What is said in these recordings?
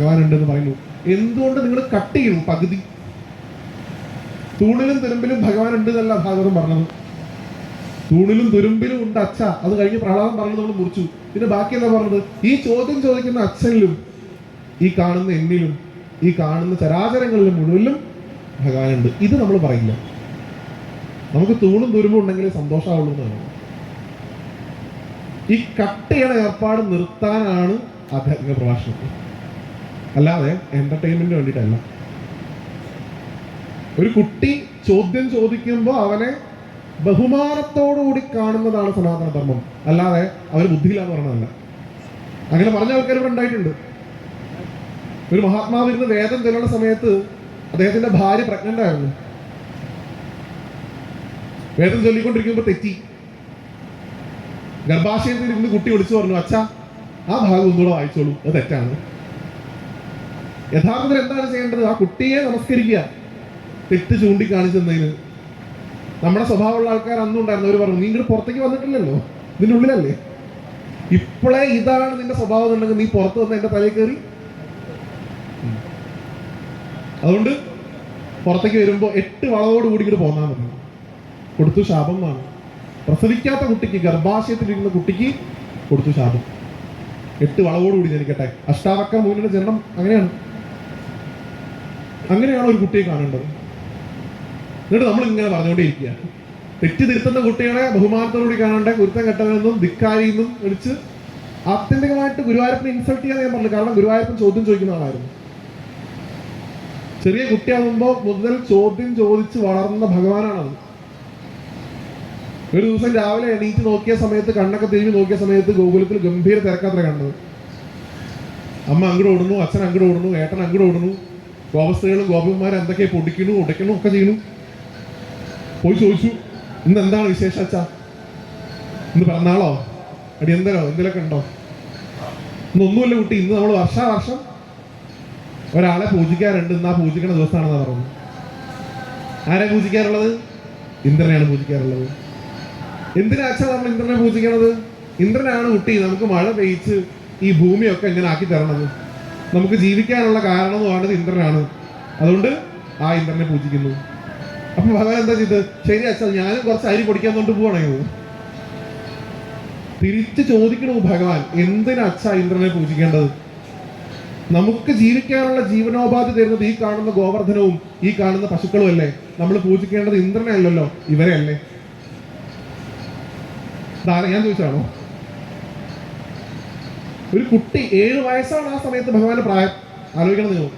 ഭഗവാൻ ഉണ്ടെന്ന് പറയുന്നു. എന്തുകൊണ്ട് നിങ്ങൾ കട്ട് ചെയ്യുന്നു പകുതി? തൂണിലും തുരുമ്പിലും ഭഗവാൻ ഉണ്ട് എന്നല്ല ഭാഗവതം പറഞ്ഞത്. തൂണിലും തുരുമ്പിലും ഉണ്ട് അച്ഛ, അത് കഴിഞ്ഞ് പ്രഹ്ലാദം പറഞ്ഞത് നമ്മൾ മുറിച്ചു. പിന്നെ ബാക്കി എന്താ പറഞ്ഞത്? ഈ ചോദ്യം ചോദിക്കുന്ന അച്ഛനിലും ഈ കാണുന്ന എന്നിലും ഈ കാണുന്ന ചരാചരങ്ങളിലും മുഴുവനും ഭഗവാനുണ്ട്. ഇത് നമ്മൾ പറയില്ല. നമുക്ക് തൂണും തുരുമ്പും ഉണ്ടെങ്കിലേ സന്തോഷമാവുള്ളൂ എന്നാണ്. ഈ കട്ട് ചെയ്യണ ഏർപ്പാട് നിർത്താനാണ് ആധ്യാത്മിക പ്രഭാഷണം, അല്ലാതെ എന്റർടൈൻമെന്റിന് വേണ്ടിയിട്ടല്ല. ഒരു കുട്ടി ചോദ്യം ചോദിക്കുമ്പോൾ അവനെ ബഹുമാനത്തോടുകൂടി കാണുന്നതാണ് സനാതന ധർമ്മം, അല്ലാതെ അവന് ബുദ്ധിയില്ലാന്ന് പറഞ്ഞതല്ല. അങ്ങനെ പറഞ്ഞ ആൾക്കാർ ഇവിടെ ഉണ്ടായിട്ടുണ്ട്. ഒരു മഹാത്മാവിരുന്ന് വേദം ചൊല്ലുന്ന സമയത്ത് അദ്ദേഹത്തിന്റെ ഭാര്യ പ്രഗ്നന്റ് ആയിരുന്നു. വേദം ചൊല്ലിക്കൊണ്ടിരിക്കുമ്പോൾ തെറ്റി. ഗർഭാശയത്തിൽ ഇരുന്ന് കുട്ടി വിളിച്ചു പറഞ്ഞു, അച്ഛാ ആ ഭാഗം ഒന്നുകൂടെ വായിച്ചോളൂ, അത് തെറ്റാണ്. യഥാർത്ഥത്തിൽ എന്താണ് ചെയ്യേണ്ടത്? ആ കുട്ടിയെ നമസ്കരിക്കുക, തെറ്റ് ചൂണ്ടിക്കാണിച്ചെന്നതിന്. നമ്മുടെ സ്വഭാവമുള്ള ആൾക്കാർ അന്നും ഉണ്ടായിരുന്നു. അവർ പറഞ്ഞു, നീ ഇങ്ങോട്ട് പുറത്തേക്ക് വന്നിട്ടില്ലല്ലോ, ഇതിൻ്റെ ഉള്ളിലല്ലേ, ഇപ്പോഴേ ഇതാണ് നിന്റെ സ്വഭാവം എന്നുണ്ടെങ്കിൽ നീ പുറത്ത് വന്ന് എന്റെ തലയിൽ കയറി. അതുകൊണ്ട് പുറത്തേക്ക് വരുമ്പോൾ 8 വളവോടുകൂടി ഇങ്ങോട്ട് പോന്നാൽ മതി. കൊടുത്തു ശാപം എന്നാണ്. പ്രസവിക്കാത്ത കുട്ടിക്ക്, ഗർഭാശയത്തിലിരിക്കുന്ന കുട്ടിക്ക് കൊടുത്തു ശാപം. 8 വളവോടുകൂടി ജനിക്കട്ടെ. അഷ്ടാവക്ര മൂന്നിന്റെ ജന്മം അങ്ങനെയാണ്. അങ്ങനെയാണ് ഒരു കുട്ടിയെ കാണേണ്ടത്. എന്നിട്ട് നമ്മൾ ഇങ്ങനെ പറഞ്ഞുകൊണ്ടേയിരിക്കുക. തെറ്റ് തിരുത്തുന്ന കുട്ടികളെ ബഹുമാനത്തോടുകൂടി കാണേണ്ട, കുരുത്തം കെട്ടവനെന്നും ധിക്കാരിയെന്നും വിളിച്ച് ആത്യന്തികമായിട്ട് ഗുരുവായൂരപ്പനെ ഇൻസൾട്ട് ചെയ്യാൻ ഞാൻ പറഞ്ഞു. കാരണം ഗുരുവായൂരപ്പൻ ചോദ്യം ചോദിക്കുന്ന ആളായിരുന്നു. ചെറിയ കുട്ടിയാകുമ്പോൾ മുതൽ ചോദ്യം ചോദിച്ച് വളർന്ന ഭഗവാനാണത്. ഒരു ദിവസം രാവിലെ എണീറ്റ് നോക്കിയ സമയത്ത്, കണ്ണൊക്കെ തിരിഞ്ഞ് നോക്കിയ സമയത്ത് ഗോകുലത്തിൽ ഗംഭീര തിരക്കാത്ര കണ്ടത്. അമ്മ അങ്ങോട്ട് ഓടുന്നു, അച്ഛൻ അങ്ങോട്ട് ഓടുന്നു, ഏട്ടൻ അങ്ങോട്ട് ഓടുന്നു, ഗോപസ്ത്രീകളും ഗോപിമാരും എന്തൊക്കെ പൊടിക്കണു ഉടയ്ക്കണു ഒക്കെ ചെയ്യണു. പോയി ചോദിച്ചു, ഇന്ന് എന്താണ് വിശേഷം അച്ഛാ? ഇന്ന് പിറന്നാളോ അടിയന്തരോ എന്തെങ്കിലുമൊക്കെ ഉണ്ടോ? ഇന്നൊന്നുമില്ല കുട്ടി, ഇന്ന് നമ്മൾ വർഷാവർഷം ഒരാളെ പൂജിക്കാറുണ്ട്, ഇന്ന് ആ പൂജിക്കുന്ന ദിവസമാണെന്നാ പറഞ്ഞു. ആരെ പൂജിക്കാറുള്ളത്? ഇന്ദ്രനെയാണ് പൂജിക്കാറുള്ളത്. എന്തിനാ അച്ഛാ നമ്മൾ ഇന്ദ്രനെ പൂജിക്കണത്? ഇന്ദ്രനാണ് കുട്ടി നമുക്ക് മഴ പെയ്ച്ച് ഈ ഭൂമിയൊക്കെ ഇങ്ങനെ ആക്കി തരണത്. നമുക്ക് ജീവിക്കാനുള്ള കാരണം എന്ന് പറയുന്നത് ഇന്ദ്രനാണ്. അതുകൊണ്ട് ആ ഇന്ദ്രനെ പൂജിക്കുന്നു. അപ്പൊ ഭഗവാൻ എന്താ ചെയ്തത്? ശരി അച്ഛാ, ഞാനും കുറച്ച് അരി പൊടിക്കാൻ കൊണ്ട് പോവാണെങ്കിൽ തിരിച്ച് ചോദിക്കണു ഭഗവാൻ, എന്തിനാ അച്ഛാ ഇന്ദ്രനെ പൂജിക്കേണ്ടത്? നമുക്ക് ജീവിക്കാനുള്ള ജീവനോപാധി തരുന്നത് ഈ കാണുന്ന ഗോവർദ്ധനവും ഈ കാണുന്ന പശുക്കളും അല്ലേ. നമ്മൾ പൂജിക്കേണ്ടത് ഇന്ദ്രനെ അല്ലല്ലോ, ഇവരെ അല്ലേ. ഞാൻ ചോദിച്ചാണോ? ഒരു കുട്ടി 7 വയസ്സാണ് ആ സമയത്ത് ഭഗവാന്റെ പ്രായം. ആലോചിക്കണം നിങ്ങൾ.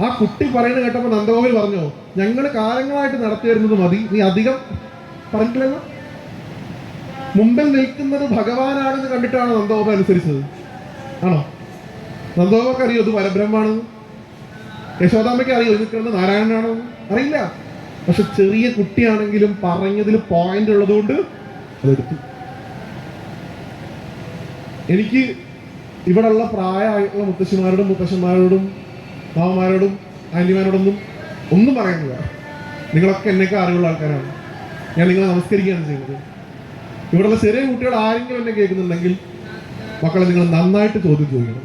ആ കുട്ടി പറയുന്നത് കേട്ടപ്പോൾ നന്ദഗോപൻ പറഞ്ഞോ, ഞങ്ങൾ കാലങ്ങളായിട്ട് നടത്തി വരുന്നത് മതി, നീ അധികം പറഞ്ഞിട്ടില്ലല്ലോ. മുമ്പിൽ നിൽക്കുന്നത് ഭഗവാനാണെന്ന് കണ്ടിട്ടാണ് നന്ദഗോപൻ അനുസരിച്ചത്. ആണോ? നന്ദഗോപക്ക് അറിയോ ഇത് പരബ്രഹ്മാണ്? യശോദാമ്മയ്ക്ക് അറിയോ ഇത് നിൽക്കുന്നത് നാരായണനാണോ? അറിയില്ല. പക്ഷെ ചെറിയ കുട്ടിയാണെങ്കിലും പറഞ്ഞതിൽ പോയിന്റ് ഉള്ളതുകൊണ്ട് അതെടുത്തു. എനിക്ക് ഇവിടെയുള്ള പ്രായമായിട്ടുള്ള മുത്തശ്ശിമാരോടും മുത്തശ്ശന്മാരോടും മാമന്മാരോടും ആന്റിമാരോടൊന്നും ഒന്നും പറയുന്നില്ല. നിങ്ങളൊക്കെ എന്നൊക്കെ അറിവുള്ള ആൾക്കാരാണ്. ഞാൻ നിങ്ങളെ നമസ്കരിക്കുകയാണ് ചെയ്യുന്നത്. ഇവിടെയുള്ള ചെറിയ കുട്ടികൾ ആരെങ്കിലും എന്നെ കേൾക്കുന്നുണ്ടെങ്കിൽ മക്കളെ നിങ്ങൾ നന്നായിട്ട് ചോദ്യം ചോദിക്കണം.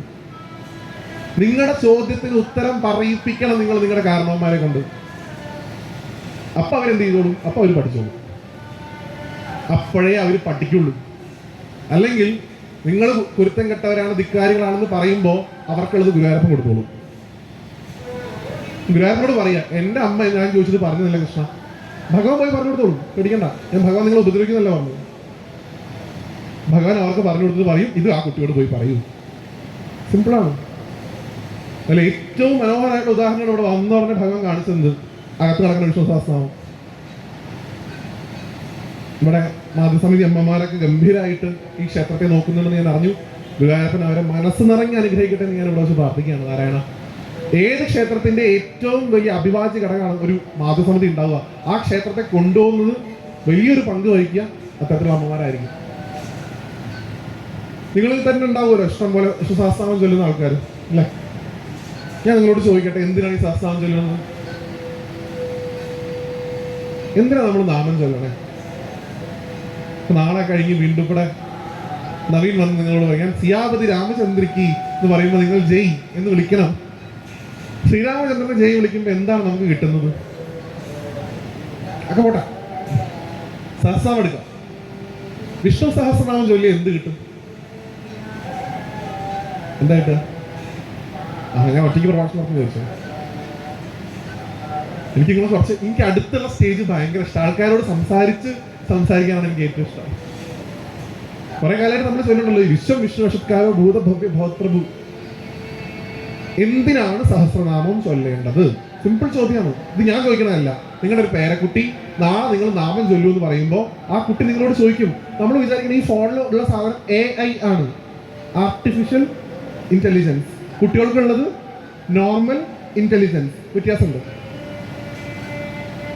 നിങ്ങളുടെ ചോദ്യത്തിന് ഉത്തരം പറയിപ്പിക്കണം നിങ്ങൾ നിങ്ങളുടെ കാരണവന്മാരെ കൊണ്ട്. അപ്പൊ അവരെന്ത് ചെയ്തോളും? അപ്പൊ അവർ പഠിച്ചോളും. അപ്പോഴേ അവർ പഠിക്കുള്ളൂ. അല്ലെങ്കിൽ നിങ്ങൾ കുരുത്തം കെട്ടവരാണ്, ധിക്കാരികളാണെന്ന് പറയുമ്പോൾ അവർക്കുള്ളത് ഗുരുവായൂരപ്പൻ കൊടുത്തോളും. ഗുരുവായൂരപ്പനോട് പറയാ, എൻ്റെ അമ്മ ഞാൻ ചോദിച്ചത് പറഞ്ഞില്ല കൃഷ്ണ, ഭഗവാൻ പോയി പറഞ്ഞു കൊടുത്തോളും, പേടിക്കണ്ട, ഞാൻ ഭഗവാൻ നിങ്ങളെ ഉപദ്രവിക്കുന്നല്ല പറഞ്ഞു. ഭഗവാൻ അവർക്ക് പറഞ്ഞു കൊടുത്തത് പറയും, ഇത് ആ കുട്ടിയോട് പോയി പറയൂ. സിമ്പിളാണ്. അല്ല, ഏറ്റവും മനോഹരമായിട്ടുള്ള ഉദാഹരണം ഇവിടെ വന്നു പറഞ്ഞ ഭഗവാൻ കാണിച്ചത് അകത്ത് നടക്കുന്ന വിശ്വസഹസ്രനാമം. ഇവിടെ മാതൃസമിതി അമ്മമാരൊക്കെ ഗംഭീരമായിട്ട് ഈ ക്ഷേത്രത്തെ നോക്കുന്നുണ്ടെന്ന് ഞാൻ അറിഞ്ഞു. ഗുരുവായൂരപ്പൻ അവരെ മനസ്സ് നിറഞ്ഞ് അനുഗ്രഹിക്കട്ടെ എന്ന് ഞാൻ ഇവിടെ വെച്ച് പ്രാർത്ഥിക്കുകയാണ്. നാരായണ, ഏത് ക്ഷേത്രത്തിന്റെ ഏറ്റവും വലിയ അഭിവാജ്യ ഘടകമാണ് ഒരു മാതൃസമിതി ഉണ്ടാവുക. ആ ക്ഷേത്രത്തെ കൊണ്ടുപോകുന്നത് വലിയൊരു പങ്ക് വഹിക്കുക അത്തരത്തിലുള്ള അമ്മമാരായിരിക്കും. നിങ്ങളിൽ തന്നെ ഉണ്ടാവുമല്ലോ ഇഷ്ടം പോലെ സഹസ്രനാമം ചൊല്ലുന്ന ആൾക്കാർ അല്ലേ? ഞാൻ നിങ്ങളോട് ചോദിക്കട്ടെ, എന്തിനാണ് ഈ സഹസ്രനാമം ചൊല്ലുന്നത്? എന്തിനാണ് നമ്മൾ നാമം ചൊല്ലണേ? നാളെ കഴിഞ്ഞ് വീണ്ടും ഇവിടെ നവീൻ വന്ന് നിങ്ങളോട് പറയാം, സിയാപതി രാമചന്ദ്രയ്ക്ക് എന്ന് പറയുമ്പോൾ നിങ്ങൾ ജയ് എന്ന് വിളിക്കണം. ശ്രീരാമചന്ദ്രനെ ജയ് വിളിക്കുമ്പോൾ എന്താണ് നമുക്ക് കിട്ടുന്നത്? ഒക്കെ പോട്ടെ, സഹസ്രനാമം എടുക്കാം. വിഷ്ണു സഹസ്രനാമം ചൊല്ലി എന്ത് കിട്ടും? എന്താ കിട്ടുക? ഞാൻ ഒറ്റയ്ക്ക് പ്രഭാഷണം നടത്തി ചോദിച്ചു. എനിക്ക് അടുത്തുള്ള സ്റ്റേജ് ഭയങ്കര ഇഷ്ടം. ആൾക്കാരോട് സംസാരിക്കാനാണ് എനിക്ക് ഏറ്റവും ഇഷ്ടം. കുറെ കാലമായിട്ട് നമ്മൾ ചൊല്ലുന്നുണ്ടല്ലോ, വിശ്വം വിഷ്ണുവശത്കാരോ ഭൂതഭവ്യ ഭവത്പ്രഭു. എന്തിനാണ് സഹസ്രനാമം ചൊല്ലേണ്ടത്? സിമ്പിൾ ചോദ്യമാണ്. ഇത് ഞാൻ ചോദിക്കണതല്ല. നിങ്ങളുടെ ഒരു പേരക്കുട്ടി നാളെ നിങ്ങൾ നാമം ചൊല്ലൂ എന്ന് പറയുമ്പോൾ ആ കുട്ടി നിങ്ങളോട് ചോദിക്കും. നമ്മൾ വിചാരിക്കുന്ന ഈ ഫോണിൽ ഉള്ള സാധനം AI ആണ്, ആർട്ടിഫിഷ്യൽ ഇന്റലിജൻസ്. കുട്ടികൾക്കുള്ളത് നോർമൽ ഇന്റലിജൻസ്. വ്യത്യാസമുണ്ട്.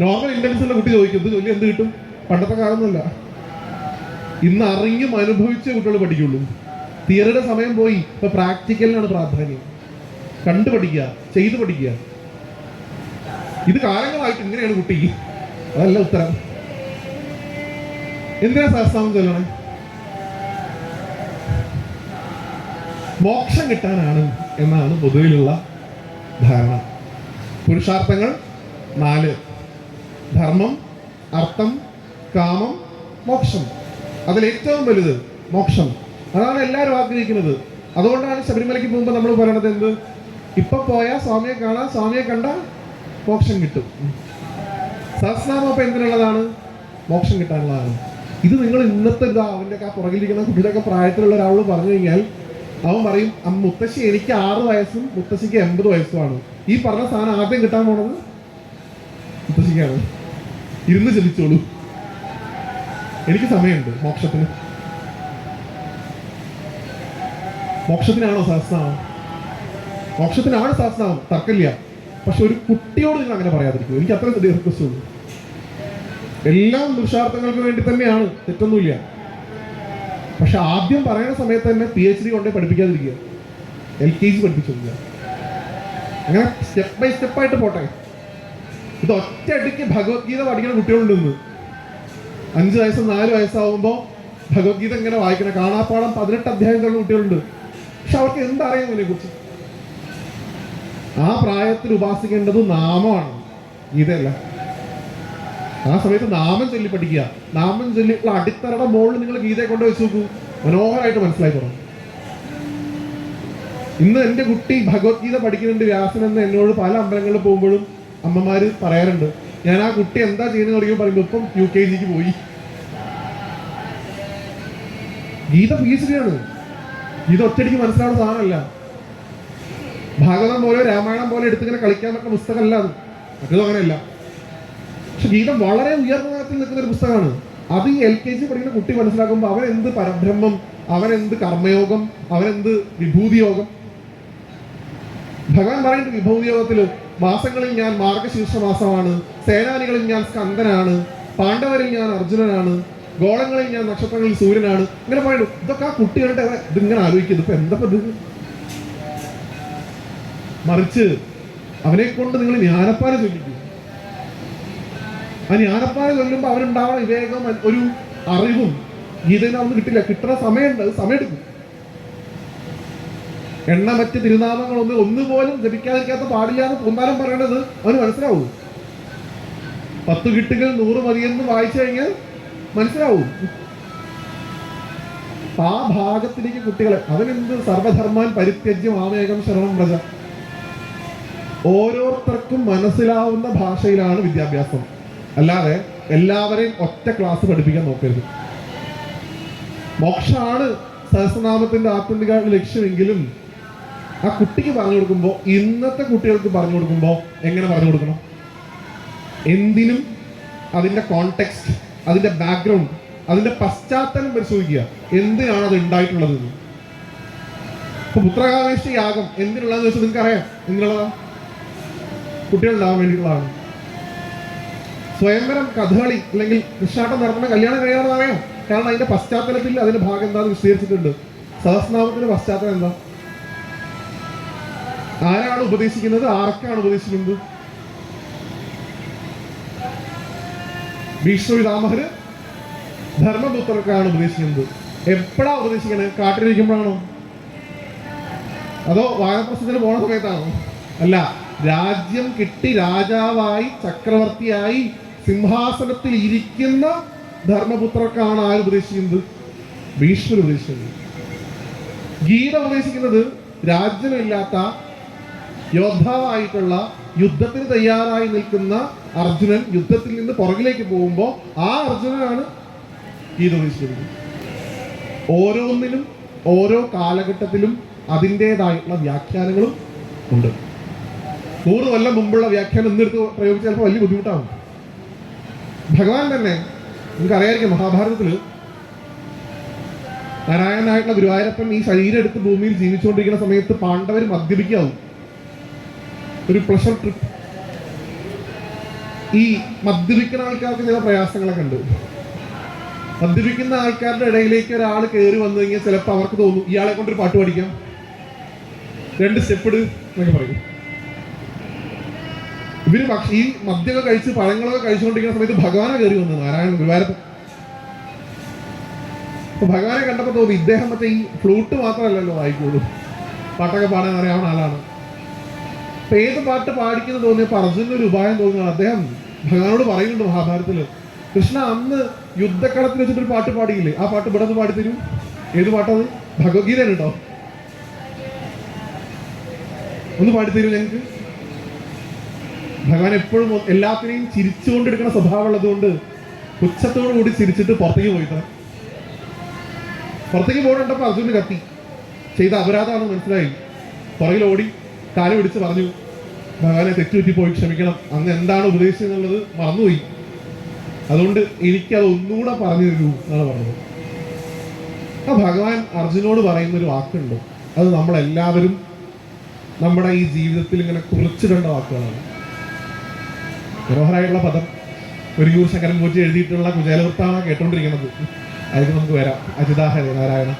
നോർമൽ ഇന്റലിജൻസ് ഉള്ള കുട്ടി ചോദിക്കും ഇത് ചൊല്ലി എന്ത് കിട്ടും? പണ്ടത്തെ കാലമൊന്നുമല്ല. ഇന്ന് അറിഞ്ഞും അനുഭവിച്ച് കുട്ടികൾ പഠിക്കുള്ളൂ. തിയറിയുടെ സമയം പോയി. ഇപ്പൊ പ്രാക്ടിക്കലിനാണ് പ്രാധാന്യം. കണ്ടു പഠിക്കുക, ചെയ്ത് പഠിക്കുക. ഇത് കാലങ്ങളായിട്ട് ഇങ്ങനെയാണ് കുട്ടി. അതല്ല ഉത്തരം. എന്തിനാ സഹസ്രനാമം ചൊല്ലണേ? മോക്ഷം കിട്ടാനാണ് എന്നാണ് പൊതുവിലുള്ള ധാരണ. പുരുഷാർത്ഥങ്ങൾ 4: ധർമ്മം, അർത്ഥം, കാമം, മോക്ഷം. അതിലേറ്റവും വലുത് മോക്ഷം. അതാണ് എല്ലാവരും ആഗ്രഹിക്കുന്നത്. അതുകൊണ്ടാണ് ശബരിമലയ്ക്ക് പോകുമ്പോൾ നമ്മൾ പറയണത് എന്ത്? ഇപ്പൊ പോയാൽ സ്വാമിയെ കാണാം, സ്വാമിയെ കണ്ട മോക്ഷം കിട്ടും. സഹസ്രനാമം അപ്പൊ എന്തിനുള്ളതാണ്? മോക്ഷം കിട്ടാനുള്ളതാണ്. ഇത് നിങ്ങൾ ഇന്നത്തെ അവന്റെ ആ പുറകിലിരിക്കുന്ന കുട്ടിയുടെ പ്രായത്തിലുള്ള ഒരാൾ പറഞ്ഞു കഴിഞ്ഞാൽ അവൻ പറയും, മുത്തശ്ശി എനിക്ക് 6 വയസ്സും മുത്തശ്ശിക്ക് 80 വയസ്സുമാണ്. ഈ പറഞ്ഞ സാധനം ആദ്യം കിട്ടാൻ പോണത് മുത്തശ്ശിക്കാണ്. ഇരുന്ന് ചിന്തിച്ചോളൂ. എനിക്ക് സമയമുണ്ട് മോക്ഷത്തിന്. മോക്ഷത്തിനാണോ സഹസ്രനാമം? മോക്ഷത്തിനാണ് സഹസ്രനാമം, തർക്കമില്ല. പക്ഷെ ഒരു കുട്ടിയോട് നിങ്ങൾ അങ്ങനെ പറയാതിരിക്കും. എനിക്ക് അത്ര റിക്വസ്റ്റ് ഉള്ളൂ. എല്ലാം പുരുഷാർത്ഥങ്ങൾക്ക് വേണ്ടി തന്നെയാണ്, തെറ്റൊന്നുമില്ല. പക്ഷെ ആദ്യം പറയുന്ന സമയത്ത് തന്നെ PhD കൊണ്ടേ പഠിപ്പിക്കാതിരിക്കുക. LKG പഠിപ്പിച്ചിരിക്കുക. അങ്ങനെ സ്റ്റെപ്പ് ബൈ സ്റ്റെപ്പായിട്ട് പോട്ടെ. ഇത് ഒറ്റയടിക്ക് ഭഗവത്ഗീത പഠിക്കുന്ന കുട്ടികളുണ്ട് ഇന്ന്. 5 വയസ്സ് 4 വയസ്സാവുമ്പോൾ ഭഗവത്ഗീത ഇങ്ങനെ വായിക്കണം. കാണാപ്പാടം 18 അധ്യായങ്ങളുള്ള കുട്ടികളുണ്ട്. പക്ഷെ അവർക്ക് എന്തറിയാം ഇതിനെ കുറിച്ച്? ആ പ്രായത്തിൽ ഉപാസിക്കേണ്ടത് നാമമാണ്, ഗീതയല്ല. ആ സമയത്ത് നാമം ചൊല്ലി പഠിക്കുക. നാമം ചൊല്ലിയുള്ള അടിത്തറയുടെ മുകളിൽ നിങ്ങൾ ഗീതയെ കൊണ്ട് വെച്ച് നോക്കൂ, മനോഹരമായിട്ട് മനസ്സിലായി തുടങ്ങും. ഇന്ന് എൻ്റെ കുട്ടി ഭഗവത്ഗീത പഠിക്കുന്നുണ്ട് വ്യാസൻ എന്ന് എന്നോട് പല അമ്പലങ്ങളിൽ പോകുമ്പോഴും അമ്മമാര് പറയാറുണ്ട്. ഞാൻ ആ കുട്ടി എന്താ ചെയ്യുന്നത് തുടങ്ങി പറയുമ്പോൾ ഇപ്പം UKGക്ക് പോയി. ഗീത PhD ആണ്. ഗീത ഒറ്റയടിക്ക് മനസ്സിലാവുന്ന സാധനമല്ല. ഭാഗവതം പോലെ രാമായണം പോലെ എടുത്തിങ്ങനെ കളിക്കാൻ പറ്റുന്ന പുസ്തകമല്ല അത്. മറ്റേതും അങ്ങനെയല്ല. പക്ഷെ ഗീത വളരെ ഉയർന്ന തലത്തിൽ നിൽക്കുന്ന ഒരു പുസ്തകമാണ്. അത് ഈ LKG പഠിക്കുന്ന കുട്ടി മനസ്സിലാക്കുമ്പോൾ അവനെന്ത് പരബ്രഹ്മം, അവനെന്ത് കർമ്മയോഗം, അവനെന്ത് വിഭൂതി യോഗം. ഭഗവാൻ പറയുന്നത് വിഭൂതി യോഗത്തിൽ മാസങ്ങളിൽ ഞാൻ മാർഗശീർഷ മാസമാണ്, സേനാനികളിൽ ഞാൻ സ്കന്ദനാണ്, പാണ്ഡവരിൽ ഞാൻ അർജുനനാണ്, ഗോളങ്ങളിൽ ഞാൻ നക്ഷത്രങ്ങളിൽ സൂര്യനാണ്. ഇങ്ങനെ പറയുന്നു. ഇതൊക്കെ ആ കുട്ടികളുടെ ഇതിങ്ങനെ ആലോചിക്കുന്നു. ഇപ്പൊ എന്താ ഇത്? മറിച്ച് അവനെ കൊണ്ട് നിങ്ങൾ ജ്ഞാനപ്പാല ചൊല്ലിക്കും. ആ ജ്ഞാനപ്പാല ചൊല്ലുമ്പോൾ അവനുണ്ടാവുന്ന വിവേകം, ഒരു അറിവും ഗീതയിൽ അവന് കിട്ടില്ല. കിട്ടുന്ന സമയമുണ്ട്, അത് സമയമെടുക്കും. മറ്റ് തിരുനാമങ്ങളൊന്നും ഒന്നുപോലും ജപിക്കാതിരിക്കാത്ത പാടില്ല എന്ന് പൊന്നാലും പറയണത് അവന് മനസ്സിലാവൂ. 10 കിട്ടുകൾ 100 മതിയെന്ന് വായിച്ചു കഴിഞ്ഞാൽ മനസ്സിലാവൂ. ആ ഭാഗത്തിലേക്ക് കുട്ടികളെ അവനെന്ത് സർവധർമാൻ പരിത്യജ്യം മാമേകം ശരണം വ്രജ. ഓരോരുത്തർക്കും മനസ്സിലാവുന്ന ഭാഷയിലാണ് വിദ്യാഭ്യാസം. അല്ലാതെ എല്ലാവരെയും ഒറ്റ ക്ലാസ് പഠിപ്പിക്കാൻ നോക്കരുത്. മോക്ഷമാണ് സഹസ്രനാമത്തിന്റെ ആത്യന്തിക ലക്ഷ്യമെങ്കിലും ആ കുട്ടിക്ക് പറഞ്ഞു കൊടുക്കുമ്പോൾ, ഇന്നത്തെ കുട്ടികൾക്ക് പറഞ്ഞു കൊടുക്കുമ്പോൾ എങ്ങനെ പറഞ്ഞു കൊടുക്കണം? എന്തിനും അതിൻ്റെ കോണ്ടെക്സ്റ്റ്, അതിൻ്റെ ബാക്ക്ഗ്രൗണ്ട്, അതിൻ്റെ പശ്ചാത്തലം പരിശോധിക്കുക. എന്തിനാണ് അത് ഉണ്ടായിട്ടുള്ളത്? ഇപ്പൊ പുത്രകാമേഷ്ടി യാഗം എന്തിനുള്ളതെന്ന് വെച്ചാൽ നിങ്ങൾക്ക് അറിയാം. എന്തിനുള്ളതാണ്? കുട്ടികളുണ്ടാവാൻ വേണ്ടിയിട്ടുള്ളതാണ്. സ്വയംവരം, കഥകളി അല്ലെങ്കിൽ കൃഷ്ണാട്ടം നടത്തുന്ന കല്യാണം കഴിയാണെന്ന് അറിയാം. കാരണം അതിന്റെ പശ്ചാത്തലത്തിൽ അതിന്റെ ഭാഗം എന്താണെന്ന് വിശദീകരിച്ചിട്ടുണ്ട്. സഹസ്രനാമത്തിന്റെ പശ്ചാത്തലം എന്താ? ആരാണ് ഉപദേശിക്കുന്നത്? ആർക്കാണ് ഉപദേശിക്കുന്നത്? ഭീഷ്മ പിതാമഹര് ധർമ്മപുത്രർക്കാണ് ഉപദേശിക്കുന്നത്. എപ്പോഴാ ഉപദേശിക്കണേ? കാട്ടിലിരിക്കുമ്പോഴാണോ? അതോ വാനപ്രസ്ഥത്തിന് പോണ സമയത്താണോ? അല്ല, രാജ്യം കിട്ടി രാജാവായി ചക്രവർത്തിയായി സിംഹാസനത്തിൽ ഇരിക്കുന്ന ധർമ്മപുത്രർക്കാണ് ആര് ഉപദേശിക്കുന്നത്? ഭീഷ്മർ ഉപദേശിക്കുന്നത്. ഗീത ഉപദേശിക്കുന്നത് രാജ്യമില്ലാത്ത യോദ്ധാവായിട്ടുള്ള യുദ്ധത്തിന് തയ്യാറായി നിൽക്കുന്ന അർജുനൻ യുദ്ധത്തിൽ നിന്ന് പുറകിലേക്ക് പോകുമ്പോൾ ആ അർജുനനാണ് ഗീത ഉപദേശിക്കുന്നത്. ഓരോന്നിനും ഓരോ കാലഘട്ടത്തിലും അതിൻ്റെതായിട്ടുള്ള വ്യാഖ്യാനങ്ങളും ഉണ്ട്. 100 കൊല്ലം മുമ്പുള്ള വ്യാഖ്യാനം ഇന്നെടുത്ത് പ്രയോഗിച്ചാൽ ചിലപ്പോൾ വലിയ ബുദ്ധിമുട്ടാകും. ഭഗവാൻ തന്നെ നമുക്കറിയായിരിക്കും, മഹാഭാരതത്തിൽ നാരായണനായിട്ടുള്ള ഗുരുവായൂരപ്പൻ ഈ ശരീരം എടുത്ത് ഭൂമിയിൽ ജീവിച്ചുകൊണ്ടിരിക്കുന്ന സമയത്ത് പാണ്ഡവർ മദ്യപിക്കാവും. ഒരു പ്ലഷർ ട്രിപ്പ്. ഈ മദ്യപിക്കുന്ന ആൾക്കാർക്ക് ചില പ്രയാസങ്ങളൊക്കെ ഉണ്ട്. മദ്യപിക്കുന്ന ആൾക്കാരുടെ ഇടയിലേക്ക് ഒരാൾ കയറി വന്നു കഴിഞ്ഞാൽ ചിലപ്പോൾ അവർക്ക് തോന്നും ഇയാളെ കൊണ്ടൊരു പാട്ട് പഠിക്കാം, 2 സ്റ്റെപ്പ് ഇട് എന്നൊക്കെ പറയും. ഇവര് ഈ മദ്യമൊക്കെ കഴിച്ച് പഴങ്ങളൊക്കെ കഴിച്ചുകൊണ്ടിരിക്കുന്ന സമയത്ത് ഭഗവാനെ കയറി വന്നു നാരായണൻ ഗുരുവായൂരപ്പൻ. അപ്പൊ ഭഗവാനെ കണ്ടപ്പോൾ തോന്നി ഇദ്ദേഹം മറ്റേ ഈ ഫ്ലൂട്ട് മാത്രമല്ലല്ലോ വായിക്കുള്ളൂ, പാട്ടൊക്കെ പാടാൻ അറിയാവുന്ന ആളാണ്. അപ്പൊ ഏത് പാട്ട് പാടിക്കുന്നു തോന്നിയപ്പോൾ അർജുനന് ഒരു ഉപായം തോന്നുന്നത്. അദ്ദേഹം ഭഗവാനോട് പറയുന്നുണ്ട് മഹാഭാരതത്തില്, കൃഷ്ണ അന്ന് യുദ്ധക്കളത്തിൽ വെച്ചിട്ടൊരു പാട്ട് പാടിയില്ലേ, ആ പാട്ട് ഇവിടെ നിന്ന് പാടിത്തരൂ. ഏത് പാട്ടത്? ഭഗവത്ഗീത കേട്ടോ, ഒന്ന് പാടിത്തരൂ ഞങ്ങൾക്ക്. ഭഗവാൻ എപ്പോഴും എല്ലാത്തിനെയും ചിരിച്ചുകൊണ്ടെടുക്കുന്ന സ്വഭാവം ഉള്ളതുകൊണ്ട് പുച്ഛത്തോടു കൂടി ചിരിച്ചിട്ട് പുറത്തേക്ക് പോയിത്ര. പുറത്തേക്ക് പോകണ്ടപ്പോൾ അർജുനന് കത്തി ചെയ്ത അപരാധമാണെന്ന് മനസ്സിലായി. പുറകിൽ ഓടി കാല് പിടിച്ച് പറഞ്ഞു, ഭഗവാനെ തെറ്റുപറ്റിപ്പോയി, ക്ഷമിക്കണം, അങ്ങ് എന്താണ് ഉപദേശിച്ചെന്നുള്ളത് മറന്നുപോയി, അതുകൊണ്ട് എനിക്കത് ഒന്നുകൂടെ പറഞ്ഞു തരൂ എന്നാണ് പറഞ്ഞത്. ആ ഭഗവാൻ അർജുനോട് പറയുന്നൊരു വാക്കുണ്ട്, അത് നമ്മളെല്ലാവരും നമ്മുടെ ഈ ജീവിതത്തിൽ ഇങ്ങനെ കുറിച്ചിടേണ്ട വാക്കുകളാണ്. മനോഹരമായിട്ടുള്ള പദം ഒരു ശങ്കരൻ പൂജ എഴുതിയിട്ടുള്ള കുചേലവൃത്താണ് കേട്ടോണ്ടിരിക്കുന്നത്. അതിന് നമുക്ക് വരാം. അജിതാഹരേ നാരായണ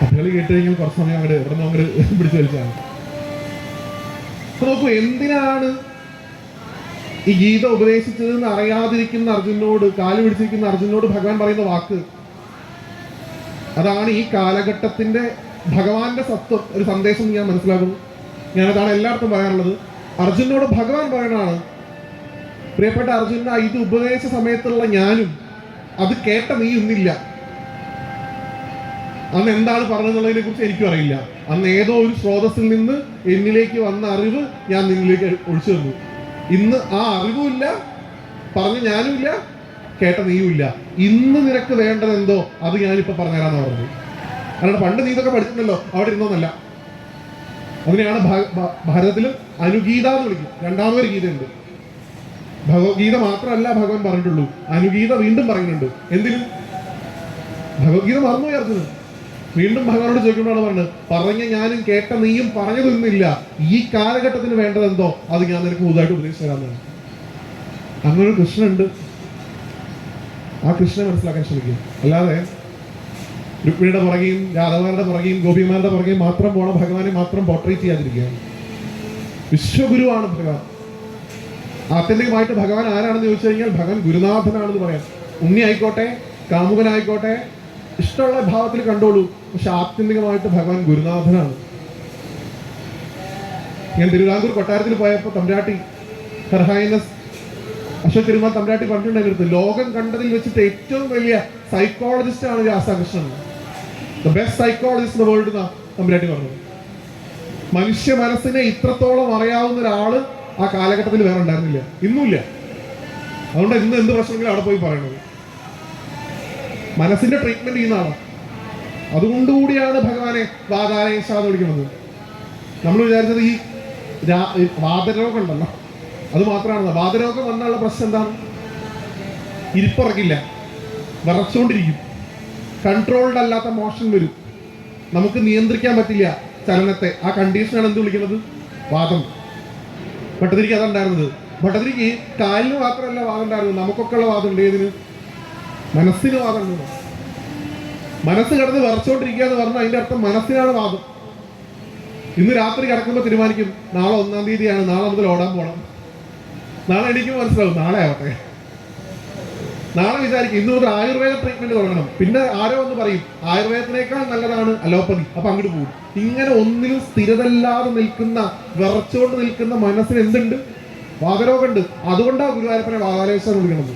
കഥകളി കേട്ട് കഴിഞ്ഞാൽ കുറച്ച് സമയം അങ്ങോട്ട് എവിടെ നിന്ന് അങ്ങോട്ട് പിടിച്ചു വലിച്ചാണ്. അപ്പൊ നോക്കൂ, എന്തിനാണ് ഈ ഗീത ഉപദേശിച്ചതെന്ന് അറിയാതിരിക്കുന്ന അർജുനോട്, കാല് പിടിച്ചിരിക്കുന്ന അർജുനോട് ഭഗവാൻ പറയുന്ന വാക്ക് അതാണ് ഈ കാലഘട്ടത്തിന്റെ ഭഗവാന്റെ സത്വം, ഒരു സന്ദേശം ഞാൻ മനസ്സിലാക്കുന്നു. ഞാനതാണ് എല്ലായിടത്തും പറയാനുള്ളത്. അർജുനോട് ഭഗവാൻ പറയണതാണ്, പ്രിയപ്പെട്ട അർജുന, ഇത് ഉപദേശ സമയത്തുള്ള ഞാനും അത് കേട്ട നീ ഇന്നില്ല. അന്ന് എന്താണ് പറഞ്ഞതെന്നുള്ളതിനെ കുറിച്ച് എനിക്കും അറിയില്ല. അന്ന് ഏതോ ഒരു സ്രോതസ്സിൽ നിന്ന് എന്നിലേക്ക് വന്ന അറിവ് ഞാൻ നിന്നിലേക്ക് ഒഴിച്ചു തന്നു. ഇന്ന് ആ അറിവുമില്ല, പറഞ്ഞ ഞാനും ഇല്ല, കേട്ട നീയുമില്ല. ഇന്ന് നിനക്ക് വേണ്ടത് എന്തോ അത് ഞാനിപ്പോ പറഞ്ഞുതരാന്ന് പറഞ്ഞു. അല്ലാണ്ട് പണ്ട് നീ ഇതൊക്കെ പഠിച്ചിട്ടുണ്ടല്ലോ അവിടെ ഇരുന്നോന്നല്ല. അതിനെയാണ് ഭാരതത്തിൽ അനുഗീത എന്ന് വിളിക്കും. രണ്ടാമതൊരു ഗീതയുണ്ട്. ഭഗവത്ഗീത മാത്രമല്ല ഭഗവാൻ പറഞ്ഞിട്ടുള്ളൂ, അനുഗീത വീണ്ടും പറയുന്നുണ്ട്. എന്തിനും? ഭഗവത്ഗീത മറന്നുപോയി അർജുനൻ. വീണ്ടും ഭഗവാനോട് ചോദിക്കുമ്പോഴാണ് പറഞ്ഞത്, പറഞ്ഞ ഞാനും കേട്ട നീയും പറഞ്ഞതൊന്നുമില്ല, ഈ കാലഘട്ടത്തിന് വേണ്ടതെന്തോ അത് ഞാൻ നിനക്ക് പുതുതായിട്ട് ഉപദേശിച്ചു തരാമെന്നാണ്. അങ്ങനൊരു കൃഷ്ണനുണ്ട്. ആ കൃഷ്ണനെ മനസ്സിലാക്കാൻ ശ്രമിക്കും. അല്ലാതെ രുക്മിണിയുടെ പുറകെയും രാധവരുടെ പുറകെയും ഗോപിമാരുടെ പുറകെയും മാത്രം പോണ ഭഗവാനെ മാത്രം പോർട്രേറ്റ് ചെയ്യാതിരിക്കുകയാണ്. വിശ്വഗുരുവാണ് ഭഗവാൻ. ആത്യന്തികമായിട്ട് ഭഗവാൻ ആരാണെന്ന് ചോദിച്ചു കഴിഞ്ഞാൽ ഭഗവാൻ ഗുരുനാഥനാണെന്ന് പറയാം. ഉണ്ണി ആയിക്കോട്ടെ, കാമുകനായിക്കോട്ടെ, ഇഷ്ടമുള്ള ഭാവത്തിൽ കണ്ടോളൂ, പക്ഷെ ആത്യന്തികമായിട്ട് ഭഗവാൻ ഗുരുനാഥനാണ്. ഞാൻ തിരുവിതാംകൂർ കൊട്ടാരത്തിൽ പോയപ്പോൾ തമ്പുരാട്ടി ഹർ ഹൈനസ് അശോക് തിരുമാൽ തമ്പുരാട്ടി പറഞ്ഞിട്ടുണ്ടായിരുന്നു, ലോകം കണ്ടതിൽ വെച്ചിട്ട് ഏറ്റവും വലിയ സൈക്കോളജിസ്റ്റ് ആണ് Radhakrishnan. The best psychologist in the world എന്നാ തമ്പുരാട്ടി പറഞ്ഞത്. മനുഷ്യ മനസ്സിനെ ഇത്രത്തോളം അറിയാവുന്ന ഒരാള് ആ കാലഘട്ടത്തിൽ വേറെ ഉണ്ടായിരുന്നില്ല, ഇന്നുമില്ല. അതുകൊണ്ട് ഇന്ന് എന്ത് പ്രശ്നമെങ്കിലും അവിടെ പോയി പറയണത്. മനസ്സിന്റെ ട്രീറ്റ്മെന്റ് ചെയ്യുന്നതാണ്. അതുകൊണ്ടുകൂടിയാണ് ഭഗവാനെ വാതാലയേശ എന്ന് വിളിക്കുന്നത്. നമ്മൾ വിചാരിച്ചത് ഈ വാതരോഗം ഉണ്ടല്ലോ അത് മാത്രമാണ്. വാതരോഗം വന്നുള്ള പ്രശ്നം എന്താണ്? ഇരിപ്പുറക്കില്ല, വിറച്ചുകൊണ്ടിരിക്കും, കൺട്രോൾഡ് അല്ലാത്ത മോഷൻ വരും, നമുക്ക് നിയന്ത്രിക്കാൻ പറ്റില്ല ചലനത്തെ. ആ കണ്ടീഷനാണ് എന്ത് വിളിക്കുന്നത്? വാദം. ഭട്ടതിരിക്ക് അതുണ്ടായിരുന്നത്. ഭട്ടതിരിക്ക് കാലിന് മാത്രമല്ല വാദം ഉണ്ടായിരുന്നത്, നമുക്കൊക്കെ ഉള്ള വാദം ഉണ്ട്. ഏതിന്? മനസ്സിന് വാദം ഉണ്ട്. മനസ്സ് കിടന്ന് വിറച്ചുകൊണ്ടിരിക്കുക എന്ന് പറഞ്ഞാൽ അതിന്റെ അർത്ഥം മനസ്സിനാണ് വാദം. ഇന്ന് രാത്രി കിടക്കുമ്പോൾ തീരുമാനിക്കും നാളെ 1-ാം തീയതിയാണ്, നാളെ മുതൽ ഓടാൻ പോകണം. നാളെ എണീക്കുമ്പോൾ മനസ്സിലാവും നാളെ ആവട്ടെ. നാളെ വിചാരിക്കും ഇന്ന് മുതൽ ആയുർവേദ ട്രീറ്റ്മെന്റ് തുടങ്ങണം. പിന്നെ ആരോ ഒന്ന് പറയും ആയുർവേദത്തിനേക്കാൾ നല്ലതാണ് അലോപ്പതി, അപ്പൊ അങ്ങോട്ട് പോകും. ഇങ്ങനെ ഒന്നിലും സ്ഥിരതല്ലാതെ നിൽക്കുന്ന, വിറച്ചുകൊണ്ട് നിൽക്കുന്ന മനസ്സിന് എന്തുണ്ട്? വാതരോഗമുണ്ട്. അതുകൊണ്ടാണ് ഗുരുവായൂരപ്പനെ വാതാലേശ്വരം വിളിക്കുന്നത്.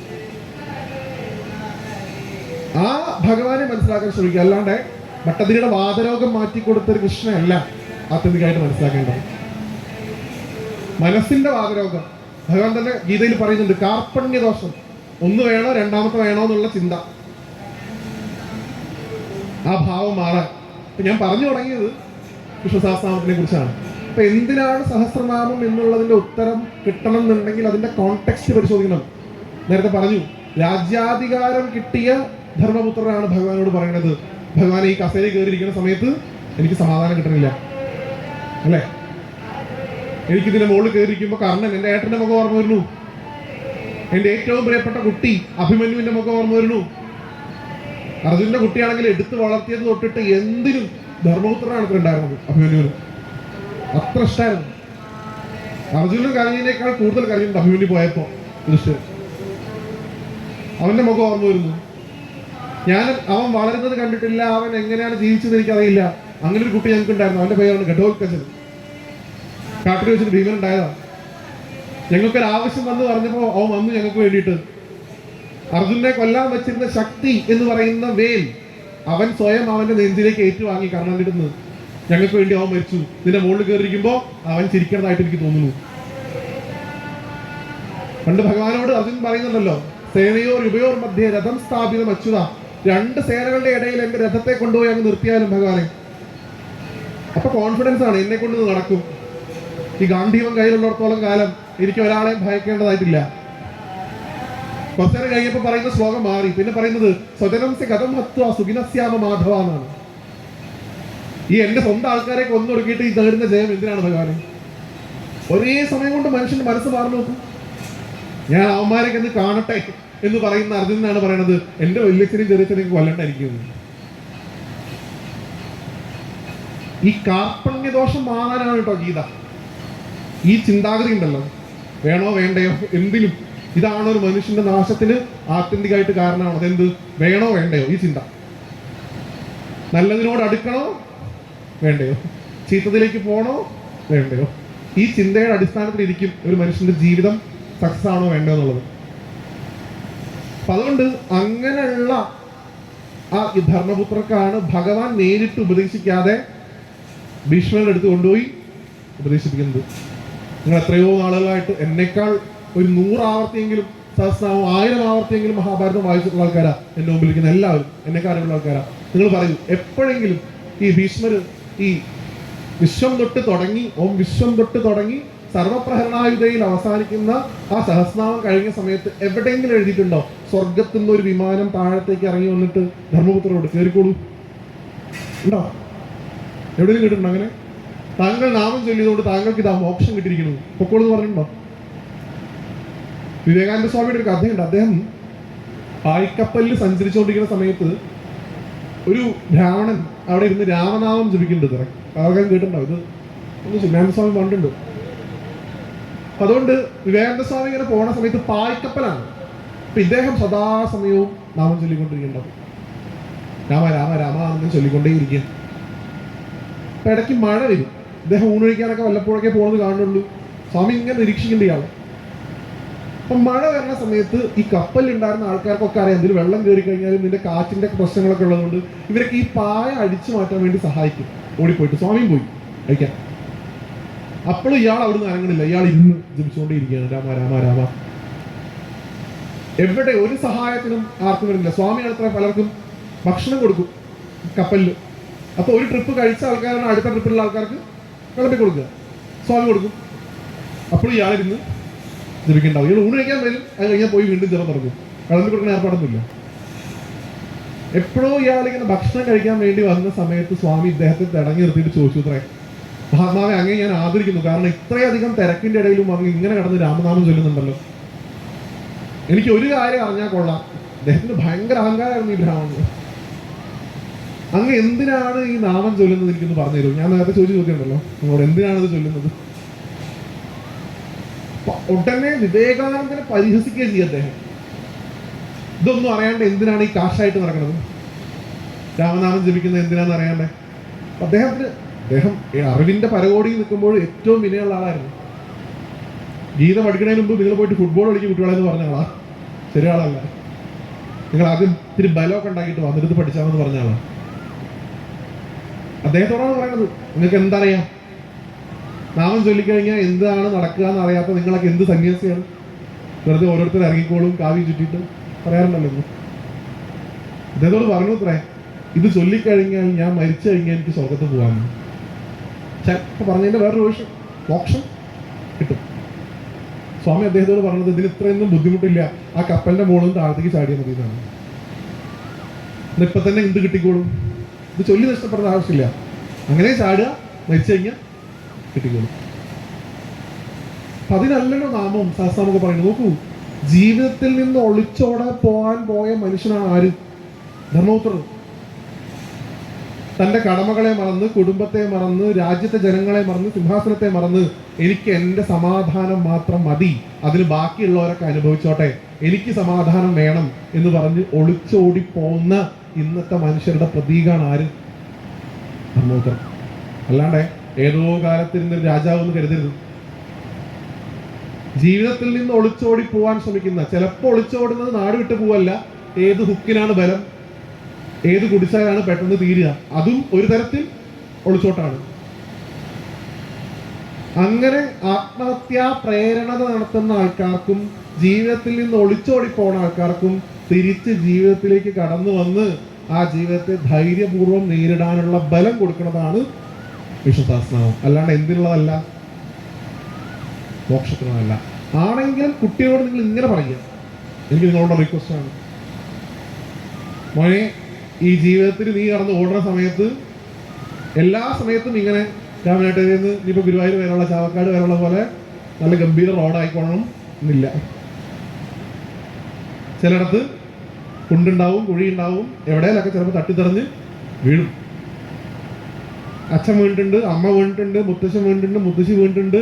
ആ ഭഗവാനെ മനസ്സിലാക്കാൻ ശ്രമിക്കുക. അല്ലാണ്ട് ഭട്ടതിരിയുടെ വാതരോഗം മാറ്റിക്കൊടുത്തൊരു കൃഷ്ണനല്ല ആത്യന്തികമായിട്ട് മനസ്സിലാക്കേണ്ടത്. മനസ്സിന്റെ വാതരോഗം ഭഗവാൻ തന്നെ ഗീതയിൽ പറയുന്നുണ്ട്. കാർപ്പണ്യദോഷം, ഒന്ന് വേണോ രണ്ടാമത്തെ വേണോ എന്നുള്ള ചിന്ത, ആ ഭാവം മാറാൻ. ഞാൻ പറഞ്ഞു തുടങ്ങിയത് വിഷ്ണു സഹസ്രനാമത്തിനെ കുറിച്ചാണ്. അപ്പൊ എന്തിനാണ് സഹസ്രനാമം എന്നുള്ളതിന്റെ ഉത്തരം കിട്ടണം എന്നുണ്ടെങ്കിൽ അതിന്റെ കോണ്ടെക്സ്റ്റ് പരിശോധിക്കണം. നേരത്തെ പറഞ്ഞു, രാജ്യാധികാരം കിട്ടിയ ധർമ്മപുത്രനാണ് ഭഗവാനോട് പറയുന്നത്, ഭഗവാൻ ഈ കസേരയിൽ കയറിയിരിക്കുന്ന സമയത്ത് എനിക്ക് സമാധാനം കിട്ടണില്ല അല്ലേ? എനിക്കിതിന്റെ മുകളിൽ കയറിയിരിക്കുമ്പോൾ കർണൻ, എൻ്റെ ഏട്ടന്റെ മുഖം ഓർമ്മ വരുന്നു, എൻ്റെ ഏറ്റവും പ്രിയപ്പെട്ട കുട്ടി അഭിമന്യുവിന്റെ മുഖം ഓർമ്മ വരുന്നു. അർജുനന്റെ കുട്ടിയാണെങ്കിൽ എടുത്ത് വളർത്തിയത് തൊട്ടിട്ട് എന്തിനും ധർമ്മപുത്രനാണ് ഇത്ര ഉണ്ടായിരുന്നത്. അഭിമന്യുവിന് അത്ര ഇഷ്ടമായിരുന്നു. അർജുനൻ കരഞ്ഞതിനേക്കാൾ കൂടുതൽ കരഞ്ഞിട്ടുണ്ട് അഭിമന്യു പോയപ്പോ. ദൃശ്യം അവന്റെ മുഖം ഓർമ്മ വരുന്നു. അവൻ വളരുന്നത് കണ്ടിട്ടില്ല, അവൻ എങ്ങനെയാണ് ജീവിച്ചത് എനിക്കറിയില്ല. അങ്ങനെ ഒരു കുട്ടി ഞങ്ങൾക്ക് ഉണ്ടായിരുന്നു. അവന്റെ പേരാണ് ഘടോത്കചൻ. കാട്ടിൽ വെച്ചിട്ട് ഭീമൻ ഉണ്ടായതാ. ഞങ്ങൾക്കൊരു ആവശ്യം വന്ന് പറഞ്ഞപ്പോ അവൻ വന്നു ഞങ്ങൾക്ക് വേണ്ടിയിട്ട്. അർജുനെ കൊല്ലാൻ വെച്ചിരുന്ന ശക്തി എന്ന് പറയുന്ന വേൽ അവൻ സ്വയം അവന്റെ നെഞ്ചിലേക്ക് ഏറ്റുവാങ്ങി കർണന്റെ അടുത്ത്. ഞങ്ങൾക്ക് വേണ്ടി അവൻ മരിച്ചു. നിന്റെ മുകളിൽ കയറിയിരിക്കുമ്പോ അവൻ ചിരിക്കണതായിട്ട് എനിക്ക് തോന്നുന്നു. പണ്ട് ഭഗവാനോട് അർജുൻ പറയുന്നുണ്ടല്ലോ, സേനയോർ യുവയോർ മധ്യേ രഥം സ്ഥാപിതം അച്യുത. രണ്ട് സേനകളുടെ ഇടയിൽ എന്റെ രഥത്തെ കൊണ്ടുപോയി അങ്ങ് നിർത്തിയാലും ഭഗവാനെ, അപ്പൊ കോൺഫിഡൻസ് ആണ് എന്നെ കൊണ്ട് നടക്കും. ഈ ഗാന്ധീവം കയ്യിലുള്ളിടത്തോളം കാലം എനിക്ക് ഒരാളെയും ഭയക്കേണ്ടതായിട്ടില്ല. കുറച്ചേരം കഴിഞ്ഞപ്പോ പറയുന്ന ശ്ലോകം മാറി. പിന്നെ പറയുന്നത് സ്വജനംസ്യ കഥം ഹത്വ സുഖിനസ്യാമ മാധവ എന്നാണ്. ഈ എന്റെ സ്വന്തം ആൾക്കാരെ കൊന്നൊടുക്കിയിട്ട് ഈ നേടുന്ന ജയം എന്തിനാണ് ഭഗവാനെ? ഒരേ സമയം കൊണ്ട് മനുഷ്യന്റെ മനസ്സ് മാറി നോക്കും. ഞാൻ അവന്മാരൊക്കെ ഒന്ന് കാണട്ടെ എന്ന് പറയുന്ന അർജുനാണ് പറയണത്, എന്റെ വല്യച്ഛനെയും ചെറിയച്ഛനെയും കൊല്ലണ്ടായിരിക്കും. ഈ കാർപ്പണ്യദോഷം മാറാനാണ് കേട്ടോ ഗീത. ഈ ചിന്താഗതി ഉണ്ടല്ലോ, വേണോ വേണ്ടയോ എന്തിനും, ഇതാണ് ഒരു മനുഷ്യന്റെ നാശത്തിന് ആത്യന്തികമായിട്ട് കാരണമാണ്. അതെന്ത്? വേണോ വേണ്ടയോ ഈ ചിന്ത. നല്ലതിനോട് അടുക്കണോ വേണ്ടയോ, ചീത്തതിലേക്ക് പോകണോ വേണ്ടയോ, ഈ ചിന്തയുടെ അടിസ്ഥാനത്തിൽ ഇരിക്കും ഒരു മനുഷ്യന്റെ ജീവിതം സക്സസ് ആണോ വേണ്ടോ എന്നുള്ളത്. അപ്പൊ അതുകൊണ്ട് അങ്ങനെയുള്ള ആ ധർമ്മപുത്രക്കാണ് ഭഗവാൻ നേരിട്ട് ഉപദേശിക്കാതെ ഭീഷ്മരുടെ അടുത്ത് കൊണ്ടുപോയി ഉപദേശിപ്പിക്കുന്നത്. നിങ്ങൾ എത്രയോ നാളുകളായിട്ട് എന്നെക്കാൾ ഒരു 100 ആവർത്തിയെങ്കിലും സഹസ്രനാമം 1000 ആവർത്തിയെങ്കിലും മഹാഭാരതം വായിച്ചിട്ടുള്ള ആൾക്കാരാ എന്റെ മുമ്പിൽ ഇരിക്കുന്ന എല്ലാവരും, എന്നെക്കാൾ അറിവുള്ള ആൾക്കാരാ. നിങ്ങൾ പറയൂ, എപ്പോഴെങ്കിലും ഈ ഭീഷ്മര് ഈ വിശ്വം തൊട്ട് തുടങ്ങി വിശ്വം തൊട്ട് തുടങ്ങി സർവപ്രഹരണായുധയിൽ അവസാനിക്കുന്ന ആ സഹസ്രനാമം കഴിഞ്ഞ സമയത്ത് എവിടെയെങ്കിലും എഴുതിയിട്ടുണ്ടോ സ്വർഗത്തിൽ നിന്ന് ഒരു വിമാനം താഴത്തേക്ക് ഇറങ്ങി വന്നിട്ട് ധർമ്മപുത്രരോട് കയറിക്കോളൂ? ഉണ്ടോ? എവിടെയും കേട്ടിട്ടുണ്ടോ അങ്ങനെ? താങ്കൾ നാമം ചൊല്ലിയതുകൊണ്ട് താങ്കൾക്ക് ഇതാ മോക്ഷം കിട്ടിയിരിക്കുന്നു, പൊക്കോളൂ എന്ന് പറഞ്ഞിട്ടുണ്ടോ? വിവേകാനന്ദ സ്വാമിയുടെ ഒരു കഥയുണ്ട്. അദ്ദേഹം പായ്ക്കപ്പലിൽ സഞ്ചരിച്ചുകൊണ്ടിരിക്കുന്ന സമയത്ത് ഒരു ബ്രാഹ്മണൻ അവിടെ ഇരുന്ന് രാമനാമം ജപിക്കുന്നുണ്ട്. ആൾക്കാർ കേട്ടിട്ടുണ്ടോ? ഇത് ഒന്ന് വിവേകാനന്ദ സ്വാമി കണ്ടിട്ടുണ്ട്. അതുകൊണ്ട് വിവേകാനന്ദ സ്വാമി ഇങ്ങനെ പോണ സമയത്ത് പായ്ക്കപ്പലാണ്. അപ്പൊ ഇദ്ദേഹം സദാസമയവും നാമം ചൊല്ലിക്കൊണ്ടിരിക്കുന്നുണ്ടാവും. രാമ രാമ രാമ എന്ന് ചൊല്ലിക്കൊണ്ടേയിരിക്കുക. അപ്പൊ ഇടയ്ക്ക് മഴ വരും. ഇദ്ദേഹം ഊണൊഴിക്കാനൊക്കെ വല്ലപ്പോഴൊക്കെ പോകുന്നത് കാണുന്നുള്ളൂ. സ്വാമി ഇങ്ങനെ നിരീക്ഷിക്കേണ്ട ഇയാള്. അപ്പൊ മഴ വരുന്ന സമയത്ത് ഈ കപ്പലിലുണ്ടായിരുന്ന ആൾക്കാർക്കൊക്കെ അറിയാം, ഇതിൽ വെള്ളം കയറി കഴിഞ്ഞാലും ഇതിന്റെ കാറ്റിന്റെ പ്രശ്നങ്ങളൊക്കെ ഉള്ളതുകൊണ്ട് ഇവരൊക്കെ ഈ പായ അടിച്ചു മാറ്റാൻ വേണ്ടി സഹായിക്കും. ഓടിപ്പോയിട്ട് സ്വാമിയും പോയി അയക്കാൻ. അപ്പോഴും ഇയാൾ അവിടുന്ന് അനങ്ങണില്ല. ഇയാൾ ഇരുന്ന് ജപിച്ചുകൊണ്ടേയിരിക്കുകയാണ്, രാമ രാമ രാമ. എവിടെ ഒരു സഹായത്തിനും ആർക്കും വരുന്നില്ല. സ്വാമി അടുത്ത പലർക്കും ഭക്ഷണം കൊടുക്കും കപ്പലിൽ. അപ്പൊ ഒരു ട്രിപ്പ് കഴിച്ച ആൾക്കാരാണ് അടുത്ത ട്രിപ്പിലുള്ള ആൾക്കാർക്ക് വിളമ്പി കൊടുക്കുക. സ്വാമി കൊടുക്കും. അപ്പോഴും ഇയാളിരുന്ന് ജപിക്കണ്ടാവും. ഇയാൾ ഊണ് കഴിക്കാൻ വരും, അത് കഴിഞ്ഞാൽ പോയി വീണ്ടും ജപം തുടങ്ങും. വിളമ്പി കൊടുക്കുന്ന ഏർപ്പാടൊന്നുമില്ല. എപ്പോഴോ ഇയാളിങ്ങനെ ഭക്ഷണം കഴിക്കാൻ വേണ്ടി വന്ന സമയത്ത് സ്വാമി ഇദ്ദേഹത്തെ തടഞ്ഞു നിർത്തിയിട്ട് ചോദിച്ചു, അത്രേ, മഹാത്മാവെ അങ്ങനെ ഞാൻ ആദരിക്കുന്നു, കാരണം ഇത്രയധികം തിരക്കിന്റെ ഇടയിലും അങ്ങ് ഇങ്ങനെ കടന്ന് രാമനാമം ചൊല്ലുന്നുണ്ടല്ലോ. എനിക്ക് ഒരു കാര്യം അറിഞ്ഞാൽ കൊള്ളാം, അദ്ദേഹത്തിന് ഭയങ്കര അഹങ്കാരമായിരുന്നു ഈ ബ്രാഹ്മണന്. അങ്ങ് എന്തിനാണ് ഈ നാമം ചൊല്ലുന്നത് എനിക്കൊന്ന് പറഞ്ഞു തരുമോ? ഞാൻ നേരത്തെ ചോദിച്ചു ചോദ്യമുണ്ടല്ലോ നിങ്ങളോട്, എന്തിനാണ് ഇത് ചൊല്ലുന്നത്? ഉടനെ വിവേകാനന്ദനെ പരിഹസിക്കുകയും ചെയ്യും അദ്ദേഹം. ഇതൊന്നും അറിയാണ്ട് എന്തിനാണ് ഈ കാശായിട്ട് നടക്കുന്നത്? രാമനാമം ജപിക്കുന്നത് എന്തിനാന്ന് അറിയാണ്ടേ? അദ്ദേഹം അറിവിന്റെ പരകോടിയിൽ നിൽക്കുമ്പോൾ ഏറ്റവും വിനയുള്ള ആളായിരുന്നു. ഗീത പഠിക്കുന്നതിന് മുമ്പ് നിങ്ങൾ പോയിട്ട് ഫുട്ബോൾ കളിക്കും കുട്ടികളെന്ന് പറഞ്ഞ ആളാ. ശരി ആളല്ല. നിങ്ങൾ ആദ്യം ഇത്തിരി ബലമൊക്കെ ഉണ്ടാക്കിയിട്ട് വന്നിട്ട് പഠിച്ചാമെന്ന് പറഞ്ഞ ആളാണ്. അദ്ദേഹത്തോടാണ് പറയുന്നത്, നിങ്ങൾക്ക് എന്തറിയാം? നാമം ചൊല്ലിക്കഴിഞ്ഞാൽ എന്താണ് നടക്കുക എന്ന് അറിയാത്ത നിങ്ങളൊക്കെ എന്ത് സന്യാസിയാണ്? വെറുതെ ഓരോരുത്തർ ഇറങ്ങിക്കോളും കാവി ചുറ്റിയിട്ട് പറയാറുണ്ടല്ലോ. അദ്ദേഹത്തോട് പറഞ്ഞു അത്രേ, ഇത് ചൊല്ലിക്കഴിഞ്ഞാൽ ഞാൻ മരിച്ചു കഴിഞ്ഞാൽ എനിക്ക് സ്വർഗത്ത് പോകാമെന്ന്. ചിലപ്പോൾ പറഞ്ഞതിൻ്റെ വേറൊരു വേഷം, മോക്ഷം കിട്ടും. സ്വാമി അദ്ദേഹത്തോട് പറഞ്ഞത്, ഇതിന് ഇത്രയൊന്നും ബുദ്ധിമുട്ടില്ല, ആ കപ്പലിന്റെ മുകളിൽ താഴത്തേക്ക് ചാടിയാൽ മതി എന്നാണ്. ഇപ്പൊ തന്നെ എന്ത് കിട്ടിക്കോളും? ഇത് ചൊല്ലി നഷ്ടപ്പെടുന്ന ആവശ്യമില്ല, അങ്ങനെ ചാടുക, മരിച്ചു കഴിഞ്ഞാൽ കിട്ടിക്കോളും. അപ്പൊ അതിനല്ലല്ലോ നാമം സഹസ്രനാമൊക്കെ പറയുന്നത്. നോക്കൂ, ജീവിതത്തിൽ നിന്ന് ഒളിച്ചോടാൻ പോയ മനുഷ്യനാണ് ആര്? ധർമ്മപുത്രർ. തന്റെ കടമകളെ മറന്ന്, കുടുംബത്തെ മറന്ന്, രാജ്യത്തെ ജനങ്ങളെ മറന്ന്, സിംഹാസനത്തെ മറന്ന്, എനിക്ക് എൻ്റെ സമാധാനം മാത്രം മതി, അതിന് ബാക്കിയുള്ളവരൊക്കെ അനുഭവിച്ചോട്ടെ, എനിക്ക് സമാധാനം വേണം എന്ന് പറഞ്ഞ് ഒളിച്ചോടിപ്പോന്ന ഇന്നത്തെ മനുഷ്യരുടെ പ്രതീകമാണ് ആര്? ധർമ്മപുത്രൻ. അല്ലാണ്ട് ഏതോ കാലത്തിരുന്നൊരു രാജാവ് എന്ന് കരുതരുത്. ജീവിതത്തിൽ നിന്ന് ഒളിച്ചോടി പോവാൻ ശ്രമിക്കുന്ന, ചിലപ്പോൾ ഒളിച്ചോടുന്നത് നാട് വിട്ടു പോവല്ല, ഏത് ഹുക്കിനാണ് ബലം, ഏത് കുടിച്ചാലാണ് പെട്ടെന്ന് തീരുക, അതും ഒരു തരത്തിൽ ഒളിച്ചോട്ടാണ്. അങ്ങനെ ആത്മഹത്യാ പ്രേരണ നടത്തുന്ന ആൾക്കാർക്കും ജീവിതത്തിൽ നിന്ന് ഒളിച്ചോടി പോകുന്ന ആൾക്കാർക്കും തിരിച്ച് ജീവിതത്തിലേക്ക് കടന്നു വന്ന് ആ ജീവിതത്തെ ധൈര്യപൂർവ്വം നേരിടാനുള്ള ബലം കൊടുക്കുന്നതാണ് വിഷ്ണു സഹസ്രനാമം. അല്ലാണ്ട് എന്തിനുള്ളതല്ല, മോക്ഷത്തിനുള്ളതല്ല. ആണെങ്കിലും കുട്ടികളോട് നിങ്ങൾ ഇങ്ങനെ പറയുക. എനിക്ക് നിങ്ങളോട് റിക്വസ്റ്റ് ആണ്, മോനെ, ഈ ജീവിതത്തിൽ നീ കടന്ന് ഓടുന്ന സമയത്ത് എല്ലാ സമയത്തും ഇങ്ങനെ രാമനാട്ടിൽ നിന്ന് ഇനിയിപ്പോൾ ഗുരുവായൂർ വരെയുള്ള, ചാവക്കാട് വരെയുള്ള പോലെ നല്ല ഗംഭീര റോഡായിക്കോണം എന്നില്ല. ചിലയിടത്ത് കുണ്ടുണ്ടാവും, കുഴിയുണ്ടാവും, എവിടെയൊക്കെ ചിലപ്പോൾ തട്ടിത്തെറിഞ്ഞ് വീഴും. അച്ഛൻ വീണിട്ടുണ്ട്, അമ്മ വീണിട്ടുണ്ട്, മുത്തശ്ശൻ വീണിട്ടുണ്ട്, മുത്തശ്ശി വീണിട്ടുണ്ട്.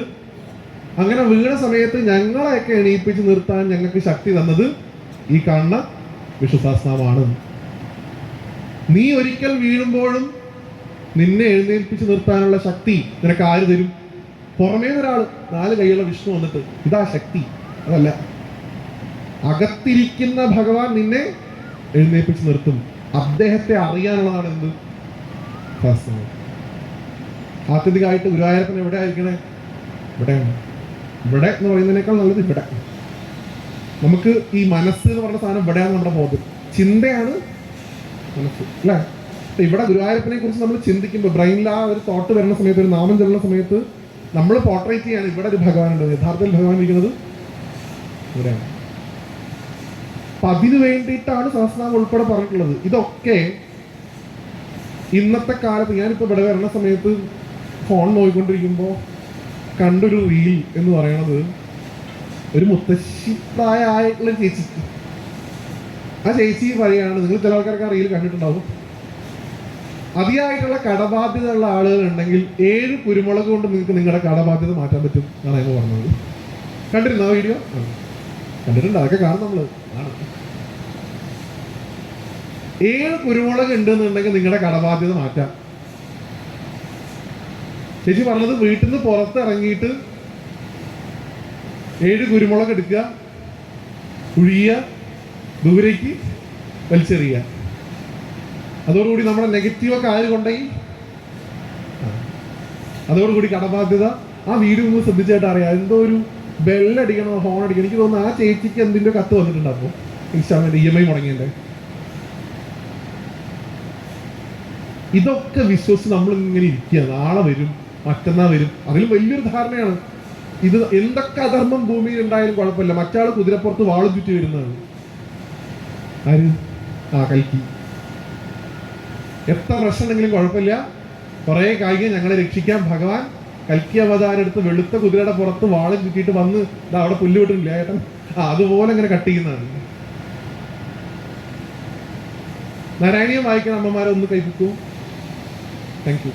അങ്ങനെ വീണ സമയത്ത് ഞങ്ങളെയൊക്കെ എണീപ്പിച്ച് നിർത്താൻ ഞങ്ങൾക്ക് ശക്തി തന്നത് ഈ കാണുന്ന വിഷ്ണു സഹസ്രനാമമാണ്. നീ ഒരിക്കൽ വീഴുമ്പോഴും നിന്നെ എഴുന്നേൽപ്പിച്ച് നിർത്താനുള്ള ശക്തി നിനക്ക് ആര് തരും? പുറമേ ഒരാൾ 4 കൈയുള്ള വിഷ്ണു വന്നിട്ട് ഇതാ ശക്തി, അതല്ല. അകത്തിരിക്കുന്ന ഭഗവാൻ നിന്നെ എഴുന്നേൽപ്പിച്ച് നിർത്തും. അദ്ദേഹത്തെ അറിയാനുള്ളതാണ് എന്ത്? സഹസ്രനാമം. ആത്യന്തികമായിട്ട് ഗുരുവായൂരപ്പൻ എവിടെ ആയിരിക്കണേ? ഇവിടെയാണ്. ഇവിടെ എന്ന് പറയുന്നതിനേക്കാൾ നല്ലത് ഇവിടെ. നമുക്ക് ഈ മനസ്സ് എന്ന് പറഞ്ഞ സാധനം ഇവിടെയാണ് നമ്മുടെ ബോധം, ചിന്തയാണ് മനസ്സ്, അല്ലേ? ഇവിടെ ഗുരുവായൂരപ്പനെ കുറിച്ച് നമ്മൾ ചിന്തിക്കുമ്പോൾ ബ്രെയിനിൽ ആ ഒരു തോട്ട് വരുന്ന സമയത്ത്, ഒരു നാമം ചൊല്ലുന്ന സമയത്ത് നമ്മൾ പോർട്രേറ്റ് ചെയ്യാണ് ഇവിടെ ഒരു ഭഗവാനുണ്ട്. യഥാർത്ഥത്തിൽ ഭഗവാൻ ഇരിക്കുന്നത് ഇവിടെയാണ്. അപ്പൊ അതിനു വേണ്ടിയിട്ടാണ് സഹസ്രനാമം ഉൾപ്പെടെ പറഞ്ഞിട്ടുള്ളത്. ഇതൊക്കെ ഇന്നത്തെ കാലത്ത്, ഞാനിപ്പോൾ ഇവിടെ വരുന്ന സമയത്ത് ഫോൺ നോക്കിക്കൊണ്ടിരിക്കുമ്പോൾ കണ്ടൊരു റീൽ എന്ന് പറയണത് ഒരു മുത്തശ്ശി പ്രായമായിട്ടുള്ള ചേച്ചിക്ക്. ആ ചേച്ചി പറയാണ്, നിങ്ങൾ ചില ആൾക്കാർക്ക് ആ റീൽ കണ്ടിട്ടുണ്ടാവും, അതിയായിട്ടുള്ള കടബാധ്യത ഉള്ള ആളുകൾ ഉണ്ടെങ്കിൽ 7 കുരുമുളക് കൊണ്ട് നിങ്ങൾക്ക് നിങ്ങളുടെ കടബാധ്യത മാറ്റാൻ പറ്റും എന്നാണ് ഞങ്ങൾ പറഞ്ഞത്. കണ്ടിരുന്നു ആ വീഡിയോ? കണ്ടിട്ടുണ്ട്, അതൊക്കെ കാണും നമ്മള്. 7 കുരുമുളക് ഉണ്ടെന്നുണ്ടെങ്കിൽ നിങ്ങളുടെ കടബാധ്യത മാറ്റാം. ചേച്ചി പറഞ്ഞത്, വീട്ടിൽ നിന്ന് പുറത്ത് ഇറങ്ങിയിട്ട് 7 കുരുമുളക് എടുക്കുക, കുഴിയുക, ദൂരേക്ക് വലിച്ചെറിയുക. അതോടുകൂടി നമ്മുടെ നെഗറ്റീവൊക്കെ ആര് കൊണ്ടുപോയി? അതോടുകൂടി കടബാധ്യത. ആ വീഡിയോ ഒന്ന് ശ്രദ്ധിച്ചായിട്ട് അറിയാം, എന്തോ ഒരു ബെല്ലടിക്കണോ ഹോൺ അടിക്കണം. എനിക്ക് തോന്നുന്നു ആ ചേച്ചിക്ക് എന്തിൻ്റെ കത്ത് വന്നിട്ടുണ്ട്. അപ്പോൾ ഇൻസ്റ്റാൾമെന്റ് EMI മുടങ്ങിയതിൻ്റെ. ഇതൊക്കെ വിശ്വസിച്ച് നമ്മൾ ഇങ്ങനെ ഇരിക്കുക. നാളെ വരും, മറ്റന്നാൾ വരും. അതിലും വലിയൊരു ധാരണയാണ് ഇത്. എന്തൊക്കെ അധർമ്മം ഭൂമിയിൽ ഉണ്ടായാലും കുഴപ്പമില്ല, മറ്റാൾ കുതിരപ്പുറത്ത് വാളും ചുറ്റി വരുന്നതാണ്. ആര്? കൽക്കി. എത്ര പ്രശ്നമുണ്ടെങ്കിലും കുഴപ്പമില്ല, കുറേ കായികം ഞങ്ങളെ രക്ഷിക്കാൻ ഭഗവാൻ കൽക്കി അവതാരം എടുത്ത് വെളുത്ത കുതിരയുടെ പുറത്ത് വാളും ചുറ്റിയിട്ട് വന്ന് അവിടെ പുല്ല് വിട്ടില്ല ഏട്ടൻ, അതുപോലെ ഇങ്ങനെ കട്ട് ചെയ്യുന്നതാണ്. നാരായണീയം വായിക്കുന്ന അമ്മമാരെ ഒന്ന് കൈപ്പിക്കൂ. Thank you.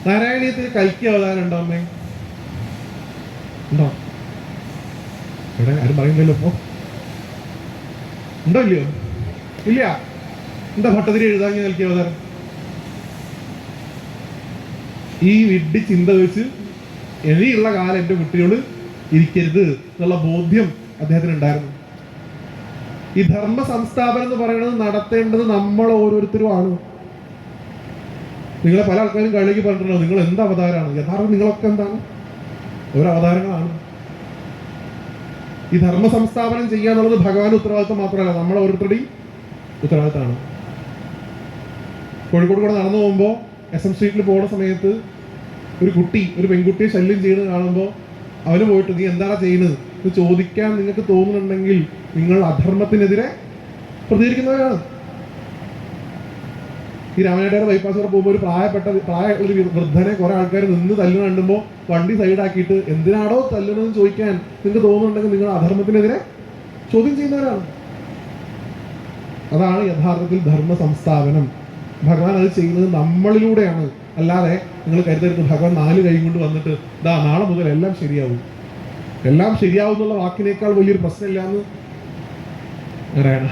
നാരായണീയത്തിൽ കൽക്കി അവതാരം ഉണ്ടോ അമ്മേ? ഉണ്ടോ? ഇവിടെ ആരും പറയുന്നില്ലല്ലോ. ഇപ്പോ ഉണ്ടോ ഇല്ലയോ? ഇല്ല. എന്താ ഭട്ടതിരി എഴുതാൻ നൽകിയ അവതാരം? ഈ വിഡ്ഢി ചിന്ത വെച്ച് ഇനിയുള്ള കാലം എൻ്റെ കുട്ടിയോട് ഇരിക്കരുത് എന്നുള്ള ബോധ്യം അദ്ദേഹത്തിന് ഉണ്ടായിരുന്നു. ഈ ധർമ്മ സംസ്ഥാപനം എന്ന് പറയുന്നത് നടത്തേണ്ടത് നമ്മൾ ഓരോരുത്തരുമാണ്. നിങ്ങളെ പല ആൾക്കാരും കളിക്ക് പറഞ്ഞിട്ടുണ്ടോ നിങ്ങൾ എന്ത് അവതാരമാണ്? യഥാർത്ഥം നിങ്ങളൊക്കെ എന്താണ്? ഓരോ അവതാരങ്ങളാണ്. ഈ ധർമ്മ സംസ്ഥാപനം ചെയ്യാന്നുള്ളത് ഭഗവാന്റെ ഉത്തരവാദിത്വം മാത്രമല്ല, നമ്മൾ ഓരോരുത്തരുടെയും ഉത്തരവാദിത്തമാണ്. കോഴിക്കോട് കൂടെ നടന്നു പോകുമ്പോൾ SM സ്ട്രീറ്റിൽ പോകുന്ന സമയത്ത് ഒരു പെൺകുട്ടിയെ ശല്യം ചെയ്യുന്നത് കാണുമ്പോൾ അവന് പോയിട്ട് നീ എന്താണ് ചെയ്യുന്നത് എന്ന് ചോദിക്കാൻ നിങ്ങൾക്ക് തോന്നുന്നുണ്ടെങ്കിൽ നിങ്ങൾ അധർമ്മത്തിനെതിരെ പ്രതികരിക്കുന്നവരാണ്. ഈ രാമനാട്ടുകാരുടെ ബൈപ്പാസ് കൂടെ പോകുമ്പോൾ ഒരു വൃദ്ധനെ കുറെ ആൾക്കാർ നിന്ന് തല്ലുന്ന കണ്ടുമ്പോൾ വണ്ടി സൈഡാക്കിയിട്ട് എന്തിനാണോ തല്ലുന്നതെന്ന് ചോദിക്കാൻ നിങ്ങൾക്ക് തോന്നുന്നുണ്ടെങ്കിൽ നിങ്ങൾ അധർമ്മത്തിനെതിരെ ചോദ്യം ചെയ്യുന്നവരാണ്. അതാണ് യഥാർത്ഥത്തിൽ ധർമ്മ സംസ്ഥാപനം. ഭഗവാൻ അത് ചെയ്യുന്നത് നമ്മളിലൂടെയാണ്. അല്ലാതെ നിങ്ങൾ കരുതരുത് ഭഗവാൻ 4 കൈ കൊണ്ട് വന്നിട്ട് നാളെ മുതൽ എല്ലാം ശരിയാവും, എല്ലാം ശരിയാവും എന്നുള്ള വാക്കിനേക്കാൾ വലിയൊരു പ്രശ്നമില്ല എന്ന് പറയണ.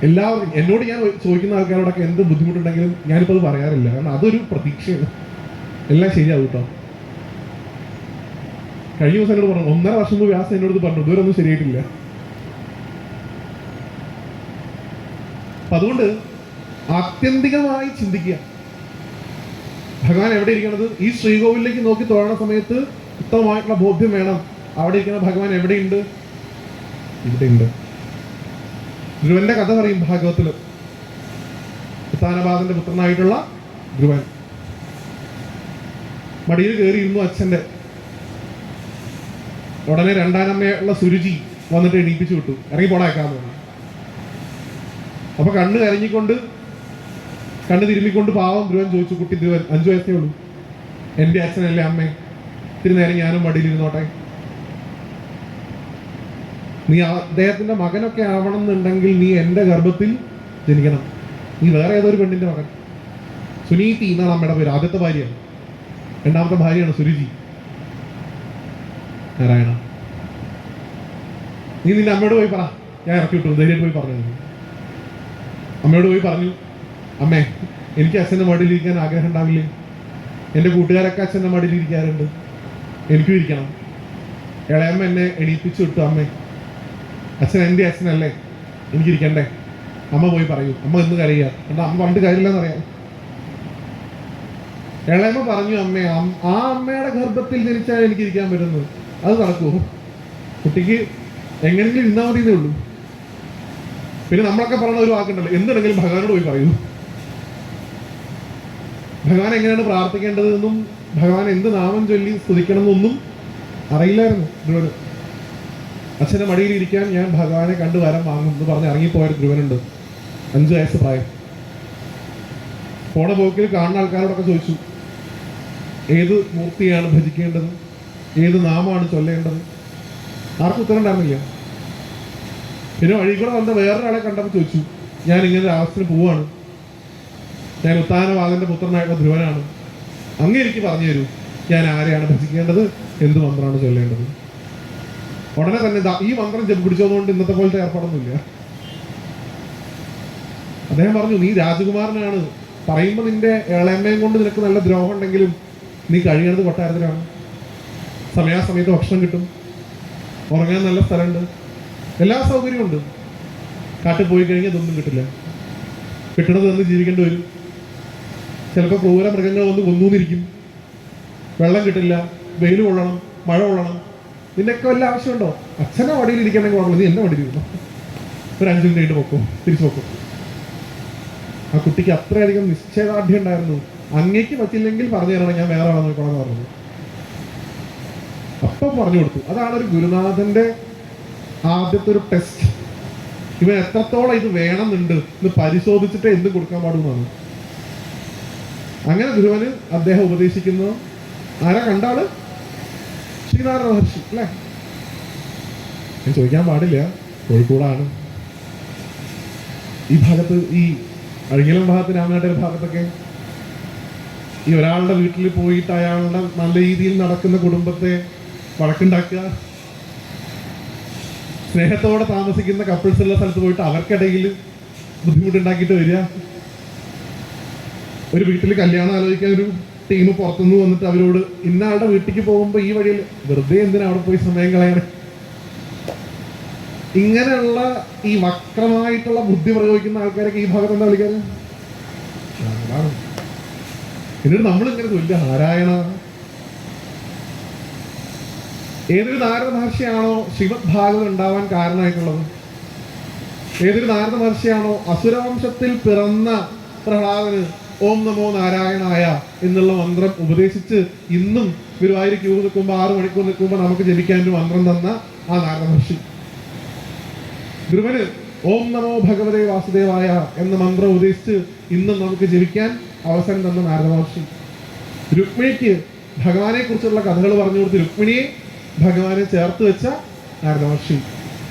എല്ലാവരും എന്നോട് ഞാൻ ചോദിക്കുന്ന ആൾക്കാരോടൊക്കെ എന്ത് ബുദ്ധിമുട്ടുണ്ടെങ്കിലും ഞാനിപ്പോൾ അത് പറയാറില്ല. കാരണം അതൊരു പ്രതീക്ഷയാണ്, എല്ലാം ശരിയാവും കേട്ടോ. കഴിഞ്ഞ ദിവസം എന്നോട് പറഞ്ഞു, 1.5 വർഷം മുമ്പ് വ്യാസം എന്നോട് പറഞ്ഞു ഇതുവരെ ഒന്നും ശരിയായിട്ടില്ല. അപ്പൊ അതുകൊണ്ട് ആത്യന്തികമായി ചിന്തിക്കുക, ഭഗവാൻ എവിടെ ഇരിക്കണത്? ഈ ശ്രീകോവിലേക്ക് നോക്കി തൊഴണ സമയത്ത് ഉത്തമമായിട്ടുള്ള ബോധ്യം വേണം. അവിടെ ഇരിക്കുന്ന ഭഗവാൻ എവിടെയുണ്ട്? ഇവിടെയുണ്ട്. ധ്രുവന്റെ കഥ പറയും ഭാഗവത്തില്. ഉത്താനപാദന്റെ പുത്രനായിട്ടുള്ള ധ്രുവൻ മടിയിൽ കയറിയിരുന്നു അച്ഛന്റെ. ഉടനെ രണ്ടാനമ്മയുള്ള സുരുചി വന്നിട്ട് എണീപ്പിച്ചു വിട്ടു, ഇറങ്ങി പോടാക്കാന്ന് പറഞ്ഞു. അപ്പൊ കണ്ണ് തിരുമ്മിക്കൊണ്ട് പാവം ധ്രുവൻ ചോദിച്ചു, കുട്ടി ധ്രുവൻ 5 വയസ്സേ ഉള്ളൂ, എൻ്റെ അച്ഛനല്ലേ അമ്മേ, ഇത്തിരി നേരം ഞാനും മടിയിലിരുന്നോട്ടെ? നീ അദ്ദേഹത്തിന്റെ മകനൊക്കെ ആവണം എന്നുണ്ടെങ്കിൽ നീ എൻ്റെ ഗർഭത്തിൽ ജനിക്കണം. നീ വേറെ ഏതൊരു പെണ്ണിന്റെ മകൻ. സുനീതി എന്നാണ് അമ്മയുടെ പേര്, ആദ്യത്തെ ഭാര്യയാണ്. 2ാമത്തെ ഭാര്യയാണ് സുരുചി. നാരായണ, നീ നിന്റെ അമ്മയോട് പോയി പറ, ഞാൻ ഇറക്കി വിട്ടു, ധൈര്യം പോയി പറഞ്ഞു. അമ്മയോട് പോയി പറഞ്ഞു, അമ്മേ എനിക്ക് അച്ഛൻ്റെ മടിയിലിരിക്കാൻ ആഗ്രഹം ഉണ്ടാവില്ലേ? എൻ്റെ കൂട്ടുകാരൊക്കെ അച്ഛൻ്റെ മടിയിലിരിക്കാറുണ്ട്, എനിക്കും ഇരിക്കണം. ഇളയമ്മ എന്നെ എണീപ്പിച്ചു വിട്ടു, അമ്മേ അച്ഛൻ എൻ്റെ അച്ഛനല്ലേ, എനിക്കിരിക്കണ്ടേ? അമ്മ പോയി പറയൂ. അമ്മ എന്ന് കരയുക, എന്താ അമ്മ പണ്ട് കാര്യമില്ലെന്നറിയാം. ഇളയമ്മ പറഞ്ഞു, അമ്മേ ആ അമ്മയുടെ ഗർഭത്തിൽ ജനിച്ചാൽ എനിക്കിരിക്കാൻ പറ്റുന്നത്, അത് നടക്കുമോ? കുട്ടിക്ക് എങ്ങനെയെങ്കിലും ഇരുന്നാൽ മതിയെന്നേ ഉള്ളൂ. പിന്നെ നമ്മളൊക്കെ പറയുന്ന ഒരു വാക്കുണ്ടല്ലോ, എന്തുണ്ടെങ്കിലും ഭഗവാനോട് പോയി പറയൂ. ഭഗവാൻ എങ്ങനെയാണ് പ്രാർത്ഥിക്കേണ്ടതെന്നും ഭഗവാൻ എന്ത് നാമം ചൊല്ലി സ്തുതിക്കണമെന്നൊന്നും അറിയില്ലായിരുന്നു ധ്രുവന്. അച്ഛൻ്റെ മടിയിലിരിക്കാൻ ഞാൻ ഭഗവാനെ കണ്ടു വരം വാങ്ങും എന്ന് പറഞ്ഞ് ഇറങ്ങിപ്പോയൊരു ധ്രുവനുണ്ട്, 5 വയസ്സ് പ്രായം. പോണ പോക്കിൽ കാണുന്ന ആൾക്കാരോടൊക്കെ ചോദിച്ചു, ഏത് മൂർത്തിയാണ് ഭജിക്കേണ്ടത്, ഏത് നാമമാണ് ചൊല്ലേണ്ടത്? ആർക്കും ഉത്തരം ഉണ്ടായിരുന്നില്ല. പിന്നെ വഴി കൂടെ വന്ന വേറൊരാളെ കണ്ടപ്പോൾ ചോദിച്ചു, ഞാൻ ഇങ്ങനെ ഒരു ആവശ്യത്തിന് പോവാണ്, ഞാൻ ഉത്താനപാദന്റെ പുത്രനായിട്ടുള്ള ധ്രുവനാണ്, അങ്ങ് എനിക്ക് പറഞ്ഞു തരൂ, ഞാൻ ആരെയാണ് ഭജിക്കേണ്ടത്, എന്ത് മന്ത്രമാണ് ചൊല്ലേണ്ടത്? ഉടനെ തന്നെ ഈ മന്ത്രം പിടിച്ചതുകൊണ്ട് ഇന്നത്തെ പോലത്തെ ഏർപ്പാടൊന്നുമില്ല. അദ്ദേഹം പറഞ്ഞു, നീ രാജകുമാരനാണ്, പറയുമ്പോൾ നിന്റെ ഇളയമ്മയും കൊണ്ട് നിനക്ക് നല്ല ദ്രോഹം ഉണ്ടെങ്കിലും നീ കഴിയണത് കൊട്ടാരത്തിലാണ്. സമയാസമയത്ത് ഭക്ഷണം കിട്ടും, ഉറങ്ങാൻ നല്ല സ്ഥലമുണ്ട്, എല്ലാ സൗകര്യവും ഉണ്ട്. കാട്ടിൽ പോയി കഴിഞ്ഞാൽ ഇതൊന്നും കിട്ടില്ല, കിട്ടണത് വന്ന് ജീവിക്കേണ്ടി വരും. ചിലപ്പോൾ ക്രൂര മൃഗങ്ങൾ വന്ന് കൊന്നൂന്നിരിക്കും, വെള്ളം കിട്ടില്ല, വെയിൽ കൊള്ളണം, മഴ കൊള്ളണം. നിന്നൊക്കെ വല്ല ആവശ്യമുണ്ടോ? അച്ഛനെ വടിയിൽ ഇരിക്കണമെങ്കിൽ കുഴപ്പമില്ല, നീ എൻ്റെ വടിയിൽ ഇരുന്നു, ഒരു 5 മിനിറ്റ് പൊക്കും, തിരിച്ചു പൊക്കും. ആ കുട്ടിക്ക് അത്രയധികം നിശ്ചയദാർഢ്യം ഉണ്ടായിരുന്നു. അങ്ങേക്ക് പറ്റില്ലെങ്കിൽ പറഞ്ഞു തരണം, ഞാൻ വേറെ ആളെ നോക്കണമെന്ന് പറഞ്ഞു. അപ്പം പറഞ്ഞു കൊടുത്തു. അതാണ് ഒരു ഗുരുനാഥന്റെ ആദ്യത്തെ ഒരു ടെസ്റ്റ്. ഇവൻ എത്രത്തോളം ഇത് വേണമെന്നുണ്ട് എന്ന് പരിശോധിച്ചിട്ട് എന്ത് കൊടുക്കാൻ പാടുന്നതാണ്. അങ്ങനെ ധ്രുവന് അദ്ദേഹം ഉപദേശിക്കുന്നത് ആരാ കണ്ടാള്? ശ്രീനാരായണ മഹർഷി അല്ലേ? ഞാൻ ചോദിക്കാൻ പാടില്ല, കോഴിക്കോടാണ്. ഈ ഭാഗത്ത്, ഈ അഴിങ്ങലം ഭാഗത്ത്, രാമനാട്ടുകാരുടെ ഭാഗത്തൊക്കെ ഈ ഒരാളുടെ വീട്ടിൽ പോയിട്ട് അയാളുടെ നല്ല രീതിയിൽ നടക്കുന്ന കുടുംബത്തെ വഴക്കുണ്ടാക്കുക, സ്നേഹത്തോടെ താമസിക്കുന്ന കപ്പിൾസ് ഉള്ള സ്ഥലത്ത് പോയിട്ട് അവർക്കിടയിൽ ബുദ്ധിമുട്ടുണ്ടാക്കിയിട്ട് വരിക. ഒരു വീട്ടിൽ കല്യാണം ആലോചിക്കാൻ ഒരു ടീം പുറത്തുനിന്ന് വന്നിട്ട് അവരോട് ഇന്ന ആളുടെ വീട്ടിലേക്ക് പോകുമ്പോൾ ഈ വഴിയിൽ വെറുതെ എന്തിനാ അവിടെ പോയി സമയം കളയണേ. ഇങ്ങനെയുള്ള ഈ വക്രമായിട്ടുള്ള ബുദ്ധി പ്രയോഗിക്കുന്ന ആൾക്കാരൊക്കെ ഈ ഭാഗത്ത് എന്താ വിളിക്കാൻ? എന്നിട്ട് നമ്മളിങ്ങനെ വലിയ നാരായണ. ഏതൊരു നാരദ മഹർഷിയാണോ ശ്രീമദ് ഭാഗവതം ഉണ്ടാവാൻ കാരണമായിട്ടുള്ളത്, ഏതൊരു നാരദ മഹർഷിയാണോ അസുരവംശത്തിൽ പിറന്ന പ്രഹ്ലാദന് ഓം നമോ നാരായണായ എന്നുള്ള മന്ത്രം ഉപദേശിച്ച് ഇന്നും ഗുരുവായൂർ ക്യൂ നിൽക്കുമ്പോൾ 6 മണിക്കൂർ നിൽക്കുമ്പോൾ നമുക്ക് ജപിക്കാൻ ഒരു മന്ത്രം തന്ന ആ നാരദ മഹർഷി, ധ്രുവന് ഓം നമോ ഭഗവതേ വാസുദേവായ എന്ന മന്ത്രം ഉപദേശിച്ച് ഇന്നും നമുക്ക് ജപിക്കാൻ അവസരം തന്ന നാരദ മഹർഷി, രുക്മിണിക്ക് ഭഗവാനെ കുറിച്ചുള്ള കഥകൾ പറഞ്ഞു കൊടുത്ത് രുക്മിണിയെ ഭഗവാനെ ചേർത്ത് വെച്ച നാരദ മഹർഷി.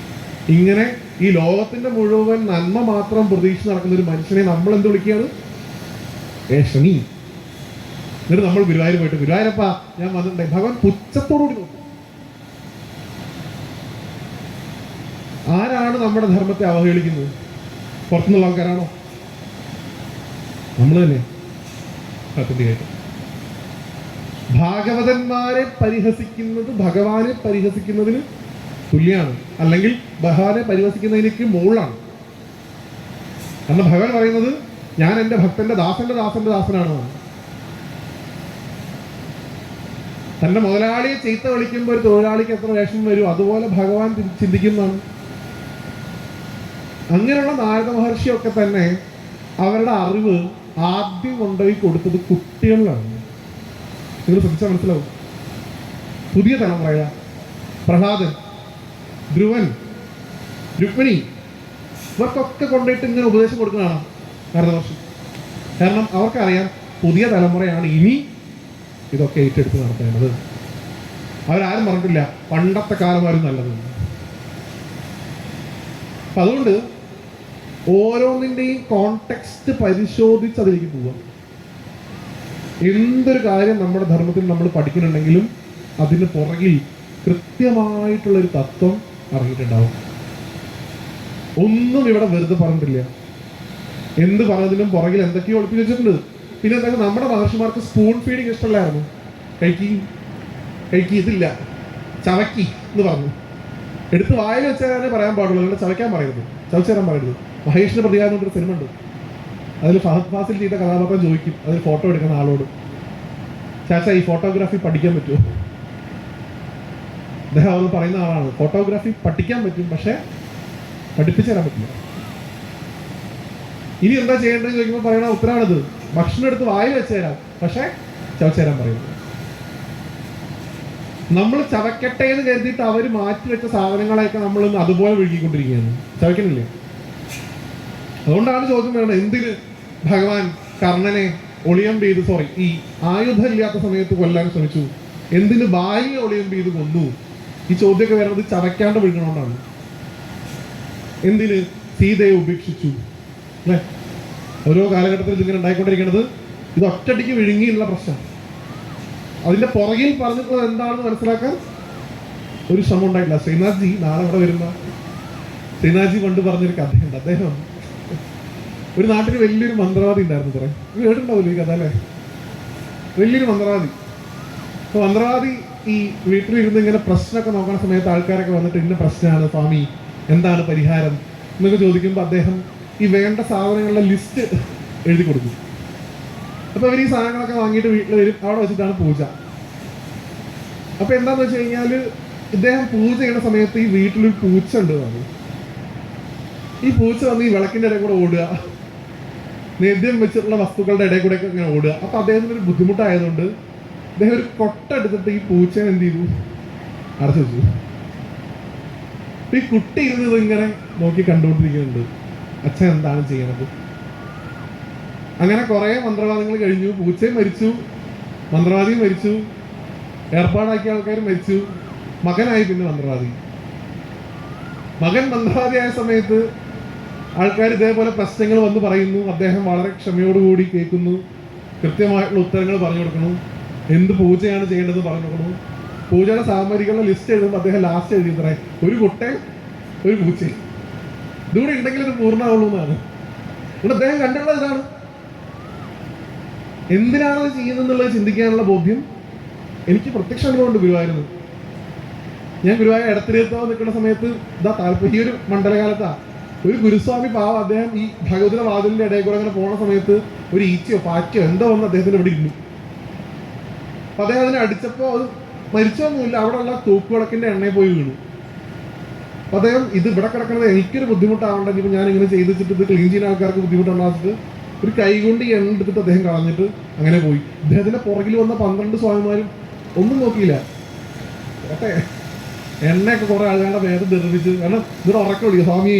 ഇങ്ങനെ ഈ ലോകത്തിന്റെ മുഴുവൻ നന്മ മാത്രം പ്രതീക്ഷിച്ച് നടക്കുന്ന ഒരു മനുഷ്യനെ നമ്മൾ എന്ത് വിളിക്കുകയാണ്? ശനി. എന്നിട്ട് നമ്മൾ ഗുരുവായൂർ പോയിട്ട് ഗുരുവായൂരപ്പ ഞാൻ വന്നിട്ടുണ്ടായി, ഭഗവാൻ പുച്ഛത്തോടുകൂടി നോക്കും. ആരാണ് നമ്മുടെ ധർമ്മത്തെ അവഹേളിക്കുന്നത്? പുറത്തുനിന്നുള്ള ആൾക്കാരാണോ? നമ്മൾ തന്നെ. സത്യമായിട്ട് ഭാഗവതന്മാരെ പരിഹസിക്കുന്നത് ഭഗവാനെ പരിഹസിക്കുന്നതിന് തുല്യമാണ്, അല്ലെങ്കിൽ ഭഗവാനെ പരിഹസിക്കുന്നതിലേക്ക് മുകളിലാണ്. കാരണം ഭഗവാൻ പറയുന്നത് ഞാൻ എൻ്റെ ഭക്തന്റെ ദാസന്റെ ദാസന്റെ ദാസനാണ്. തന്റെ മുതലാളിയെ ചീത്ത വിളിക്കുമ്പോൾ ഒരു തൊഴിലാളിക്ക് എത്ര വേഷം വരും, അതുപോലെ ഭഗവാൻ ചിന്തിക്കുന്നതാണ്. അങ്ങനെയുള്ള നാരദ മഹർഷിയൊക്കെ തന്നെ അവരുടെ അറിവ് ആദ്യം കൊണ്ടുപോയി കൊടുത്തത് കുട്ടികളിലാണ്. നിങ്ങൾ ശ്രദ്ധിച്ചാൽ മനസ്സിലാവും. പുതിയ തലമുറയ പ്രഹ്ലാദൻ, ധ്രുവൻ, രുക്മിണി ഇവർക്കൊക്കെ കൊണ്ടുപോയിട്ട് ഇങ്ങനെ ഉപദേശം കൊടുക്കുന്നതാണ് നാരദ മഹർഷി. കാരണം അവർക്കറിയാം പുതിയ തലമുറയാണ് ഇനി ഇതൊക്കെ ഏറ്റെടുത്ത് നടത്തേണ്ടത്. അവരാരും പറഞ്ഞിട്ടില്ല പണ്ടത്തെ കാലമാരും നല്ലത്. അപ്പൊ അതുകൊണ്ട് ഓരോന്നിൻ്റെയും കോണ്ടെക്സ്റ്റ് പരിശോധിച്ച് അതിലേക്ക് പോവുക. എന്തൊരു കാര്യം നമ്മുടെ ധർമ്മത്തിൽ നമ്മൾ പഠിക്കുന്നുണ്ടെങ്കിലും അതിന് പുറകിൽ കൃത്യമായിട്ടുള്ളൊരു തത്വം അറിഞ്ഞിട്ടുണ്ടാവും. ഒന്നും ഇവിടെ വെറുതെ പറഞ്ഞിട്ടില്ല. എന്ത് പറഞ്ഞതിനും പുറകിൽ എന്തൊക്കെയോ ഒളിപ്പിച്ച് വെച്ചിട്ടുണ്ട്. പിന്നെ എന്തായാലും നമ്മുടെ മഹർഷിമാർക്ക് സ്പൂൺ ഫീഡിങ് ഇഷ്ടമല്ലായിരുന്നു. കഴിക്കി ഇതില്ല ചവക്കി എന്ന് പറഞ്ഞു. എടുത്ത് വായിൽ വെച്ചാലേ പറയാൻ പാടുള്ളൂ, അല്ലാണ്ട് ചവയ്ക്കാൻ പറയരുത്, ചവച്ചു തരാൻ പറയരുത്. മഹേഷിന്റെ പ്രതികാരം എന്നൊരു സിനിമ ഉണ്ട്. അതിൽ ഫഹദ് ഫാസിൽ ചെയ്ത കഥാപാത്രം ചോദിക്കും അതിൽ ഫോട്ടോ എടുക്കുന്ന ആളോട്, ചാച്ചാ ഈ ഫോട്ടോഗ്രാഫി പഠിക്കാൻ പറ്റുമോ? അദ്ദേഹം അവർ പറയുന്ന ആളാണ്, ഫോട്ടോഗ്രാഫി പഠിക്കാൻ പറ്റും പക്ഷെ പഠിപ്പിച്ചു തരാൻ പറ്റില്ല. ഇനി എന്താ ചെയ്യേണ്ടതെന്ന് ചോദിക്കുമ്പോൾ പറയണ ഉത്തരവാണിത്, ഭക്ഷണം എടുത്ത് വായിൽ വെച്ച് തരാം പക്ഷെ ചവച്ചു തരാൻ പറയുന്നത്. നമ്മൾ ചവക്കട്ടെ എന്ന് കരുതിയിട്ട് അവർ മാറ്റിവെച്ച സാധനങ്ങളെയൊക്കെ നമ്മൾ അതുപോലെ വിഴുകിക്കൊണ്ടിരിക്കുകയാണ്. ചവയ്ക്കണില്ലേ? അതുകൊണ്ടാണ് ചോദ്യം വരുന്നത്, എന്തിന് ഭഗവാൻ കർണനെ ഒളിയം ചെയ്ത് ഈ ആയുധം ഇല്ലാത്ത സമയത്ത് കൊല്ലാൻ ശ്രമിച്ചു, എന്തിന് ഭാര്യയെ ഒളിയം ചെയ്ത് കൊന്നു? ഈ ചോദ്യമൊക്കെ വരുന്നത് ചവയ്ക്കാണ്ട് വിഴുകണോണ്ടാണ്. എന്തിന് സീതയെ ഉപേക്ഷിച്ചു? അല്ലേ? ഓരോ കാലഘട്ടത്തിൽ ഇതിങ്ങനെ ഉണ്ടായിക്കൊണ്ടിരിക്കുന്നത് ഇത് ഒറ്റടിക്ക് വിഴുങ്ങിയുള്ള പ്രശ്നം. അതിന്റെ പുറകിൽ പറഞ്ഞിട്ടുള്ളത് എന്താണെന്ന് മനസ്സിലാക്കാൻ ഒരു ശ്രമം ഉണ്ടായില്ല. ശ്രീനാഥ്ജി നാളെ ഇവിടെ വരുന്ന ശ്രീനാഥ്ജി കൊണ്ട് പറഞ്ഞൊരു കഥയുണ്ട്. അദ്ദേഹം ഒരു നാട്ടിൽ വലിയൊരു മന്ത്രവാദി ഉണ്ടായിരുന്നു. പറയാം കേട്ടിട്ടുണ്ടാവില്ല ഈ കഥ അല്ലേ? വലിയൊരു മന്ത്രവാദി. അപ്പൊ മന്ത്രവാദി ഈ വീട്ടിലിരുന്ന് ഇങ്ങനെ പ്രശ്നമൊക്കെ നോക്കുന്ന സമയത്ത് ആൾക്കാരൊക്കെ വന്നിട്ട് ഇന്ന പ്രശ്നമാണ് സ്വാമി, എന്താണ് പരിഹാരം എന്നൊക്കെ ചോദിക്കുമ്പോൾ അദ്ദേഹം ഈ വേണ്ട സാധനങ്ങളുടെ ലിസ്റ്റ് എഴുതി കൊടുക്കും. അപ്പൊ അവർ ഈ സാധനങ്ങളൊക്കെ വാങ്ങിയിട്ട് വീട്ടിൽ വരും. അവിടെ വെച്ചിട്ടാണ് പൂജ. അപ്പൊ എന്താന്ന് വെച്ച് കഴിഞ്ഞാല് ഇദ്ദേഹം പൂജ ചെയ്യുന്ന സമയത്ത് ഈ വീട്ടിലൊരു പൂച്ച ഉണ്ട്. ഈ പൂച്ച വന്ന് ഈ വിളക്കിന്റെ ഇടയിൽ കൂടെ ഓടുക, നേദ്യം വെച്ചിട്ടുള്ള വസ്തുക്കളുടെ ഇടയിൽ കൂടെ ഒക്കെ ഇങ്ങനെ ഓടുക. അപ്പൊ അദ്ദേഹത്തിന് ഒരു ബുദ്ധിമുട്ടായതുകൊണ്ട് അദ്ദേഹം ഒരു കൊട്ട എടുത്തിട്ട് ഈ പൂച്ചയെ എന്ത് ചെയ്തു? അടച്ചു വെച്ചു. ഈ കുട്ടി ഇരുന്നത് ഇങ്ങനെ നോക്കി കണ്ടുകൊണ്ടിരിക്കുന്നുണ്ട്, അച്ഛൻ എന്താണ് ചെയ്യണത്. അങ്ങനെ കുറെ മന്ത്രവാദങ്ങൾ കഴിഞ്ഞു. പൂച്ചയും മരിച്ചു, മന്ത്രവാദിയും മരിച്ചു, ഏർപ്പാടാക്കിയ ആൾക്കാരും മരിച്ചു. മകനായി പിന്നെ മന്ത്രവാദി. മകൻ മന്ത്രവാദിയായ സമയത്ത് ആൾക്കാർ ഇതേപോലെ പ്രശ്നങ്ങൾ വന്ന് പറയുന്നു. അദ്ദേഹം വളരെ ക്ഷമയോടുകൂടി കേൾക്കുന്നു, കൃത്യമായിട്ടുള്ള ഉത്തരങ്ങൾ പറഞ്ഞു കൊടുക്കണം, എന്ത് പൂജയാണ് ചെയ്യേണ്ടത് പറഞ്ഞു കൊടുക്കണം. പൂജയുടെ സാമഗ്രികളുടെ ലിസ്റ്റ് എഴുതുമ്പോൾ അദ്ദേഹം ലാസ്റ്റ് എഴുതിയത്രേ, ഒരു കുട്ടൻ ഒരു പൂച്ച. ഇതുകൂടെ ഉണ്ടെങ്കിൽ ഇത് പൂർണ്ണമാവുള്ളൂ എന്നാണ് ഇവിടെ അദ്ദേഹം കണ്ടുള്ള ഇതാണ്. എന്തിനാണ് അത് ചെയ്യുന്നതെന്നുള്ളത് ചിന്തിക്കാനുള്ള ബോധ്യം എനിക്ക് പ്രത്യക്ഷ അനുഭവമുണ്ട് ഗുരുവായൂരിൽ. ഞാൻ ഗുരുവായൂർ എടത്തിരിയത്താവ് നിൽക്കുന്ന സമയത്ത് ഇതാ താല്പര്യം ഈ ഒരു മണ്ഡലകാലത്താ ഒരു ഗുരുസ്വാമി പാവം അദ്ദേഹം ഈ ഭഗവതിയുടെ വാതിലിന്റെ ഇടയിൽ കൂടെ അങ്ങനെ പോണ സമയത്ത് ഒരു ഈച്ചയോ പാറ്റയോ എന്തോ വന്ന് അദ്ദേഹത്തിന് ഇവിടെ ഇരുന്നു. അപ്പൊ അദ്ദേഹം അതിനെ അടിച്ചപ്പോൾ അത് മരിച്ചൊന്നുമില്ല, അവിടെയുള്ള തൂക്കുവിളക്കിന്റെ എണ്ണയിൽ പോയി വീണു. അപ്പൊ അദ്ദേഹം ഇത് ഇവിടെ കിടക്കുന്നത് എനിക്കൊരു ബുദ്ധിമുട്ടാവണ്ടെങ്കിൽ ഇപ്പൊ ഞാൻ ഇങ്ങനെ ചെയ്ത് വെച്ചിട്ട് ഇത് ക്ലീൻ ചെയ്യുന്ന ആൾക്കാർക്ക് ബുദ്ധിമുട്ടുണ്ടാക്കിട്ട് ഒരു കൈ കൊണ്ട് ഈ എണ്ണ എടുത്തിട്ട് അദ്ദേഹം കളഞ്ഞിട്ട് അങ്ങനെ പോയി. അദ്ദേഹത്തിന്റെ പുറകിൽ വന്ന 12 സ്വാമിമാരും ഒന്നും നോക്കിയില്ല. ഓട്ടെ എണ്ണയൊക്കെ കുറെ ആളുകളുടെ പേര് ധരിപ്പിച്ച്, കാരണം ഇവിടെ ഉറക്കം വിളിക്കുക സ്വാമി.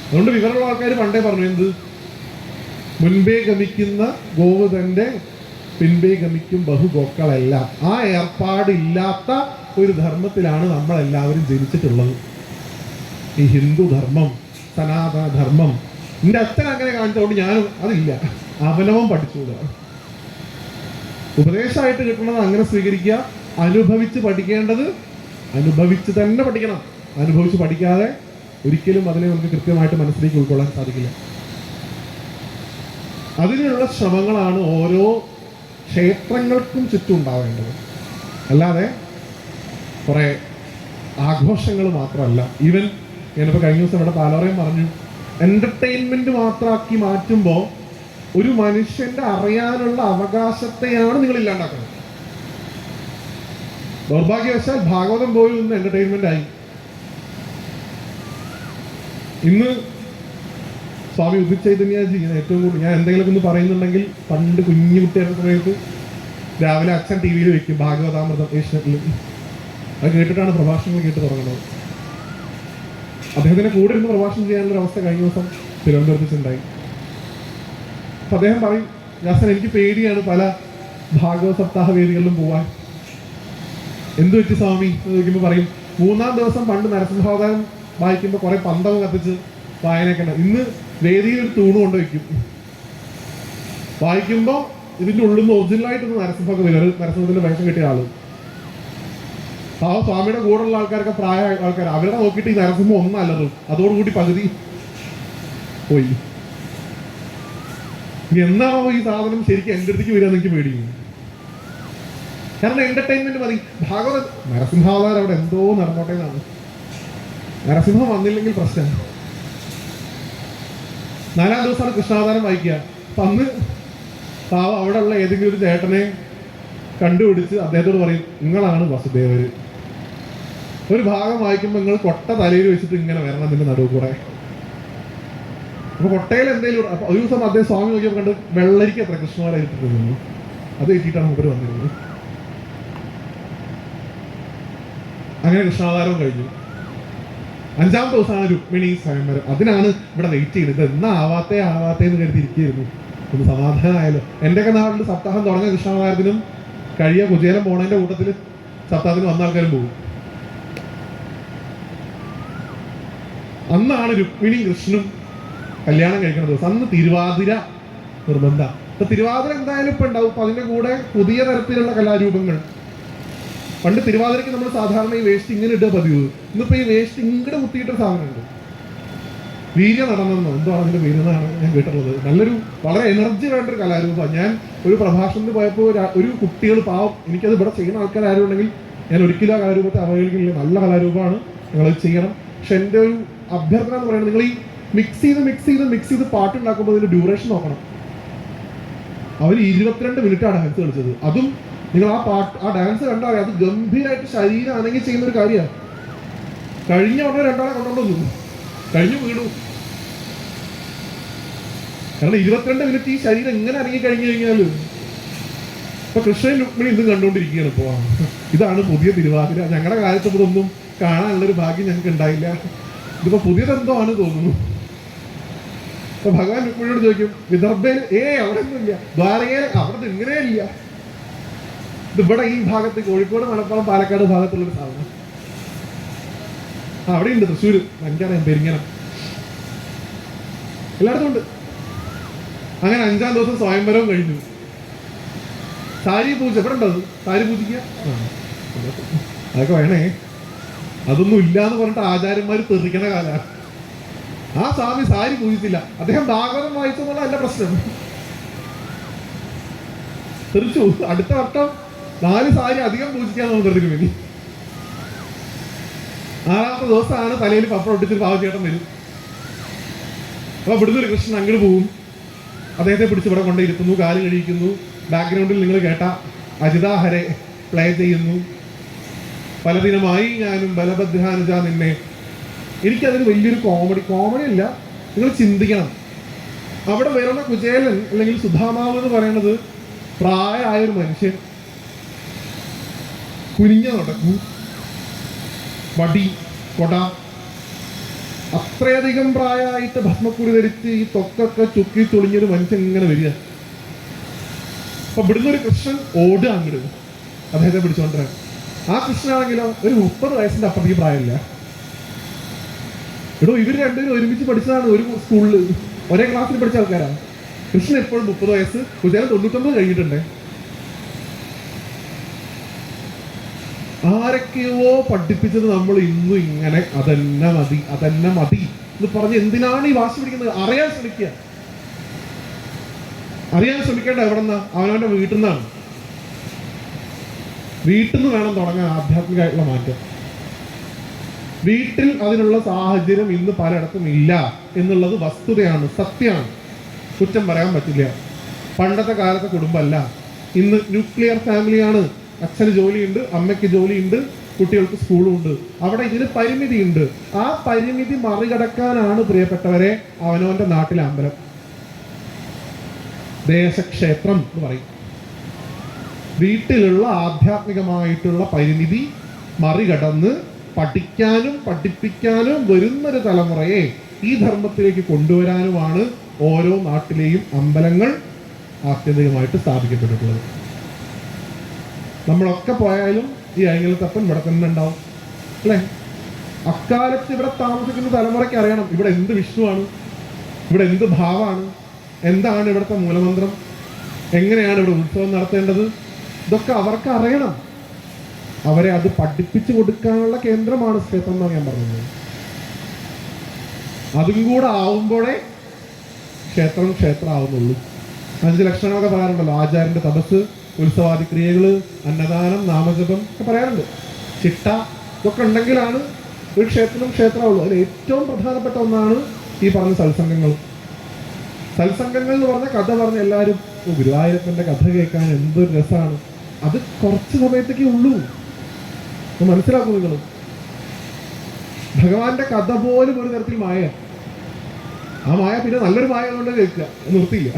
അതുകൊണ്ട് വിവരമുള്ള ആൾക്കാർ പണ്ടേ പറഞ്ഞു എന്ത്, മുൻപേ ഗമിക്കുന്ന ഗോവുതന്റെ പിൻപേ ഗമിക്കും ബഹുഗോക്കളെല്ലാം. ആ ഏർപ്പാടില്ലാത്ത ഒരു ധർമ്മത്തിലാണ് നമ്മളെല്ലാവരും ജനിച്ചിട്ടുള്ളത്. ഈ ഹിന്ദു ധർമ്മം, സനാതന ധർമ്മം. എൻ്റെ അച്ഛൻ അങ്ങനെ കാണിച്ചതുകൊണ്ട് ഞാനും അതില്ല, അവനവൻ പഠിച്ചുകൂടാ. ഉപദേശമായിട്ട് കിട്ടുന്നത് അങ്ങനെ സ്വീകരിക്കുക. അനുഭവിച്ച് പഠിക്കേണ്ടത് അനുഭവിച്ച് തന്നെ പഠിക്കണം. അനുഭവിച്ച് പഠിക്കാതെ ഒരിക്കലും അതിനെ നമുക്ക് കൃത്യമായിട്ട് മനസ്സിലേക്ക് ഉൾക്കൊള്ളാൻ സാധിക്കില്ല. അതിനുള്ള ശ്രമങ്ങളാണ് ഓരോ ക്ഷേത്രങ്ങൾക്കും ചുറ്റും ഉണ്ടാവേണ്ടത്. അല്ലാതെ കുറെ ആഘോഷങ്ങൾ മാത്രമല്ല. ഈവൻ ഞാനിപ്പോൾ കഴിഞ്ഞ ദിവസം ഇവിടെ പാലോറയും പറഞ്ഞു, എന്റർടൈൻമെന്റ് മാത്രമാക്കി മാറ്റുമ്പോൾ ഒരു മനുഷ്യന്റെ അറിയാനുള്ള അവകാശത്തെയാണ് നിങ്ങൾ ഇല്ലാണ്ടാക്കുന്നത്. ദൗർഭാഗ്യവശാൽ ഭാഗവതം പോയി ഒന്ന് എന്റർടൈൻമെന്റ് ആയി. ഇന്ന് സ്വാമി ഉദിച്ചൈതന്യജി ഏറ്റവും കൂടുതൽ ഞാൻ എന്തെങ്കിലുമൊക്കെ ഒന്ന് പറയുന്നുണ്ടെങ്കിൽ പണ്ട് കുഞ്ഞു കുട്ടിയായിരുന്ന സമയത്ത് രാവിലെ അച്ഛൻ ടി വിയിൽ വെക്കും ഭാഗവതാമൃതം ഏഷ്യനെറ്റിൽ. അത് കേട്ടിട്ടാണ് പ്രഭാഷണങ്ങൾ കേട്ട് തുടങ്ങുന്നത്. അദ്ദേഹത്തിന് കൂടെ ഇരുന്ന് പ്രഭാഷണം ചെയ്യാനുള്ള അവസ്ഥ കഴിഞ്ഞ ദിവസം തിരുവനന്തപുരത്ത് ഉണ്ടായി. അപ്പൊ അദ്ദേഹം പറയും, ജാസൻ എനിക്ക് പേടിയാണ് പല ഭാഗവത സപ്താഹ വേദികളിലും പോവാൻ. എന്തു പറ്റി സ്വാമി എന്ന് ചോദിക്കുമ്പോൾ പറയും, 3-ാം ദിവസം പണ്ട് നരസിംഹാവതാരം വായിക്കുമ്പോൾ കുറെ പന്തം കത്തിച്ച് വായനയൊക്കെ ഉണ്ട്. ഇന്ന് വേദിയിൽ ഒരു തൂണ് കൊണ്ട് വയ്ക്കും. വായിക്കുമ്പോൾ ഇതിന്റെ ഉള്ളിൽ നിന്ന് ഒറിജിനലായിട്ടൊന്ന് നരസിംഹമൊക്കെ വരും. നരസിംഹത്തിന്റെ വേഷം കിട്ടിയ ആള് ആ സ്വാമിയുടെ കൂടെയുള്ള ആൾക്കാരൊക്കെ പ്രായ ആൾക്കാർ, അവരുടെ നോക്കിയിട്ട് ഈ നരസിംഹം ഒന്നല്ലതും അതോടുകൂടി പകുതി പോയി. ഇനി എന്നാണോ ഈ സാധനം ശരിക്കും എൻ്റെ അടുത്തേക്ക് വരിക എന്ന് എനിക്ക് പേടിക്കുന്നു. കാരണം എന്റർടൈൻമെന്റ് മതി. ഭാഗവത നരസിംഹാവതാരം അവിടെ എന്തോ നടന്നോട്ടെ എന്നാണ്. നരസിംഹം വന്നില്ലെങ്കിൽ പ്രശ്നമാണ്. 4-ാം ദിവസമാണ് കൃഷ്ണാവതാരം വായിക്കുക. അപ്പൊ അന്ന് പാവ അവിടെ ഉള്ള ഏതെങ്കിലും ഒരു ചേട്ടനെ കണ്ടുപിടിച്ച് അദ്ദേഹത്തോട് പറയും, നിങ്ങളാണ് വസുദേവര്. ഒരു ഭാഗം വായിക്കുമ്പോൾ നിങ്ങൾ കൊട്ട തലയിൽ വെച്ചിട്ട് ഇങ്ങനെ വരണം അതിന്റെ നടുവ് കൂടെ. അപ്പൊ കൊട്ടയിൽ എന്തെങ്കിലും ഒരു ദിവസം അദ്ദേഹം സ്വാമി നോക്കിയപ്പോൾ കണ്ട് വെള്ളരിക്ക് എത്ര കൃഷ്ണമാല ഇട്ടിട്ട് നിന്നു. അത് എത്തിയിട്ടാണ് മൂപ്പര് വന്നിരുന്നത്. അങ്ങനെ കൃഷ്ണാവതാരം കഴിഞ്ഞു. 5-ാം ദിവസമാണ് രുക്മിണി സ്വയംവരം. അതിനാണ് ഇവിടെ വെയിറ്റ് ചെയ്യുന്നത്. ഇത് എന്നാ ആവാത്തേന്ന് കരുതി ഇരിക്കുകയായിരുന്നു. ഒന്ന് സമാധാനമായല്ലോ. എന്റെയൊക്കെ നാട്ടിൽ സപ്താഹം തുടങ്ങിയ കൃഷ്ണാവതാരത്തിനും കഴിയ കുചേലം പോണതിന്റെ കൂട്ടത്തിൽ സപ്താഹത്തിന് വന്ന ആൾക്കാരും പോകും. അന്നാണ് രുക്മിണി കൃഷ്ണനും കല്യാണം കഴിക്കുന്ന ദിവസം. അന്ന് തിരുവാതിര നിർബന്ധം. ഇപ്പൊ തിരുവാതിര എന്തായാലും ഇപ്പൊ ഉണ്ടാവും. അപ്പൊ അതിന്റെ കൂടെ പുതിയ തരത്തിലുള്ള കലാരൂപങ്ങൾ. പണ്ട് തിരുവാതിരയ്ക്ക് നമ്മൾ സാധാരണ ഈ വേസ്റ്റ് ഇങ്ങനെ ഇടുക പതിവ്. ഇന്നിപ്പോ ഈ വേസ്റ്റ് ഇങ്ങടെ കുത്തിയിട്ടൊരു സാധനമുണ്ട്. വീര്യ നടന്നെന്നോ എന്തോ അതിന്റെ പേരെന്നാണ് ഞാൻ കേട്ടിട്ടുള്ളത്. നല്ലൊരു വളരെ എനർജി വേണ്ട ഒരു കലാരൂപമാണ്. ഞാൻ ഒരു പ്രഭാഷണത്തിന് പോയപ്പോൾ ഒരു കുട്ടികൾ പാവം, എനിക്കത് ഇവിടെ ചെയ്യുന്ന ആൾക്കാർ ആരും ഉണ്ടെങ്കിൽ ഞാൻ ഒരിക്കലും ആ കലാരൂപത്തെ അവഹേളിക്കില്ല. നല്ല കലാരൂപമാണ്, നിങ്ങളത് ചെയ്യണം. പക്ഷെ എൻ്റെ ഒരു അഭ്യർത്ഥന എന്ന് പറയുന്നത്, നിങ്ങൾ ഈ മിക്സ് ചെയ്ത് പാട്ടുണ്ടാക്കുമ്പോൾ അതിന്റെ ഡ്യൂറേഷൻ നോക്കണം. അവർ 22 മിനിറ്റാണ് ഡാൻസ് കളിച്ചത്. അതും നിങ്ങൾ ആ ഡാൻസ് കണ്ടാൽ അത് ഗംഭീരമായിട്ട് ശരീരം അനങ്ങി ചെയ്യുന്ന ഒരു കാര്യമാണ്. കഴിഞ്ഞ ഉടനെ 2 ആളെ കൊണ്ടുവന്നു കഴിഞ്ഞു വീണു. കാരണം 22 മിനിറ്റ് ഈ ശരീരം എങ്ങനെ അനങ്ങി കഴിഞ്ഞു കഴിഞ്ഞാൽ ഇപ്പൊ കൃഷ്ണൻ രുക്മിണി ഇതും കണ്ടുകൊണ്ടിരിക്കുകയാണ്. ഇപ്പോ ഇതാണ് പുതിയ തിരുവാതിര. ഞങ്ങളുടെ കാലത്ത് ഇതൊന്നും കാണാനുള്ളൊരു ഭാഗ്യം ഞങ്ങൾക്ക് ഉണ്ടായില്ല. ഇതിപ്പോ പുതിയതെന്തോ ആണ് തോന്നുന്നു. അപ്പൊ ഭഗവാൻ രുക്മിണിയോട് ചോദിക്കും, വിദർഭയിൽ അവിടെ ഒന്നുമില്ല, ദ്വാരകയിൽ അവിടെ ഇങ്ങനെയില്ല. ഇതിവിടെ ഈ ഭാഗത്ത് കോഴിക്കോട്, മലപ്പുറം, പാലക്കാട് ഭാഗത്തുള്ളൊരു സാധനം. അവിടെ ഉണ്ട്, തൃശ്ശൂര്, എനിക്കറിയാം, പെരിങ്ങനം, എല്ലായിടത്തും ഉണ്ട്. അങ്ങനെ 5-ാം ദിവസം സ്വയംവരവും കഴിഞ്ഞു. സാരി പൂജ എവിടെ ഉണ്ടത്? സാരി പൂജിക്കുക അതൊക്കെ വേണേ. അതൊന്നും ഇല്ല എന്ന് പറഞ്ഞിട്ട് ആചാര്യന്മാർ തെറിക്കണ കാലമാണ്. ആ സ്വാമി സാരി പൂജിച്ചില്ല, അദ്ദേഹം ഭാഗവതം വായിച്ചെന്നുള്ള അല്ല പ്രശ്നം. തെറിച്ചു. അടുത്ത വട്ടം 4 സാരി അധികം പൂജിക്കാൻ നമ്മൾ തെറിക്കും. ഇനി 6ാമത്തെ ദിവസമാണ് തലയിൽ പപ്പടം ഒട്ടിച്ചൊരു പാവച്ചേട്ടൻ വരും. അപ്പൊ ഇവിടുന്ന് ഒരു കൃഷ്ണൻ അങ്ങോട്ട് പോവും, അദ്ദേഹത്തെ പിടിച്ച് ഇവിടെ കൊണ്ടിരുത്തുന്നു, കാല് കഴിക്കുന്നു. ബാക്ക്ഗ്രൗണ്ടിൽ നിങ്ങൾ കേട്ട അജിതാഹരെ പ്ലേ ചെയ്യുന്നു. പലദിനമായി ഞാനും ബലഭദ്രാനുജ നിന്നെ. എനിക്കതിന് വലിയൊരു കോമഡി അല്ല, നിങ്ങൾ ചിന്തിക്കണം. അവിടെ വരുന്ന കുചേലൻ അല്ലെങ്കിൽ സുധാമാവ് എന്ന് പറയുന്നത് പ്രായമായൊരു മനുഷ്യൻ, കുനിഞ്ഞ നടക്കും, വടി കൊട, അത്രയധികം പ്രായമായിട്ട് ഭസ്മക്കുടി ധരിച്ച് ഈ തൊക്കൊക്കെ ചുക്കി തുളിഞ്ഞൊരു മനുഷ്യൻ ഇങ്ങനെ വരിക. അപ്പൊ ഇവിടുന്ന് ഒരു കൃഷ്ണൻ ഓടുക അങ്ങോട്ട് അദ്ദേഹത്തെ പിടിച്ചോണ്ടിരാൻ. ആ കൃഷ്ണനാണെങ്കിലോ ഒരു 30 വയസ്സിന്റെ അപ്പുറത്തേക്ക് പ്രായമില്ല. ഇവർ രണ്ടുപേരും ഒരുമിച്ച് പഠിച്ചതാണ്, ഒരു സ്കൂളിൽ ഒരേ ക്ലാസ്സിൽ പഠിച്ച ആൾക്കാരാണ്. കൃഷ്ണൻ എപ്പോഴും 30 വയസ്സ്, കുചേലൻ 99 കഴിഞ്ഞിട്ടുണ്ട്. ആരൊക്കെയോ പഠിപ്പിച്ചത് നമ്മൾ ഇന്നും ഇങ്ങനെ അതന്നെ മതി എന്ന് പറഞ്ഞ് എന്തിനാണ് ഈ വാശി പിടിക്കുന്നത്? അറിയാൻ ശ്രമിക്കേണ്ട എവിടെന്നാ? അവനവന്റെ വീട്ടിൽ നിന്നാണ്. വീട്ടിൽ നിന്ന് വേണം തുടങ്ങാൻ ആധ്യാത്മികമായിട്ടുള്ള മാറ്റം. വീട്ടിൽ അതിനുള്ള സാഹചര്യം ഇന്ന് പലയിടത്തും ഇല്ല എന്നുള്ളത് വസ്തുതയാണ്, സത്യമാണ്, കുറ്റം പറയാൻ പറ്റില്ല. പണ്ടത്തെ കാലത്തെ കുടുംബമല്ല, ഇന്ന് ന്യൂക്ലിയർ ഫാമിലിയാണ്. അച്ഛന് ജോലിയുണ്ട്, അമ്മയ്ക്ക് ജോലിയുണ്ട്, കുട്ടികൾക്ക് സ്കൂളും ഉണ്ട്. അവിടെ ഇതിന് പരിമിതിയുണ്ട്. ആ പരിമിതി മറികടക്കാനാണ് പ്രിയപ്പെട്ടവരെ അവനവന്റെ നാട്ടിലെ അമ്പലം, ദേശക്ഷേത്രം എന്ന് പറയും. വീട്ടിലുള്ള ആധ്യാത്മികമായിട്ടുള്ള പരിമിതി മറികടന്ന് പഠിക്കാനും പഠിപ്പിക്കാനും വരുന്നൊരു തലമുറയെ ഈ ധർമ്മത്തിലേക്ക് കൊണ്ടുവരാനുമാണ് ഓരോ നാട്ടിലെയും അമ്പലങ്ങൾ ആത്യന്തികമായിട്ട് സ്ഥാപിക്കപ്പെട്ടിട്ടുള്ളത്. നമ്മളൊക്കെ പോയാലും ഈ അയങ്ങലത്തപ്പൻ ഇവിടെ തന്നെ ഉണ്ടാവും, അല്ലേ? അക്കാലത്ത് ഇവിടെ താമസിക്കുന്ന തലമുറയ്ക്ക് അറിയണം ഇവിടെ എന്ത് വിഷ്ണുവാണ്, ഇവിടെ എന്ത് ഭാവമാണ്, എന്താണ് ഇവിടുത്തെ മൂലമന്ത്രം, എങ്ങനെയാണ് ഇവിടെ ഉത്സവം നടത്തേണ്ടത്, ഇതൊക്കെ അവർക്ക് അറിയണം. അവരെ അത് പഠിപ്പിച്ചു കൊടുക്കാനുള്ള കേന്ദ്രമാണ് ക്ഷേത്രം എന്നാണ് ഞാൻ പറഞ്ഞത്. അതും കൂടെ ആവുമ്പോഴേ ക്ഷേത്രം ആവുന്നുള്ളൂ. 5 ലക്ഷണമൊക്കെ പറയാറുണ്ടല്ലോ. ആചാര്യന്റെ തപസ്, ഉത്സവാദി ക്രിയകള്, അന്നദാനം, നാമജപം ഒക്കെ പറയാറുണ്ട്. ചിട്ട ഇതൊക്കെ ഉണ്ടെങ്കിലാണ് ഒരു ക്ഷേത്രമാവുള്ളൂ. അതിൽ ഏറ്റവും പ്രധാനപ്പെട്ട ഒന്നാണ് ഈ പറഞ്ഞ സത്സംഗങ്ങൾ. സത്സംഗങ്ങൾ എന്ന് പറഞ്ഞ കഥ പറഞ്ഞ എല്ലാവരും ഗുരുവായൂരപ്പന്റെ കഥ കേൾക്കാൻ എന്തൊരു രസമാണ്. അത് കുറച്ച് സമയത്തേക്കേ ഉള്ളൂ, മനസ്സിലാക്കും നിങ്ങൾ. ഭഗവാന്റെ കഥ പോലും ഒരു തരത്തിൽ മായ. ആ മായ പിന്നെ നല്ലൊരു മായ കൊണ്ട് കേൾക്കുക, നിർത്തിയില്ല.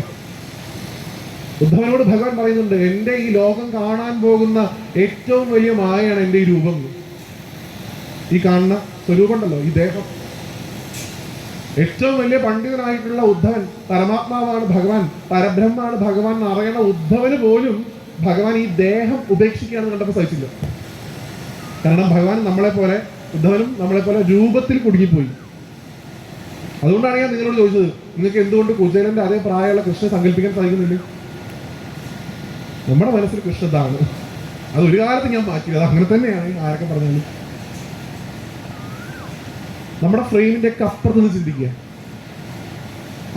ഉദ്ധവനോട് ഭഗവാൻ പറയുന്നുണ്ട്, എൻ്റെ ഈ ലോകം കാണാൻ പോകുന്ന ഏറ്റവും വലിയ മായയാണ് എൻ്റെ ഈ രൂപം. ഈ കാണുന്ന സ്വരൂപം ഉണ്ടല്ലോ, ഈ ദേഹം. ഏറ്റവും വലിയ പണ്ഡിതനായിട്ടുള്ള ഉദ്ധവൻ പരമാത്മാവാണ് ഭഗവാൻ, പരബ്രഹ്മാണ് ഭഗവാൻ എന്നറിയണ ഉദ്ധവന് പോലും ഭഗവാൻ ഈ ദേഹം ഉപേക്ഷിക്കുകയാണെന്ന് കണ്ടപ്പോൾ സഹിച്ചില്ല. കാരണം ഭഗവാൻ നമ്മളെപ്പോലെ, ഉദ്ധവനും നമ്മളെപ്പോലെ രൂപത്തിൽ കുടുങ്ങിപ്പോയി. അതുകൊണ്ടാണ് ഞാൻ നിങ്ങളോട് ചോദിച്ചത്, നിങ്ങൾക്ക് എന്തുകൊണ്ട് കുചേലന്റെ അതേ പ്രായമുള്ള കൃഷ്ണനെ സങ്കല്പിക്കാൻ സാധിക്കുന്നില്ല? നമ്മുടെ മനസ്സിൽ കൃഷ്ണതാണ്. അത് ഒരു കാലത്ത് ഞാൻ മാറ്റിയത്, അങ്ങനെ തന്നെയാണ് ആരൊക്കെ പറഞ്ഞാലും. നമ്മുടെ ഫ്രെയിമിന്റെ ഒക്കെ അപ്പുറത്ത് നിന്ന് ചിന്തിക്കുക.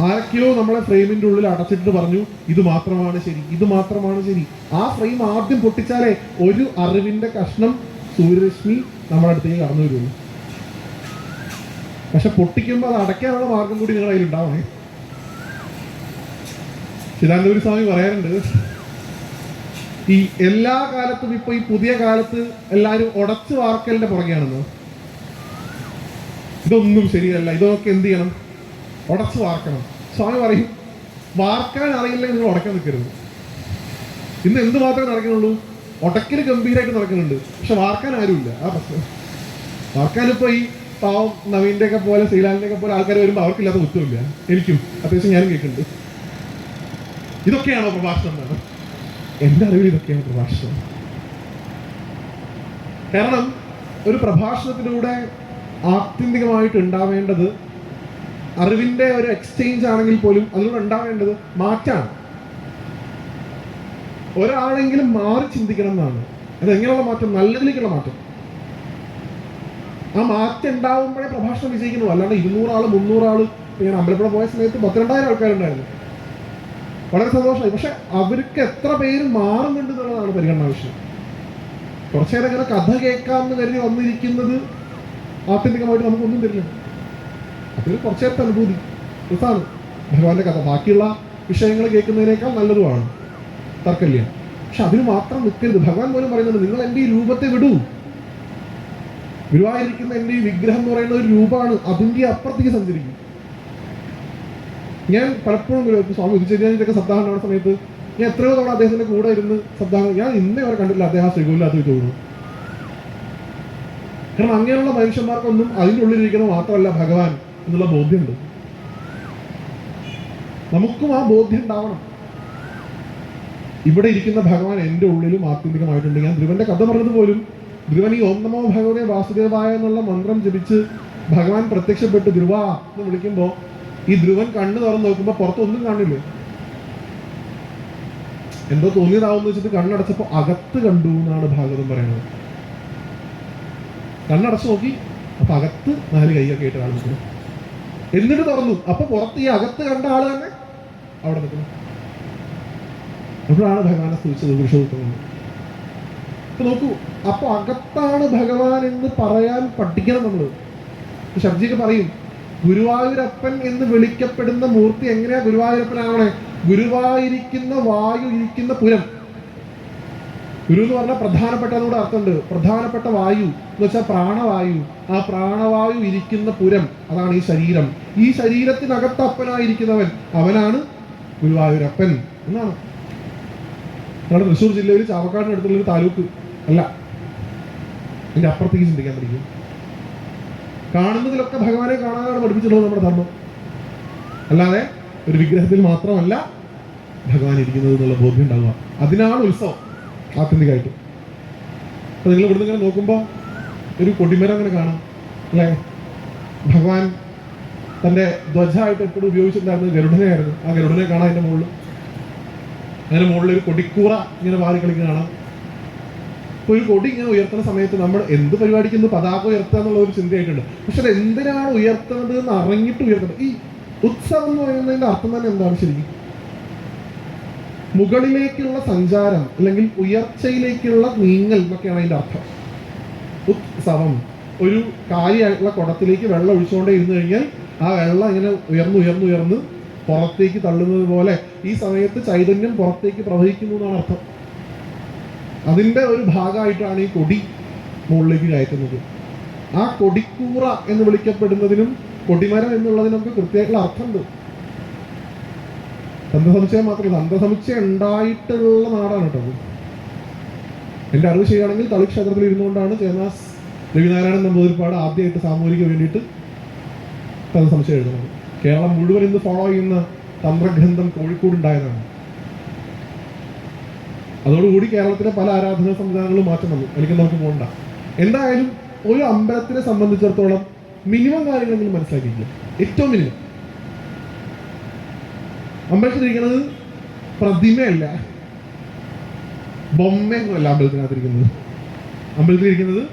ആരൊക്കെയോ നമ്മളെ ഫ്രെയിമിന്റെ ഉള്ളിൽ അടച്ചിട്ട് പറഞ്ഞു ഇത് മാത്രമാണ് ശരി, ഇത് മാത്രമാണ് ശരി. ആ ഫ്രെയിം ആദ്യം പൊട്ടിച്ചാലേ ഒരു അറിവിന്റെ കഷ്ണം സൂര്യരശ്മി നമ്മുടെ അടുത്തേക്ക് കടന്നു വരുള്ളൂ. പക്ഷെ പൊട്ടിക്കുമ്പോൾ അത് അടയ്ക്കാനുള്ള മാർഗം കൂടി നിങ്ങളുടെ കയ്യിൽ ഉണ്ടാവണേ. ചിദാനന്ദപുരി സ്വാമി പറയാറുണ്ട്, ഈ എല്ലാ കാലത്തും ഇപ്പൊ ഈ പുതിയ കാലത്ത് എല്ലാവരും ഉടച്ചു വാർക്കലിന്റെ പുറകെയാണെന്ന്. ഇതൊന്നും ശരിയല്ല, ഇതൊക്കെ എന്ത് ചെയ്യണം? ഉടച്ചു വാർക്കണം. സ്വാമി പറയും, വാർക്കാൻ അറിയില്ലെങ്കിൽ നിങ്ങൾ ഉടക്കാൻ നിൽക്കരുത്. ഇന്ന് എന്ത് മാത്രമേ നടക്കുന്നുള്ളൂ? ഉടക്കിൽ ഗംഭീരമായിട്ട് നടക്കുന്നുണ്ട്, പക്ഷെ വാർക്കാൻ ആരുമില്ല. ആ പ്രശ്നം. വാർക്കാനിപ്പോ ഈ പാവം നവീന്റെ ഒക്കെ പോലെ ശ്രീലാലിന്റെ ഒക്കെ പോലെ ആൾക്കാർ വരുമ്പോൾ അവർക്കില്ലാത്ത കുറ്റമില്ല. എനിക്കും അത്യാവശ്യം ഞാനും കേൾക്കുന്നുണ്ട്. ഇതൊക്കെയാണോ പ്രഭാഷണം എന്നാണ് എൻ്റെ അറിവിൽ, ഇതൊക്കെയാണ് പ്രഭാഷണം. കാരണം ഒരു പ്രഭാഷണത്തിലൂടെ ആത്യന്തികമായിട്ട് ഉണ്ടാവേണ്ടത് അറിവിന്റെ ഒരു എക്സ്ചേഞ്ച് ആണെങ്കിൽ പോലും അതിലൂടെ ഉണ്ടാവേണ്ടത് മാറ്റാണ്. ഒരാളെങ്കിലും മാറി ചിന്തിക്കണം എന്നാണ്. അതെങ്ങനെയുള്ള മാറ്റം? നല്ലതിലേക്കുള്ള മാറ്റം. ആ മാറ്റം ഉണ്ടാവുമ്പോഴേ പ്രഭാഷണം വിജയിക്കുന്നു. അല്ലാണ്ട് 200 ആള് 300 ആള് ഞാൻ അമ്പലപ്പുഴ പോയ സമയത്ത് 12,000 ആൾക്കാരുണ്ടായിരുന്നു. വളരെ സന്തോഷമായി. പക്ഷെ അവർക്ക് എത്ര പേര് മാറുന്നുണ്ട് എന്നുള്ളതാണ് പരിഗണന വിഷയം. കുറച്ചേരം ഇങ്ങനെ കഥ കേൾക്കാമെന്ന് കരുതി വന്നിരിക്കുന്നത് ആത്യന്തികമായിട്ട് നമുക്കൊന്നും തരില്ല. അതിൽ കുറച്ചേരത്തെ അനുഭൂതി രസമാണ് ഭഗവാന്റെ കഥ. ബാക്കിയുള്ള വിഷയങ്ങൾ കേൾക്കുന്നതിനേക്കാൾ നല്ലതുമാണ്, തർക്കമില്ല. പക്ഷെ അതിന് മാത്രം നിൽക്കരുത്. ഭഗവാൻ പോലും പറയുന്നുണ്ട്, നിങ്ങൾ എൻ്റെ ഈ രൂപത്തെ വിടൂ. ഗുരുവായിരിക്കുന്ന എൻ്റെ ഈ വിഗ്രഹം എന്ന് പറയുന്ന ഒരു രൂപമാണ്, അതിൻ്റെ അപ്പുറത്തേക്ക് സഞ്ചരിക്കും. ഞാൻ പലപ്പോഴും സ്വാമി ഉദിച്ചേരിയാനിതൊക്കെ സപ്താഹം ഉണ്ടാകുന്ന സമയത്ത് ഞാൻ എത്രയോ തവണ അദ്ദേഹത്തിന്റെ കൂടെ ഇരുന്ന് സപ്താഹം, ഞാൻ ഇന്നേ വരെ കണ്ടില്ല അദ്ദേഹം ശ്രീകോവിലകത്ത് തോന്നുന്നു. കാരണം അങ്ങനെയുള്ള മനുഷ്യന്മാർക്കൊന്നും അതിൻ്റെ ഉള്ളിലിരിക്കുന്നത് മാത്രമല്ല ഭഗവാൻ എന്നുള്ള ബോധ്യമുണ്ട്. നമുക്കും ആ ബോധ്യം ഉണ്ടാവണം. ഇവിടെ ഇരിക്കുന്ന ഭഗവാൻ എൻ്റെ ഉള്ളിലും ആത്യന്തികമായിട്ടുണ്ട്. ഞാൻ ധ്രുവന്റെ കഥ പറഞ്ഞത് പോലും, ധ്രുവൻ ഈ ഓം നമോ ഭഗവതേ വാസുദേവായ എന്നുള്ള മന്ത്രം ജപിച്ച് ഭഗവാൻ പ്രത്യക്ഷപ്പെട്ട് ധ്രുവ എന്ന് വിളിക്കുമ്പോൾ ഈ ധ്രുവൻ കണ്ണ് തുറന്ന് നോക്കുമ്പോൾ പുറത്തൊന്നും കാണില്ല. എന്തോ തോന്നിയതാവെന്ന് വെച്ചിട്ട് കണ്ണടച്ചപ്പോൾ അകത്ത് കണ്ടു എന്നാണ് ഭാഗവതം പറയുന്നത്. കണ്ണടച്ച് നോക്കി, അപ്പൊ അകത്ത് 4 കൈയൊക്കെ ആയിട്ട് ആൾ നിൽക്കുന്നു. എന്നിട്ട് തുറന്നു, അപ്പൊ പുറത്ത് ഈ അകത്ത് കണ്ട ആള് തന്നെ അവിടെ നിൽക്കുന്നു. അപ്പോഴാണ് ഭഗവാനെ സ്തുതിച്ചത് പുരുഷോത്തമം. അപ്പൊ നോക്കൂ, അപ്പൊ അകത്താണ് ഭഗവാൻ എന്ന് പറയാൻ പഠിക്കണം നമ്മള്. ശബ്ജിക്ക് പറയും, ഗുരുവായൂരപ്പൻ എന്ന് വിളിക്കപ്പെടുന്ന മൂർത്തി എങ്ങനെയാ ഗുരുവായൂരപ്പനാവണേ? ഗുരുവായിരിക്കുന്ന വായു ഇരിക്കുന്ന പുരം. ഗുരു എന്ന് പറഞ്ഞാൽ പ്രധാനപ്പെട്ട എന്നൂടെ അർത്ഥമുണ്ട്. പ്രധാനപ്പെട്ട വായു എന്ന് വെച്ചാൽ പ്രാണവായു. ആ പ്രാണവായു ഇരിക്കുന്ന പുരം, അതാണ് ഈ ശരീരം. ഈ ശരീരത്തിനകത്ത് അപ്പനായിരിക്കുന്നവൻ, അവനാണ് ഗുരുവായൂരപ്പൻ എന്നാണ്. നമ്മുടെ തൃശ്ശൂർ ജില്ലയിൽ ചാവക്കാടിന് അടുത്തുള്ളൊരു താലൂക്ക് അല്ല, ഇതിന്റെ അപ്പുറത്തേക്ക് ചിന്തിക്കാൻ പഠിക്കും. കാണുന്നതിലൊക്കെ ഭഗവാനെ കാണാനാണ് പഠിപ്പിച്ചിട്ടുള്ളത് നമ്മുടെ ധർമ്മം. അല്ലാതെ ഒരു വിഗ്രഹത്തിൽ മാത്രമല്ല ഭഗവാൻ ഇരിക്കുന്നത് എന്നുള്ള ബോധ്യം ഉണ്ടാവുക. അതിനാണ് ഉത്സവം ആത്യന്തികമായിട്ട്. അപ്പൊ നിങ്ങൾ ഇവിടുന്ന് ഇങ്ങനെ നോക്കുമ്പോൾ ഒരു കൊടിമരം അങ്ങനെ കാണാം അല്ലേ? ഭഗവാൻ തൻ്റെ ധ്വജമായിട്ട് എപ്പോഴും ഉപയോഗിച്ചിട്ടുണ്ടായിരുന്നത് ഗരുഡനെയായിരുന്നു. ആ ഗരുഡനെ കാണാം അതിൻ്റെ മുകളിൽ. അതിൻ്റെ മുകളിൽ ഒരു കൊടിക്കൂറ ഇങ്ങനെ വാരി കളിക്കുന്ന കാണാം. ഇപ്പൊ ഒരു കൊടി ഇങ്ങനെ ഉയർത്തുന്ന സമയത്ത് നമ്മൾ എന്ത് പരിപാടിക്കുന്നു പതാക ഉയർത്തുക എന്നുള്ള ഒരു ചിന്തയായിട്ടുണ്ട്. പക്ഷെ അത് എന്തിനാണ് ഉയർത്തുന്നത് എന്ന് അറിഞ്ഞിട്ട് ഉയർത്തുന്നത്. ഈ ഉത്സവം എന്ന് പറയുന്നതിന്റെ അർത്ഥം തന്നെ എന്താണ് ശരിക്കും? മുകളിലേക്കുള്ള സഞ്ചാരം അല്ലെങ്കിൽ ഉയർച്ചയിലേക്കുള്ള നീങ്ങൽ എന്നൊക്കെയാണ് അതിന്റെ അർത്ഥം. ഉത്സവം, ഒരു കാലിയായിട്ടുള്ള കുടത്തിലേക്ക് വെള്ളം ഒഴിച്ചുകൊണ്ടേ ഇരുന്ന് കഴിഞ്ഞാൽ ആ വെള്ളം ഇങ്ങനെ ഉയർന്ന് പുറത്തേക്ക് തള്ളുന്നത് പോലെ ഈ സമയത്ത് ചൈതന്യം പുറത്തേക്ക് പ്രവഹിക്കുന്നു എന്നാണ് അർത്ഥം. അതിൻ്റെ ഒരു ഭാഗമായിട്ടാണ് ഈ കൊടി മുകളിലേക്ക് കയറ്റുന്നത്. ആ കൊടിക്കൂറ എന്ന് വിളിക്കപ്പെടുന്നതിനും കൊടിമരം എന്നുള്ളതിനൊക്കെ കൃത്യമായിട്ടുള്ള അർത്ഥമുണ്ട്. ദന്തസമുച്ചയം മാത്രമല്ല, ദന്തസമുച്ചയം ഉണ്ടായിട്ടുള്ള നാടാണ് കേട്ടോ. എൻ്റെ അറിവ് ചെയ്യുകയാണെങ്കിൽ തളി ക്ഷേത്രത്തിൽ ഇരുന്നുകൊണ്ടാണ് ചേന്നാസ് രവിനാരായണൻ നമ്പൂതിരിപ്പാട് ആദ്യമായിട്ട് സാമൂഹിക വേണ്ടിയിട്ട് ദന്തസമുച്ചയം എഴുതുന്നത്. കേരളം മുഴുവൻ ഇന്ന് ഫോളോ ചെയ്യുന്ന തന്ത്രഗ്രന്ഥം കോഴിക്കോട് ഉണ്ടായതാണ്. അതോടുകൂടി കേരളത്തിലെ പല ആരാധനാ സംവിധാനങ്ങളും മാറ്റം വന്നു. എനിക്ക് നമുക്ക് പോകണ്ട. എന്തായാലും ഒരു അമ്പലത്തിനെ സംബന്ധിച്ചിടത്തോളം മിനിമം കാര്യങ്ങളെങ്കിലും മനസ്സിലാക്കിയില്ല. ഏറ്റവും മിനിമം. അമ്പലത്തിലിരിക്കുന്നത് പ്രതിമയല്ല, ബൊമ്മയൊന്നുമല്ല അമ്പലത്തിനകത്തിരിക്കുന്നത്. അമ്പലത്തിലിരിക്കുന്നത്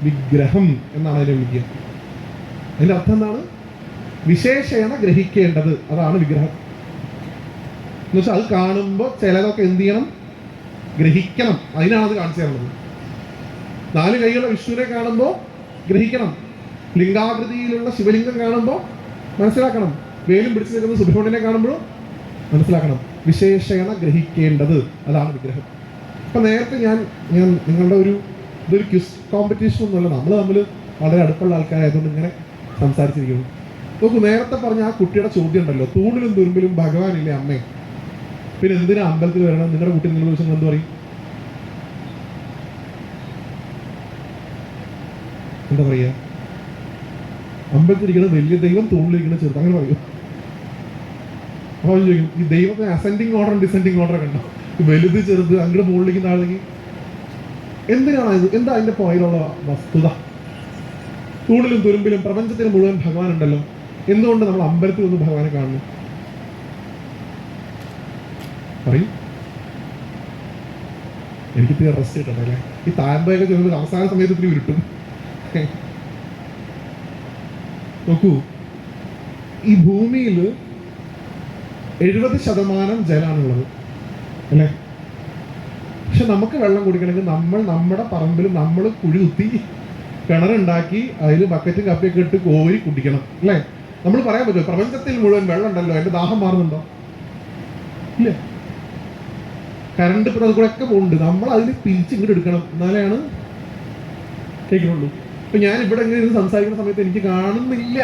വിഗ്രഹം എന്നാണ് അതിനെ വിളിക്കുക. അതിന്റെ അർത്ഥം എന്താണ്? വിശേഷേണ ഗ്രഹിക്കേണ്ടത്, അതാണ് വിഗ്രഹം എന്ന് വെച്ചാൽ. അത് കാണുമ്പോൾ ചിലതൊക്കെ എന്ത് ചെയ്യണം? ഗ്രഹിക്കണം. അതിനാണ് അത് കാണിച്ചു തരുന്നത്. 4 കൈയുള്ള വിഷ്ണുവിനെ കാണുമ്പോൾ ഗ്രഹിക്കണം. ലിംഗാകൃതിയിലുള്ള ശിവലിംഗം കാണുമ്പോൾ മനസ്സിലാക്കണം. വേലും പിടിച്ചു നിൽക്കുന്ന സുബ്രഹ്മണ്യനെ കാണുമ്പോഴും മനസ്സിലാക്കണം. വിശേഷേണ ഗ്രഹിക്കേണ്ടത്, അതാണ് വിഗ്രഹം. അപ്പൊ നേരത്തെ ഞാൻ നിങ്ങളുടെ ഇതൊരു ക്വിസ് കോമ്പറ്റീഷൻ ഒന്നുമല്ല, നമ്മൾ തമ്മിൽ വളരെ അടുപ്പുള്ള ആൾക്കാരായതുകൊണ്ട് ഇങ്ങനെ സംസാരിച്ചിരിക്കുന്നു. നോക്കൂ, നേരത്തെ പറഞ്ഞ ആ കുട്ടിയുടെ ചോദ്യം ഉണ്ടല്ലോ, തൂണിലും തുരുമ്പിലും ഭഗവാനില്ലേ അമ്മേ, പിന്നെ എന്തിനാ അമ്പലത്തിൽ വരണം? നിങ്ങളുടെ കുട്ടി നിങ്ങൾ ചോദിച്ചാൽ എന്ത് പറയും? എന്താ പറയാ? അമ്പലത്തിലിരിക്കുന്ന വലിയ ദൈവം, തൂണിലിരിക്കുന്ന ചെറുത്, അങ്ങനെ പറയൂ. അപ്പൊ ചോദിക്കും, ഈ ദൈവത്തിന് അസെൻഡിങ് ഓർഡറും ഡിസെൻഡിങ് ഓർഡർ കണ്ടോ? വലുത് ചെറുത്, അങ്ങോട്ട് മുകളിലേക്ക് താഴേക്ക്. എന്തിനാണ് ഇത്? എന്താ അതിന്റെ പുറകിലുള്ള വസ്തുത? തൂണിലും തുരുമ്പിലും പ്രപഞ്ചത്തിന് മുഴുവൻ ഭഗവാൻ ഉണ്ടല്ലോ, എന്തുകൊണ്ട് നമ്മൾ അമ്പലത്തിൽ ഒന്ന് ഭഗവാനെ കാണുന്നു? പറയും. എനിക്ക് ഇത്തിരി റെസ്റ്റ് കിട്ടട്ടെ അല്ലേ? ഈ താമ്പയൊക്കെ ചെല്ലുമ്പോൾ അവസാന സമയത്ത് ഇത്തിരി ഉരുട്ടും. നോക്കൂ, ഈ ഭൂമിയിൽ 70% ജലമാണുള്ളത് അല്ലേ? പക്ഷെ നമുക്ക് വെള്ളം കുടിക്കണമെങ്കിൽ നമ്മൾ നമ്മുടെ പറമ്പിൽ നമ്മൾ കുഴി കുത്തി കിണറുണ്ടാക്കി അതിൽ ബക്കറ്റും കപ്പിയൊക്കെ ഇട്ട് കോരി കുടിക്കണം അല്ലേ? നമ്മൾ പറയാൻ പറ്റുമോ പ്രപഞ്ചത്തിൽ മുഴുവൻ വെള്ളം ഉണ്ടല്ലോ, എൻ്റെ ദാഹം മാറുന്നുണ്ടോ? ഇല്ല. കറണ്ട് ഇപ്പം അത് കൂടെ ഒക്കെ പോകുന്നുണ്ട്, നമ്മൾ അതിൽ പിരിച്ചിങ്ങോട്ട് എടുക്കണം, എന്നാലാണ് കേൾക്കുന്നുള്ളൂ. ഇപ്പൊ ഞാൻ ഇവിടെ ഇങ്ങനെ ഇരുന്ന് സംസാരിക്കുന്ന സമയത്ത് എനിക്ക് കാണുന്നില്ല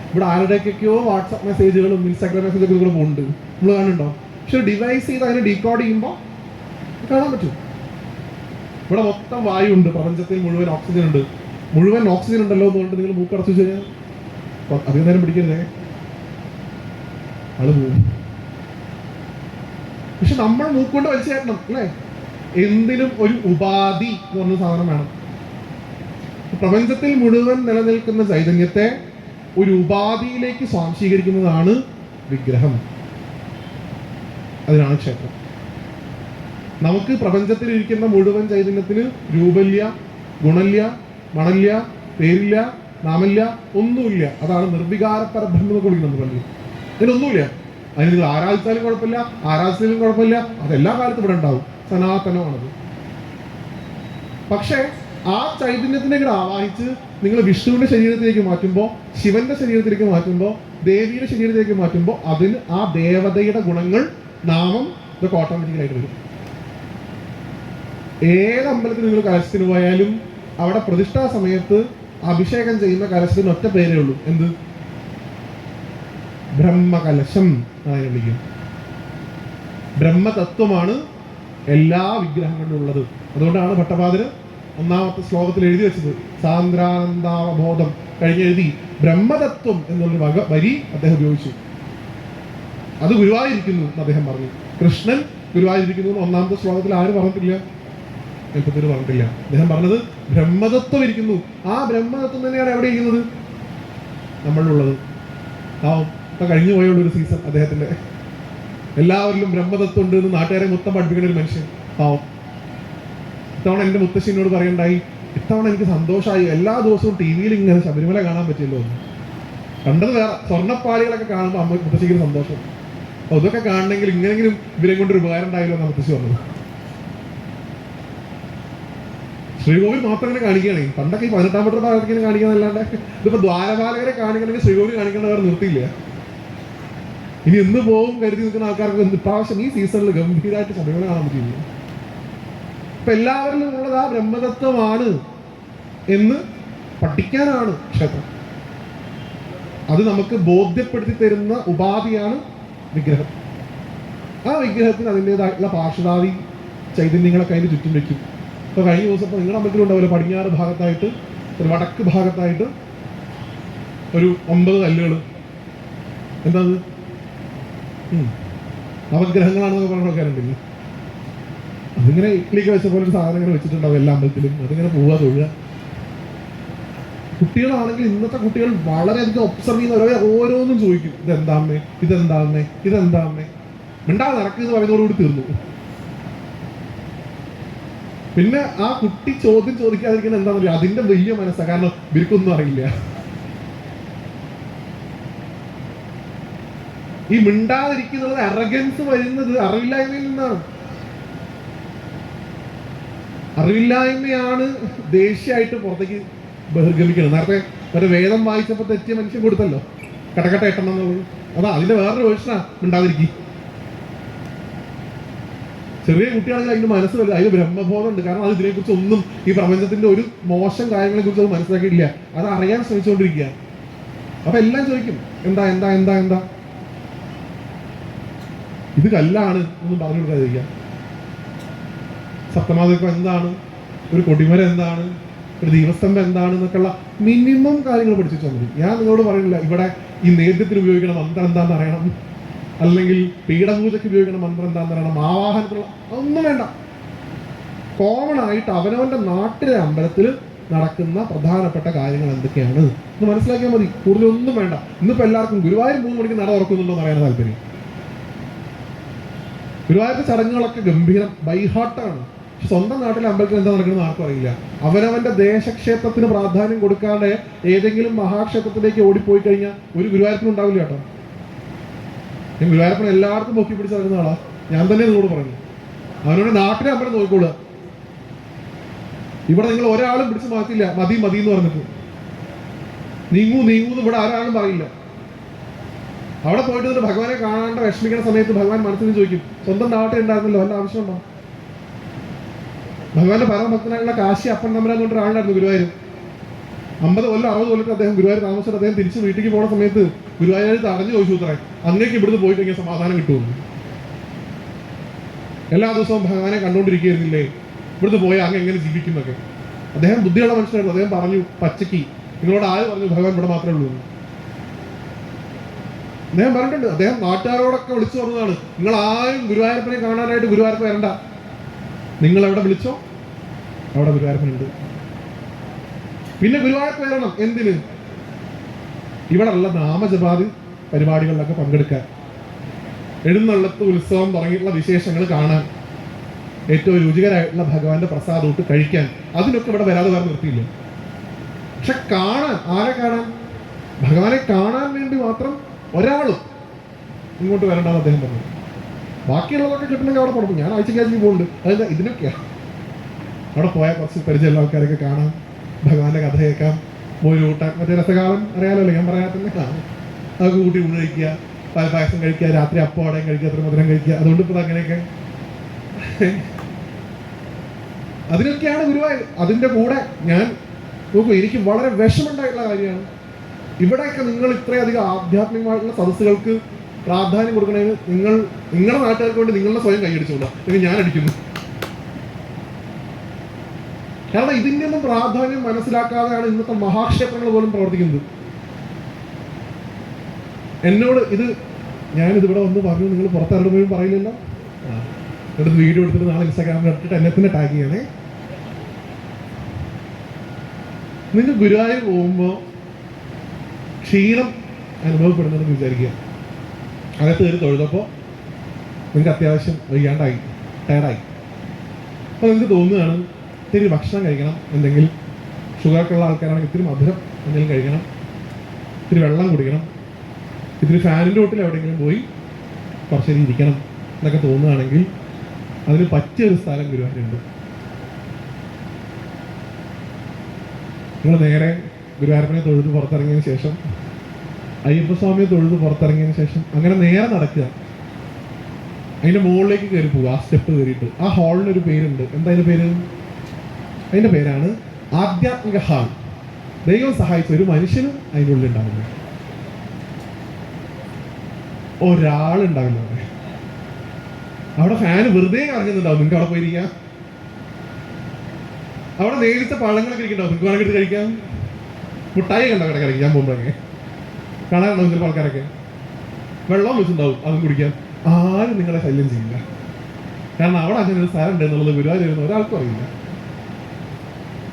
ഇവിടെ ആരുടെയൊക്കെയോ വാട്സാപ്പ് മെസ്സേജുകളും ഇൻസ്റ്റാഗ്രാം മെസ്സേജൊക്കെ കൂടെ പോകുന്നുണ്ട്, നമ്മൾ കാണുന്നുണ്ടോ? പക്ഷെ ഡിവൈസ് ചെയ്ത് അതിനെ ഡീകോഡ് ചെയ്യുമ്പോൾ കാണാൻ പറ്റും. ഇവിടെ മൊത്തം വായു ഉണ്ട്, പ്രപഞ്ചത്തിൽ മുഴുവൻ ഓക്സിജൻ ഉണ്ട്. മുഴുവൻ ഓക്സിജൻ ഉണ്ടല്ലോ എന്ന് പറഞ്ഞിട്ട് നിങ്ങൾ മൂക്കടച്ചു കഴിഞ്ഞാൽ അധികം നേരം പിടിക്കരുതേ, ആള് പോകും. പക്ഷെ നമ്മൾ മൂക്കൊണ്ട് വലിച്ചു കയറ്റണം അല്ലേ? എന്തിനും ഒരു ഉപാധി എന്ന് പറഞ്ഞ സാധനം വേണം. പ്രപഞ്ചത്തിൽ മുഴുവൻ നിലനിൽക്കുന്ന ചൈതന്യത്തെ ഒരു ഉപാധിയിലേക്ക് സ്വാംശീകരിക്കുന്നതാണ് വിഗ്രഹം. അതിനാണ് ക്ഷേത്രം. നമുക്ക് പ്രപഞ്ചത്തിൽ ഇരിക്കുന്ന മുഴുവൻ ചൈതന്യത്തിന് രൂപമില്ല, ഗുണമില്ല, മണമില്ല, പേരില്ല, നാമില്ല, ഒന്നുമില്ല. അതാണ് നിർവികാര പരബ്രഹ്മം എന്നൊക്കെ വിളിക്കുന്നത് പള്ളി. അതിനൊന്നുമില്ല. അതിന് നിങ്ങൾ ആരാധിച്ചാലും കുഴപ്പമില്ല, ആരാധിച്ചാലും കുഴപ്പമില്ല, അതെല്ലാ കാലത്തും ഇവിടെ ഉണ്ടാവും. സനാതനമാണത്. പക്ഷേ ആ ചൈതന്യത്തിനെ കൂടെ ആവാഹിച്ച് നിങ്ങൾ വിഷ്ണുവിന്റെ ശരീരത്തിലേക്ക് മാറ്റുമ്പോൾ, ശിവന്റെ ശരീരത്തിലേക്ക് മാറ്റുമ്പോൾ, ദേവിയുടെ ശരീരത്തിലേക്ക് മാറ്റുമ്പോൾ അതിന് ആ ദേവതയുടെ ഗുണങ്ങൾ, നാമം, ഇതൊക്കെ ഓട്ടോമാറ്റിക്കലായിട്ട് വരും. ഏത് അമ്പലത്തിൽ നിങ്ങൾ കലശത്തിന് പോയാലും അവിടെ പ്രതിഷ്ഠാ സമയത്ത് അഭിഷേകം ചെയ്യുന്ന കലശത്തിന് ഒറ്റ പേരേ ഉള്ളൂ. എന്ത്? ബ്രഹ്മകലശം എന്നാണ് വിളിക്കും. ബ്രഹ്മതത്വമാണ് എല്ലാ വിഗ്രഹങ്ങളിലും ഉള്ളത്. അതുകൊണ്ടാണ് ഭട്ടപാദര് ഒന്നാമത്തെ ശ്ലോകത്തിൽ എഴുതി വെച്ചത് സാന്ദ്രാനന്ദാവബോധം കഴിഞ്ഞ് എഴുതി ബ്രഹ്മതത്വം എന്നുള്ളൊരു വരി അദ്ദേഹം ഉപയോഗിച്ചു. അത് ഗുരുവായിരിക്കുന്നു എന്ന് അദ്ദേഹം പറഞ്ഞു. കൃഷ്ണൻ ഗുരുവായിരിക്കുന്നു എന്ന് ഒന്നാമത്തെ ശ്ലോകത്തിൽ ആര് പറഞ്ഞിട്ടില്ല? എളുപ്പത്തിൽ പറഞ്ഞിട്ടില്ല. അദ്ദേഹം പറഞ്ഞത് ബ്രഹ്മതത്വം ഇരിക്കുന്നു. ആ ബ്രഹ്മതത്വം തന്നെയാണ് എവിടെ ഇരിക്കുന്നത്? നമ്മളിലുള്ളത്. ഇപ്പൊ കഴിഞ്ഞു പോയുള്ളൊരു സീസൺ അദ്ദേഹത്തിന്റെ. എല്ലാവരിലും ബ്രഹ്മതത്വം ഉണ്ട് എന്ന് നാട്ടുകാരെ മൊത്തം പഠിപ്പിക്കുന്ന ഒരു മനുഷ്യൻ. ഇത്തവണ എൻ്റെ മുത്തശ്ശിനോട് പറയണ്ടായി, ഇത്തവണ എനിക്ക് സന്തോഷമായി, എല്ലാ ദിവസവും ടി വിയിൽ ഇങ്ങനെ ശബരിമല കാണാൻ പറ്റിയല്ലോ എന്ന്. കണ്ടത് വേറെ സ്വർണ്ണപ്പാളികളൊക്കെ കാണുമ്പോൾ അമ്മ മുത്തശ്ശിക്ക് സന്തോഷം. അപ്പൊ ഇതൊക്കെ കാണണമെങ്കിൽ ഇങ്ങനെങ്കിലും ഇവരെ കൊണ്ടൊരു ഉപകാരം ഉണ്ടായല്ലോ എന്ന് മുത്തശ്ശി പറഞ്ഞത്. ശ്രീകോവിൽ മാത്രം ഇങ്ങനെ കാണിക്കുകയാണ്. പണ്ടൊക്കെ ഈ 18-ാം പത്ര ഭാഗത്തേക്ക് കാണിക്കാന്നല്ലാണ്ട് ഇതിപ്പോ ദ്വാരപാലകരെ കാണിക്കണമെങ്കിൽ ശ്രീകോവിൽ കാണിക്കേണ്ട വേറെ നിർത്തിയില്ല. ഇനി എന്ന് പോകും കരുതി നിൽക്കുന്ന ആൾക്കാർക്ക് ഇപ്രാവശ്യം ഈ സീസണിൽ ഗംഭീരമായിട്ട് ശബരിമല കാണാൻ പറ്റില്ല. ഇപ്പൊ എല്ലാവരിലും ഉള്ളത് ആ ബ്രഹ്മതത്വമാണ് എന്ന് പഠിക്കാനാണ് ക്ഷേത്രം. അത് നമുക്ക് ബോധ്യപ്പെടുത്തി തരുന്ന ഉപാധിയാണ് വിഗ്രഹം. ആ വിഗ്രഹത്തിന് അതിൻ്റെതായിട്ടുള്ള പാർശ്വതാദി ചൈതന്യങ്ങളൊക്കെ അതിന് ചുറ്റും വെക്കും. ഇപ്പൊ കഴിഞ്ഞ ദിവസം ഇപ്പൊ നിങ്ങളുടെ അമ്പലത്തിലുണ്ടാവില്ല, പടിഞ്ഞാറ് ഭാഗത്തായിട്ട് ഒരു വടക്ക് ഭാഗത്തായിട്ട് ഒരു 9 കല്ലുകൾ. എന്താ അത്? നവഗ്രഹങ്ങളാണെന്നൊക്കെ പറഞ്ഞ ആൾക്കാരുണ്ടല്ലോ. അതിങ്ങനെ ഇഡ്ഡലിക്ക് വെച്ച പോലെ ഒരു സാധനം ഇങ്ങനെ വെച്ചിട്ടുണ്ടാവും എല്ലാ അമ്പലത്തിലും. അതിങ്ങനെ പോവുക തൊഴുക. കുട്ടികളാണെങ്കിൽ ഇന്നത്തെ കുട്ടികൾ വളരെയധികം ഒബ്സർവ് ചെയ്യുന്ന ഓരോന്നും ചോദിക്കും, ഇതെന്താ അമ്മേ, ഇതെന്താ അമ്മേ, ഇതെന്താ അമ്മേ. മിണ്ടാതെ നടക്കുക എന്ന് പറയുന്നതോടുകൂടി തീർന്നു. പിന്നെ ആ കുട്ടി ചോദ്യം ചോദിക്കാതിരിക്കുന്ന എന്താണെന്ന് അറിയാം, അതിന്റെ വലിയ മനസ്സാണ്. കാരണം ഇവർക്കൊന്നും അറിയില്ല. ഈ മിണ്ടാതിരിക്കുന്നത് അറഗൻസ് വരുന്നത് അറിവില്ലായ്മയിൽ നിന്നാണ്. അറിവില്ലായ്മയാണ് ദേഷ്യമായിട്ട് പുറത്തേക്ക് ബഹിർഗമിക്കുന്നത്. നേരത്തെ ഒരു വേദം വായിച്ചപ്പോൾ തെറ്റിയ മനുഷ്യൻ കൊടുത്തല്ലോ, കടക്കട്ട എട്ടണം എന്നുള്ളത്. അതാ അതിന്റെ വേറൊരു വേർഷനാ മിണ്ടാതിരിക്കും. ചെറിയ കുട്ടിയാണെങ്കിൽ അതിന്റെ മനസ്സ് വലുത്, അതിന് ബ്രഹ്മബോധം ഉണ്ട്. കാരണം അത് ഇതിനെക്കുറിച്ച് ഒന്നും ഈ പ്രപഞ്ചത്തിന്റെ ഒരു മോശം കാര്യങ്ങളെ കുറിച്ച് അത് മനസ്സിലാക്കിയിട്ടില്ല. അത് അറിയാൻ ശ്രമിച്ചുകൊണ്ടിരിക്കുക. അപ്പൊ എല്ലാം ചോദിക്കും, എന്താ എന്താ എന്താ എന്താ ഇത് കല്ലാണ് ഒന്നും പറഞ്ഞു കൊടുക്കാതിരിക്കുക. സപ്തമാതൃക്കം എന്താണ്, ഒരു കൊടിമരം എന്താണ്, ഒരു ദീപസ്തംഭം എന്താണ് എന്നൊക്കെയുള്ള മിനിമം കാര്യങ്ങൾ പഠിച്ചു വെച്ചാൽ മതി. ഞാൻ നിങ്ങളോട് പറയുന്നില്ല ഇവിടെ ഈ നേദ്യത്തിന് ഉപയോഗിക്കുന്ന മന്ത്രം എന്താണെന്ന് അറിയണം, അല്ലെങ്കിൽ പീഠപൂജയ്ക്ക് ഉപയോഗിക്കുന്ന മന്ത്രം എന്താണെന്ന് അറിയണം, ആവാഹനത്തിനുള്ള ഒന്നും വേണ്ട. കോമൺ ആയിട്ട് അവനവന്റെ നാട്ടിലെ അമ്പലത്തിൽ നടക്കുന്ന പ്രധാനപ്പെട്ട കാര്യങ്ങൾ എന്തൊക്കെയാണ് എന്ന് മനസ്സിലാക്കിയാൽ മതി. കൂടുതലൊന്നും വേണ്ട. ഇന്നിപ്പോൾ എല്ലാവർക്കും ഗുരുവായൂർ 3 മണിക്ക് നട തുറക്കുന്നുണ്ടോ എന്ന് അറിയാൻ താല്പര്യം. ഗുരുവായൂരത്തെ ചടങ്ങുകളൊക്കെ ഗംഭീരം ബൈഹാർട്ടാണ്. സ്വന്തം നാട്ടിലെ അമ്പലത്തിൽ എന്താ നടക്കുന്നത് ആർക്കും അറിയില്ല. അവനവന്റെ ദേശക്ഷേത്രത്തിന് പ്രാധാന്യം കൊടുക്കാതെ ഏതെങ്കിലും മഹാക്ഷേത്രത്തിലേക്ക് ഓടിപ്പോയി കഴിഞ്ഞാൽ ഒരു ഗുരുവായൂരപ്പനും ഉണ്ടാവില്ല കേട്ടോ. ഞാൻ ഗുരുവായൂരപ്പൻ എല്ലാവർക്കും പൊക്കി പിടിച്ച് നടക്കുന്ന ആളാ. ഞാൻ തന്നെ നിങ്ങളോട് പറഞ്ഞു, അവനവന്റെ നാട്ടിലെ അമ്പലം നോക്കിക്കോളുക. ഇവിടെ നിങ്ങൾ ഒരാളും പിടിച്ച് മാറ്റില്ല മതി മതി എന്ന് പറഞ്ഞിട്ട്. നീങ്ങൂന്ന് ഇവിടെ ആരാളും പറയില്ല. അവിടെ പോയിട്ട് ഭഗവാനെ കാണാണ്ട് വിഷമിക്കുന്ന സമയത്ത് ഭഗവാൻ മനസ്സിൽ ചോദിക്കും, സ്വന്തം നാട്ടിൽ ഉണ്ടായിരുന്നല്ലോ, വല്ല ആവശ്യമുണ്ടോ? ഭഗവാന്റെ പരമഭക്തനായുള്ള കാശി അപ്പൻ തമ്പുരാൻ കൊണ്ട് ഒരാളുണ്ടായിരുന്നു ഗുരുവായൂർ. 50 കൊല്ലം 60 കൊല്ലത്ത് അദ്ദേഹം ഗുരുവായൂർ താമസിച്ചിട്ട് അദ്ദേഹം തിരിച്ച് വീട്ടിലേക്ക് പോകുന്ന സമയത്ത് ഗുരുവായൂർ തടഞ്ഞു ചോദിച്ചു ഉത്തരേ, അങ്ങേക്ക് ഇവിടുന്ന് പോയിട്ട് കഴിഞ്ഞാൽ സമാധാനം കിട്ടുമെന്ന്. എല്ലാ ദിവസവും ഭഗവാനെ കണ്ടുകൊണ്ടിരിക്കുകയായിരുന്നില്ലേ, ഇവിടുന്ന് പോയാൽ അങ്ങ് എങ്ങനെ ജീവിക്കുന്നൊക്കെ. അദ്ദേഹം ബുദ്ധിയുള്ള മനുഷ്യനായിരുന്നു. അദ്ദേഹം പറഞ്ഞു പച്ചയ്ക്ക്, നിങ്ങളോട് ആര് പറഞ്ഞു ഭഗവാൻ ഇവിടെ മാത്രമേ ഉള്ളൂ എന്ന്. അദ്ദേഹം പറഞ്ഞിട്ടുണ്ട്. അദ്ദേഹം നാട്ടുകാരോടൊക്കെ വിളിച്ചു പറഞ്ഞതാണ്, നിങ്ങൾ ആരും ഗുരുവായൂരപ്പനെ കാണാനായിട്ട് ഗുരുവായൂരപ്പൻ വരണ്ട, നിങ്ങൾ എവിടെ വിളിച്ചോ അവിടെ ഗുരുവായൂരപ്പനുണ്ട്. പിന്നെ ഗുരുവായൂരപ്പൻ വരണം എന്തിന്? ഇവിടെ ഉള്ള നാമജപാതി പരിപാടികളിലൊക്കെ പങ്കെടുക്കാൻ, എഴുന്നള്ളത്ത്, ഉത്സവം തുടങ്ങിയിട്ടുള്ള വിശേഷങ്ങൾ കാണാൻ, ഏറ്റവും രുചികരമായിട്ടുള്ള ഭഗവാന്റെ പ്രസാദോട്ട് കഴിക്കാൻ, അതിനൊക്കെ ഇവിടെ വരാതെ വേറെ നിർത്തിയില്ല. പക്ഷെ കാണാൻ, ആരെ കാണാൻ? ഭഗവാനെ കാണാൻ വേണ്ടി മാത്രം ഒരാളും ഇങ്ങോട്ട് വരണ്ടെന്ന് അദ്ദേഹം പറഞ്ഞു. ബാക്കിയുള്ളതൊക്കെ കിട്ടണമെങ്കിൽ അവിടെ പറഞ്ഞു. ഞാൻ ആഴ്ചക്കാഴ്ചക്ക് പോകുന്നുണ്ട്. അതായത് ഇതിനൊക്കെയാണ്. അവിടെ പോയാൽ കുറച്ച് പരിചയമുള്ള ആൾക്കാരൊക്കെ കാണാം, ഭഗവാന്റെ കഥ കേൾക്കാം, മോര് കൂട്ടാൻ, മറ്റേ രസകാലം അറിയാമല്ലോ, ഞാൻ പറയാൻ തന്നെ കാണും. അതൊക്കെ കൂട്ടി ഊണ് കഴിക്കുക, പായസം കഴിക്കുക, രാത്രി അപ്പം അടയും കഴിക്കുക, അത്ര മധുരം കഴിക്കുക. അതുകൊണ്ട് ഇപ്പോൾ അങ്ങനെയൊക്കെ അതിനൊക്കെയാണ് ഗുരുവായൂർ. അതിൻ്റെ കൂടെ ഞാൻ നോക്കൂ, എനിക്ക് വളരെ വിഷമുണ്ടായിട്ടുള്ള കാര്യമാണ് ഇവിടെയൊക്കെ നിങ്ങൾ ഇത്രയധികം ആധ്യാത്മികമായിട്ടുള്ള സദസ്സുകൾക്ക് പ്രാധാന്യം കൊടുക്കണതിന് നിങ്ങളുടെ നാട്ടുകാർക്ക് വേണ്ടി നിങ്ങളുടെ സ്വയം കൈയടിച്ചോളൂ, അല്ലെങ്കിൽ ഞാൻ അടിക്കുന്നു. കാരണം ഇതിൻ്റെ ഒന്നും പ്രാധാന്യം മനസ്സിലാക്കാതെയാണ് ഇന്നത്തെ മഹാക്ഷേത്രങ്ങൾ പോലും പ്രവർത്തിക്കുന്നത്. എന്നോട് ഞാനിതിവിടെ വന്ന് പറഞ്ഞു, നിങ്ങൾ പുറത്തിറങ്ങുമ്പോഴും പറയില്ലല്ലോ, എടുത്ത് വീഡിയോ എടുത്തിട്ട് നാളെ ഇൻസ്റ്റാഗ്രാമിൽ ഇട്ടിട്ട് എന്നെ തന്നെ ടാഗ് ചെയ്യണേ. നിങ്ങൾ ഗുരുവായൂർ പോകുമ്പോൾ ക്ഷീണം അനുഭവപ്പെടുന്നതെന്ന് വിചാരിക്കുക. അകത്ത് കയറി തൊഴുതപ്പോൾ നിങ്ങൾക്ക് അത്യാവശ്യം വയ്യാണ്ടായി, ടയർഡായി. അപ്പോൾ നിങ്ങൾക്ക് തോന്നുകയാണ് ഇത്തിരി ഭക്ഷണം കഴിക്കണം, എന്തെങ്കിലും ഷുഗറൊക്കെ ഉള്ള ആൾക്കാരാണെങ്കിൽ ഇത്തിരി മധുരം എന്തെങ്കിലും കഴിക്കണം, ഇത്തിരി വെള്ളം കുടിക്കണം, ഇത്തിരി ഫാനിൻ്റെ വീട്ടിൽ എവിടെയെങ്കിലും പോയി കുറച്ചേരി ഇരിക്കണം എന്നൊക്കെ തോന്നുകയാണെങ്കിൽ അതിന് പറ്റിയൊരു സ്ഥലം ഗുരുവായൂരുണ്ട്. നിങ്ങൾ നേരെ ഗുരുവായൂരപ്പനെ തൊഴുത് പുറത്തിറങ്ങിയതിന് ശേഷം, അയ്യപ്പസ്വാമിയെ തൊഴുത് പുറത്തിറങ്ങിയതിന് ശേഷം അങ്ങനെ നേരെ നടക്കുക, അതിൻ്റെ മുകളിലേക്ക് കയറി പോവുക. ആ സ്റ്റെപ്പ് കയറിയിട്ട് ആ ഹാളിനൊരു പേരുണ്ട്. എന്താ അതിൻ്റെ പേര്? അതിൻ്റെ പേരാണ് ആധ്യാത്മിക ഹാൾ. ദൈവം സഹായിച്ച ഒരു മനുഷ്യനും അതിൻ്റെ ഉള്ളിൽ ഉണ്ടാവില്ല, ഒരാളുണ്ടാവില്ല അവിടെ. ഫാന് വെറുതെ കറങ്ങുന്നുണ്ടാവും, നിങ്ങൾക്ക് അവിടെ പോയിരിക്കാം. അവിടെ നേരിട്ട പഴങ്ങളൊക്കെ ഇരിക്കുന്നുണ്ടാവും, നിങ്ങൾക്ക് വേണമെങ്കിൽ കഴിക്കാം. മുട്ടായി കണ്ട കിടക്കിടയ്ക്ക് ഞാൻ പോകുമ്പോഴൊക്കെ കാണാറുണ്ടാവും ചിലപ്പോൾ ആൾക്കാരൊക്കെ. വെള്ളം വെച്ചിട്ടുണ്ടാവും, അതും കുടിക്കാൻ. ആരും നിങ്ങളെ ശല്യം ചെയ്യില്ല. കാരണം അവിടെ അങ്ങനെ ഒരു സ്ഥലം ഉണ്ട് എന്നുള്ളത് ഗുരുവായൂർ വരുന്ന ഒരാൾക്കും അറിയില്ല.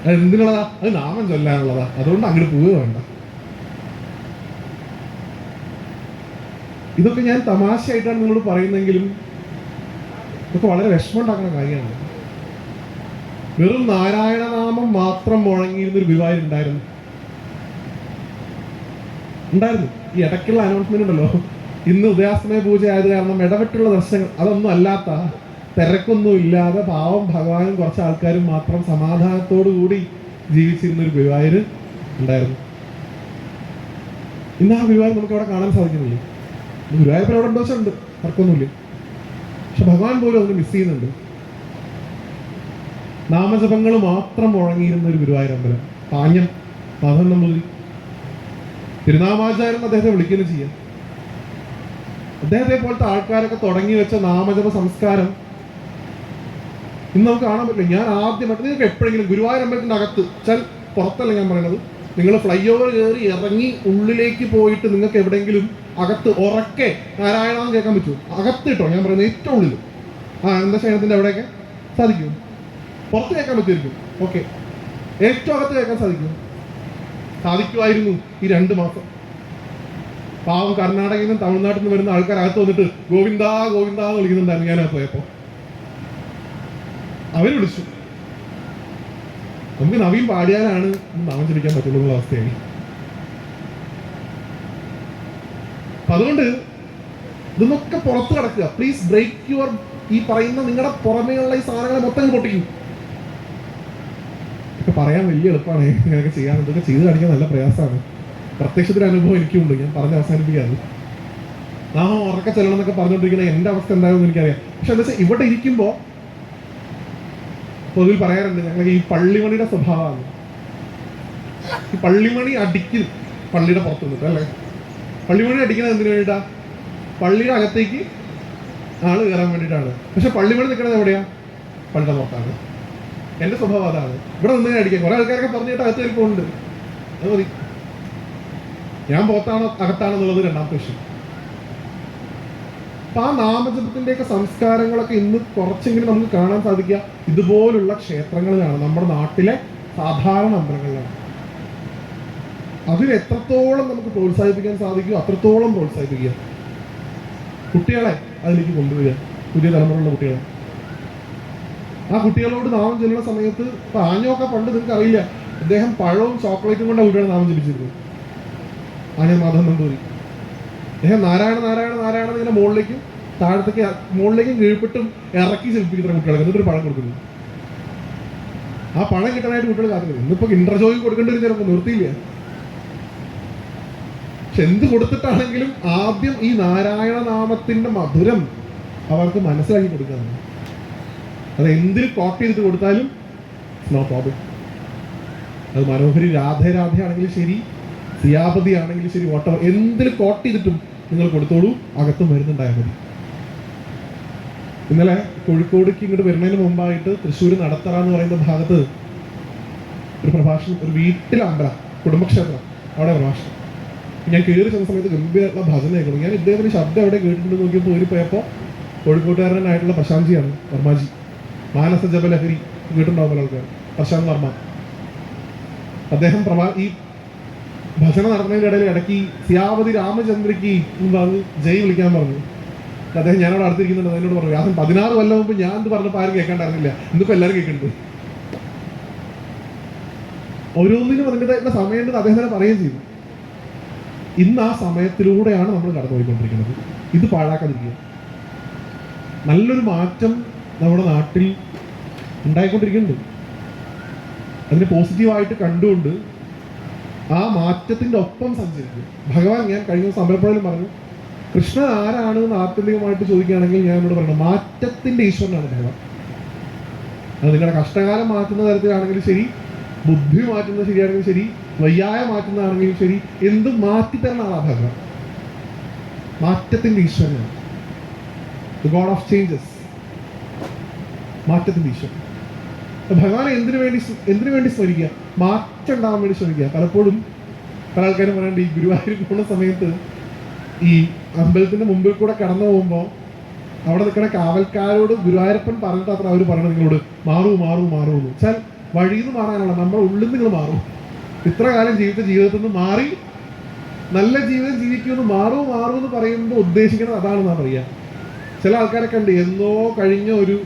അത് എന്തിനുള്ളതാ? അത് നാമം ചൊല്ലാനുള്ളതാ. അതുകൊണ്ട് അങ്ങോട്ട് പോവുക വേണ്ട. ഇതൊക്കെ ഞാൻ തമാശയായിട്ടാണ് നിങ്ങളോട് പറയുന്നെങ്കിലും ഇതൊക്കെ വളരെ വിഷമമുണ്ടാക്കുന്ന കാര്യമാണ്. വെറും നാരായണനാമം മാത്രം മുഴങ്ങിയിരുന്നൊരു ഗുരുവായൂർ ഉണ്ടായിരുന്നു. ഈ ഇടയ്ക്കുള്ള അനൗൺസ്മെന്റ് ഉണ്ടല്ലോ, ഇന്ന് ഉദയാസ്തമയ പൂജ ആയത് കാരണം ഇടവിട്ടുള്ള ദർശനങ്ങൾ, അതൊന്നും അല്ലാത്ത, തിരക്കൊന്നും ഇല്ലാതെ പാവം ഭഗവാനും കുറച്ച് ആൾക്കാരും മാത്രം സമാധാനത്തോടു കൂടി ജീവിച്ചിരുന്നൊരു ഗുരുവായൂർ ഉണ്ടായിരുന്നു. ഇന്ന് ആ ഗുരുവായൂർ നമുക്ക് അവിടെ കാണാൻ സാധിക്കുന്നില്ല. ഗുരുവായൂർ അവിടെ ഉണ്ടോ വെച്ചുണ്ട്, തർക്കമൊന്നുമില്ല. പക്ഷെ ഭഗവാൻ പോലും അതിന് മിസ് ചെയ്യുന്നുണ്ട്. നാമജപങ്ങൾ മാത്രം മുഴങ്ങിയിരുന്ന ഒരു ഗുരുവായൂർ അമ്പലം, പാഞ്ഞം മാധവൻ നമ്പൂതിരി തിരുനാമാചാര്യൻ അദ്ദേഹത്തെ വിളിക്കുകയും ചെയ്യാം. അദ്ദേഹത്തെ പോലത്തെ ആൾക്കാരൊക്കെ തുടങ്ങി വെച്ച നാമജപ സംസ്കാരം ഇന്ന് നമുക്ക് കാണാൻ പറ്റില്ല. ഞാൻ ആദ്യമായിട്ട്, നിങ്ങൾക്ക് എപ്പോഴെങ്കിലും ഗുരുവായൂർ അമ്പലത്തിൻ്റെ അകത്ത് വെച്ചാൽ, പുറത്തല്ല ഞാൻ പറയണത്, നിങ്ങൾ ഫ്ലൈ ഓവർ കയറി ഇറങ്ങി ഉള്ളിലേക്ക് പോയിട്ട് നിങ്ങൾക്ക് എവിടെയെങ്കിലും അകത്ത് ഉറക്കെ നാരായണമെന്ന് കേൾക്കാൻ പറ്റുമോ? അകത്ത് കേട്ടോ ഞാൻ പറയുന്നത്, ഏറ്റവും ഉള്ളിൽ എന്താ ശയനത്തിൻ്റെ അവിടെയൊക്കെ സാധിക്കും. പുറത്ത് കേൾക്കാൻ പറ്റുമായിരിക്കും, ഓക്കെ. ഏറ്റവും അകത്ത് കേൾക്കാൻ സാധിക്കുമായിരുന്നു ഈ 2 മാസം. പാവം കർണാടകയിൽ നിന്നും തമിഴ്നാട്ടിൽ നിന്ന് വരുന്ന ആൾക്കാർ അകത്ത് വന്നിട്ട് ഗോവിന്ദ ഗോവിന്ദ എന്ന് വിളിക്കുന്നുണ്ടായിരുന്നു ഞാനകത്ത് പോയപ്പോൾ. അവര് വിളിച്ചു. നമുക്ക് നവീൻ പാടിയാലാണ് നാമം ജപിക്കാൻ പറ്റുള്ളൂ എന്നുള്ള അവസ്ഥയായി. അപ്പൊ അതുകൊണ്ട് ഇതൊക്കെ പുറത്ത് കിടക്കുക. പ്ലീസ് ബ്രേക്ക് യുവർ ഈ പറയുന്ന നിങ്ങളുടെ പുറമേയുള്ള ഈ സാധനങ്ങളെ മൊത്തം പൊട്ടിക്കും. ഇപ്പൊ പറയാൻ വലിയ എളുപ്പമാണ്, ഇങ്ങനെയൊക്കെ ചെയ്യാൻ. ഇതൊക്കെ ചെയ്ത് കാണിക്കാൻ നല്ല പ്രയാസമാണ്. പ്രത്യക്ഷത്തിന് അനുഭവം എനിക്കുണ്ട്. ഞാൻ പറഞ്ഞ് അവസാനിപ്പിക്കാറ്. നാമം ഉറക്കെ ചെല്ലണം എന്നൊക്കെ പറഞ്ഞുകൊണ്ടിരിക്കുന്ന എൻ്റെ അവസ്ഥ എന്താണെന്ന് എനിക്കറിയാം. പക്ഷെ എന്താ വെച്ചാൽ ഇവിടെ ഇരിക്കുമ്പോൾ പൊതുവിൽ പറയാറുണ്ട് ഞങ്ങൾക്ക് ഈ പള്ളിമണിയുടെ സ്വഭാവമാണ്. ഈ പള്ളിമണി അടിക്കും പള്ളിയുടെ പുറത്ത് നിന്നിട്ട് അല്ലേ. പള്ളിമണി അടിക്കുന്നത് എന്തിനു വേണ്ടിയിട്ടാ? പള്ളിയുടെ അകത്തേക്ക് ആള് കയറാൻ വേണ്ടിയിട്ടാണ്. പക്ഷെ പള്ളിമണി നിൽക്കുന്നത് എവിടെയാ? പള്ളിയുടെ പുറത്താണ്. എൻ്റെ സ്വഭാവം അതാണ്. ഇവിടെ നിന്ന് അടിക്കാൻ കുറെ ആൾക്കാരൊക്കെ പറഞ്ഞിട്ട് അകത്ത് കയറിപ്പോണ്ട്. അത് മതി. ഞാൻ പുറത്താണോ അകത്താണെന്നുള്ളത് രണ്ടാമത്തെ വിഷയം. അപ്പൊ ആ നാമജപത്തിന്റെയൊക്കെ സംസ്കാരങ്ങളൊക്കെ ഇന്ന് കുറച്ചെങ്കിലും നമുക്ക് കാണാൻ സാധിക്കുക ഇതുപോലുള്ള ക്ഷേത്രങ്ങളിലാണ്, നമ്മുടെ നാട്ടിലെ സാധാരണ അമ്പലങ്ങളിലാണ്. അതിൽ എത്രത്തോളം നമുക്ക് പ്രോത്സാഹിപ്പിക്കാൻ സാധിക്കുമോ അത്രത്തോളം പ്രോത്സാഹിപ്പിക്കുക. കുട്ടികളെ അതിലേക്ക് കൊണ്ടുവരിക, പുതിയ തലമുറയുള്ള കുട്ടികളെ. ആ കുട്ടികളോട് നാമം ചൊല്ലുന്ന സമയത്ത് ഇപ്പൊ ആഞ്ഞൊക്കെ പണ്ട് നിങ്ങൾക്ക് അറിയില്ല, അദ്ദേഹം പഴവും ചോക്ലേറ്റും കൊണ്ട് കുട്ടികളെ നാമം ജപിച്ചിരുന്നു. ആഞ്ഞ മാധവൻ നമ്പൂരി അദ്ദേഹം നാരായണ നാരായണ നാരായണ ഇങ്ങനെ മുകളിലേക്കും മുകളിലേക്കും കീഴ്പ്പെട്ടും ഇറക്കി ജപിപ്പിക്കുന്ന കുട്ടികളെ എന്നിട്ടൊരു പഴം കൊടുക്കുന്നു. ആ പണം കിട്ടാനായിട്ട് കുട്ടികൾ കാത്തിരുന്നു. ഇന്നിപ്പോ ഇന്റർജോയി കൊടുക്കേണ്ടി വരും, ചിലപ്പോൾ നിർത്തിയില്ല. പക്ഷെ എന്ത് കൊടുത്തിട്ടാണെങ്കിലും ആദ്യം ഈ നാരായണ നാമത്തിന്റെ മധുരം അവർക്ക് മനസ്സിലാക്കി കൊടുക്കാണ്. അത് എന്തിന് കോപ്പി ചെയ്തിട്ട് കൊടുത്താലും നോ പ്രോബ്ലം. അത് മനോഹരി രാധയാണെങ്കിലും ശരി, സിയാപതി ആണെങ്കിലും ശരി, വോട്ടവർ എന്തിൽ കോട്ട് ചെയ്തിട്ടും നിങ്ങൾ കൊടുത്തോളൂ, അകത്തും വരുന്നുണ്ടായാൽ മതി. ഇന്നലെ കോഴിക്കോടേക്ക് ഇങ്ങോട്ട് വരുന്നതിന് മുമ്പായിട്ട് തൃശ്ശൂർ നടത്തറ എന്ന് പറയുന്ന ഭാഗത്ത് ഒരു പ്രഭാഷണം, ഒരു വീട്ടിലെ അമ്പലം, കുടുംബക്ഷേത്രം, അവിടെ പ്രഭാഷണം. ഞാൻ കയറി ചെന്ന സമയത്ത് ഗംഭീരമായിട്ടുള്ള ഭജന കേൾക്കണം. ഞാൻ ഇദ്ദേഹത്തിന്റെ ശബ്ദം എവിടെ കേട്ടിട്ടുണ്ടെന്ന് നോക്കിയപ്പോൾ പോയപ്പോൾ കോഴിക്കോട്ടുകാരനായിട്ടുള്ള പ്രശാന്തിയാണ്, വർമാജി. മാനസ ജപലഹരി കേട്ടിട്ടുണ്ടാവുമ്പോൾ ആൾക്കാർ, പ്രശാന്ത് വർമ്മ. അദ്ദേഹം ഈ ഭജന നടത്തുന്നതിൻ്റെ ഇടയിൽ ഇടയ്ക്ക് സിയാവതി രാമചന്ദ്രയ്ക്ക് പറഞ്ഞ് ജയ് വിളിക്കാൻ പറഞ്ഞു. അദ്ദേഹം ഞാനവിടെ അടുത്തിരിക്കുന്നുണ്ട്, എന്നോട് പറഞ്ഞു വ്യാസൻ 16 കൊല്ലം മുമ്പ് ഞാൻ ഇത് പറഞ്ഞപ്പോൾ ആരും കേൾക്കാണ്ടായിരുന്നില്ല, ഇന്നിപ്പോൾ എല്ലാവരും കേൾക്കുന്നുണ്ട്. ഓരോന്നിനും അതിൻ്റെതായിട്ടുള്ള സമയമുണ്ടെന്ന് അദ്ദേഹം തന്നെ പറയുകയും ചെയ്തു. ഇന്ന് ആ സമയത്തിലൂടെയാണ് നമ്മൾ കടന്നുപോയിക്കൊണ്ടിരിക്കുന്നത്. ഇത് പാഴാക്കാതിരിക്കുക. നല്ലൊരു മാറ്റം നമ്മുടെ നാട്ടിൽ ഉണ്ടായിക്കൊണ്ടിരിക്കുന്നുണ്ട്. അതിനെ പോസിറ്റീവായിട്ട് കണ്ടുകൊണ്ട് ആ മാറ്റത്തിന്റെ ഒപ്പം സഞ്ചരിക്കും. ഭഗവാൻ, ഞാൻ കഴിഞ്ഞ ദിവസം അമ്പലപ്പുഴയിലും പറഞ്ഞു, കൃഷ്ണൻ ആരാണ് എന്ന് ആത്യന്തികമായിട്ട് ചോദിക്കുകയാണെങ്കിൽ ഞാൻ ഇവിടെ പറഞ്ഞു മാറ്റത്തിന്റെ ഈശ്വരനാണ് ഭഗവാൻ. അത് നിങ്ങളുടെ കഷ്ടകാലം മാറ്റുന്ന തരത്തിലാണെങ്കിലും ശരി, ബുദ്ധി മാറ്റുന്നത് ശരിയാണെങ്കിലും ശരി, വയ്യായ മാറ്റുന്നതാണെങ്കിലും ശരി, എന്തും മാറ്റിത്തരുന്ന ആളാ ഭഗവാൻ. മാറ്റത്തിന്റെ ഈശ്വരനാണ്, ദ ഗോഡ് ഓഫ് ചേഞ്ചസ്, മാറ്റത്തിന്റെ ഈശ്വരൻ. ഭഗവാനെ എന്തിനു വേണ്ടി സ്മരിക്കുക? മാറ്റം ഉണ്ടാകാൻ വേണ്ടി ശ്രമിക്കുക. പലപ്പോഴും പല ആൾക്കാരും പറയേണ്ട, ഈ ഗുരുവായൂർ പോകുന്ന സമയത്ത് ഈ അമ്പലത്തിന്റെ മുമ്പിൽ കൂടെ കടന്നു പോകുമ്പോൾ അവിടെ നിൽക്കുന്ന കാവൽക്കാരോട് ഗുരുവായൂരപ്പൻ പറഞ്ഞിട്ട് അത്ര അവർ പറയണത് നിങ്ങളോട് മാറൂ മാറൂ മാറൂ എന്ന് വെച്ചാൽ വഴിയിൽ നിന്ന് മാറാനുള്ള, നമ്മുടെ ഉള്ളിൽ നിങ്ങൾ മാറും. ഇത്ര കാലം ജീവിതത്തിൽ നിന്ന് മാറി നല്ല ജീവിതം ജീവിക്കുമെന്ന് മാറൂ മാറൂ എന്ന് പറയുമ്പോൾ ഉദ്ദേശിക്കുന്നത് അതാണെന്നാണ് പറയുക. ചില ആൾക്കാരൊക്കെ ഉണ്ട് എന്നോ കഴിഞ്ഞ ഒരു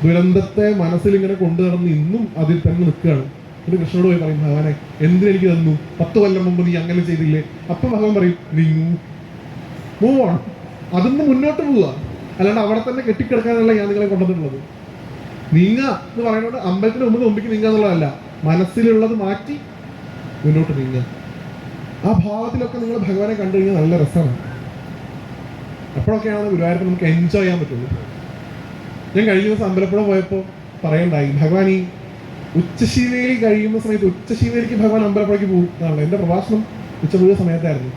ദുരന്തത്തെ മനസ്സിൽ ഇങ്ങനെ കൊണ്ടു നടന്ന് ഇന്നും അതിൽ തന്നെ നിൽക്കുകയാണ്. എന്നിട്ട് കൃഷ്ണനോട് പോയി പറയും, ഭഗവാനെ എന്തിനെനിക്ക് തന്നു, 10 കൊല്ലം മുമ്പ് നീ അങ്ങനെ ചെയ്തില്ലേ? അപ്പം ഭഗവാൻ പറയും, നീ മൂവ് ഓൺ, അതിന്ന് മുന്നോട്ട് പോവുക, അല്ലാണ്ട് അവിടെ തന്നെ കെട്ടിക്കിടക്കാനുള്ള ഞാൻ നിങ്ങളെ കൊണ്ടുവന്നിട്ടുള്ളത്. നീങ്ങ എന്ന് പറയുന്നത് അമ്പലത്തിന് മുമ്പിക്ക് നീങ്ങുക എന്നുള്ളതല്ല, മനസ്സിലുള്ളത് മാറ്റി മുന്നോട്ട് നീങ്ങുക. ആ ഭാവത്തിലൊക്കെ നിങ്ങൾ ഭഗവാനെ കണ്ടു കഴിഞ്ഞാൽ നല്ല രസമാണ്. അപ്പോഴൊക്കെയാണ് ഗുരുവായൂരപ്പൻ നമുക്ക് എൻജോയ് ചെയ്യാൻ പറ്റുള്ളൂ. ഞാൻ കഴിഞ്ഞ ദിവസം അമ്പലപ്പുഴ പോയപ്പോൾ പറയണ്ടായി, ഭഗവാൻ ഈ ഉച്ചശീവേലി കഴിയുന്ന സമയത്ത്, ഉച്ചശീവേലിക്ക് ഭഗവാൻ അമ്പലപ്പുഴയ്ക്ക് പോകുന്നതാണ്. എൻ്റെ പ്രഭാഷണം ഉച്ചപൂജ സമയത്തായിരുന്നു.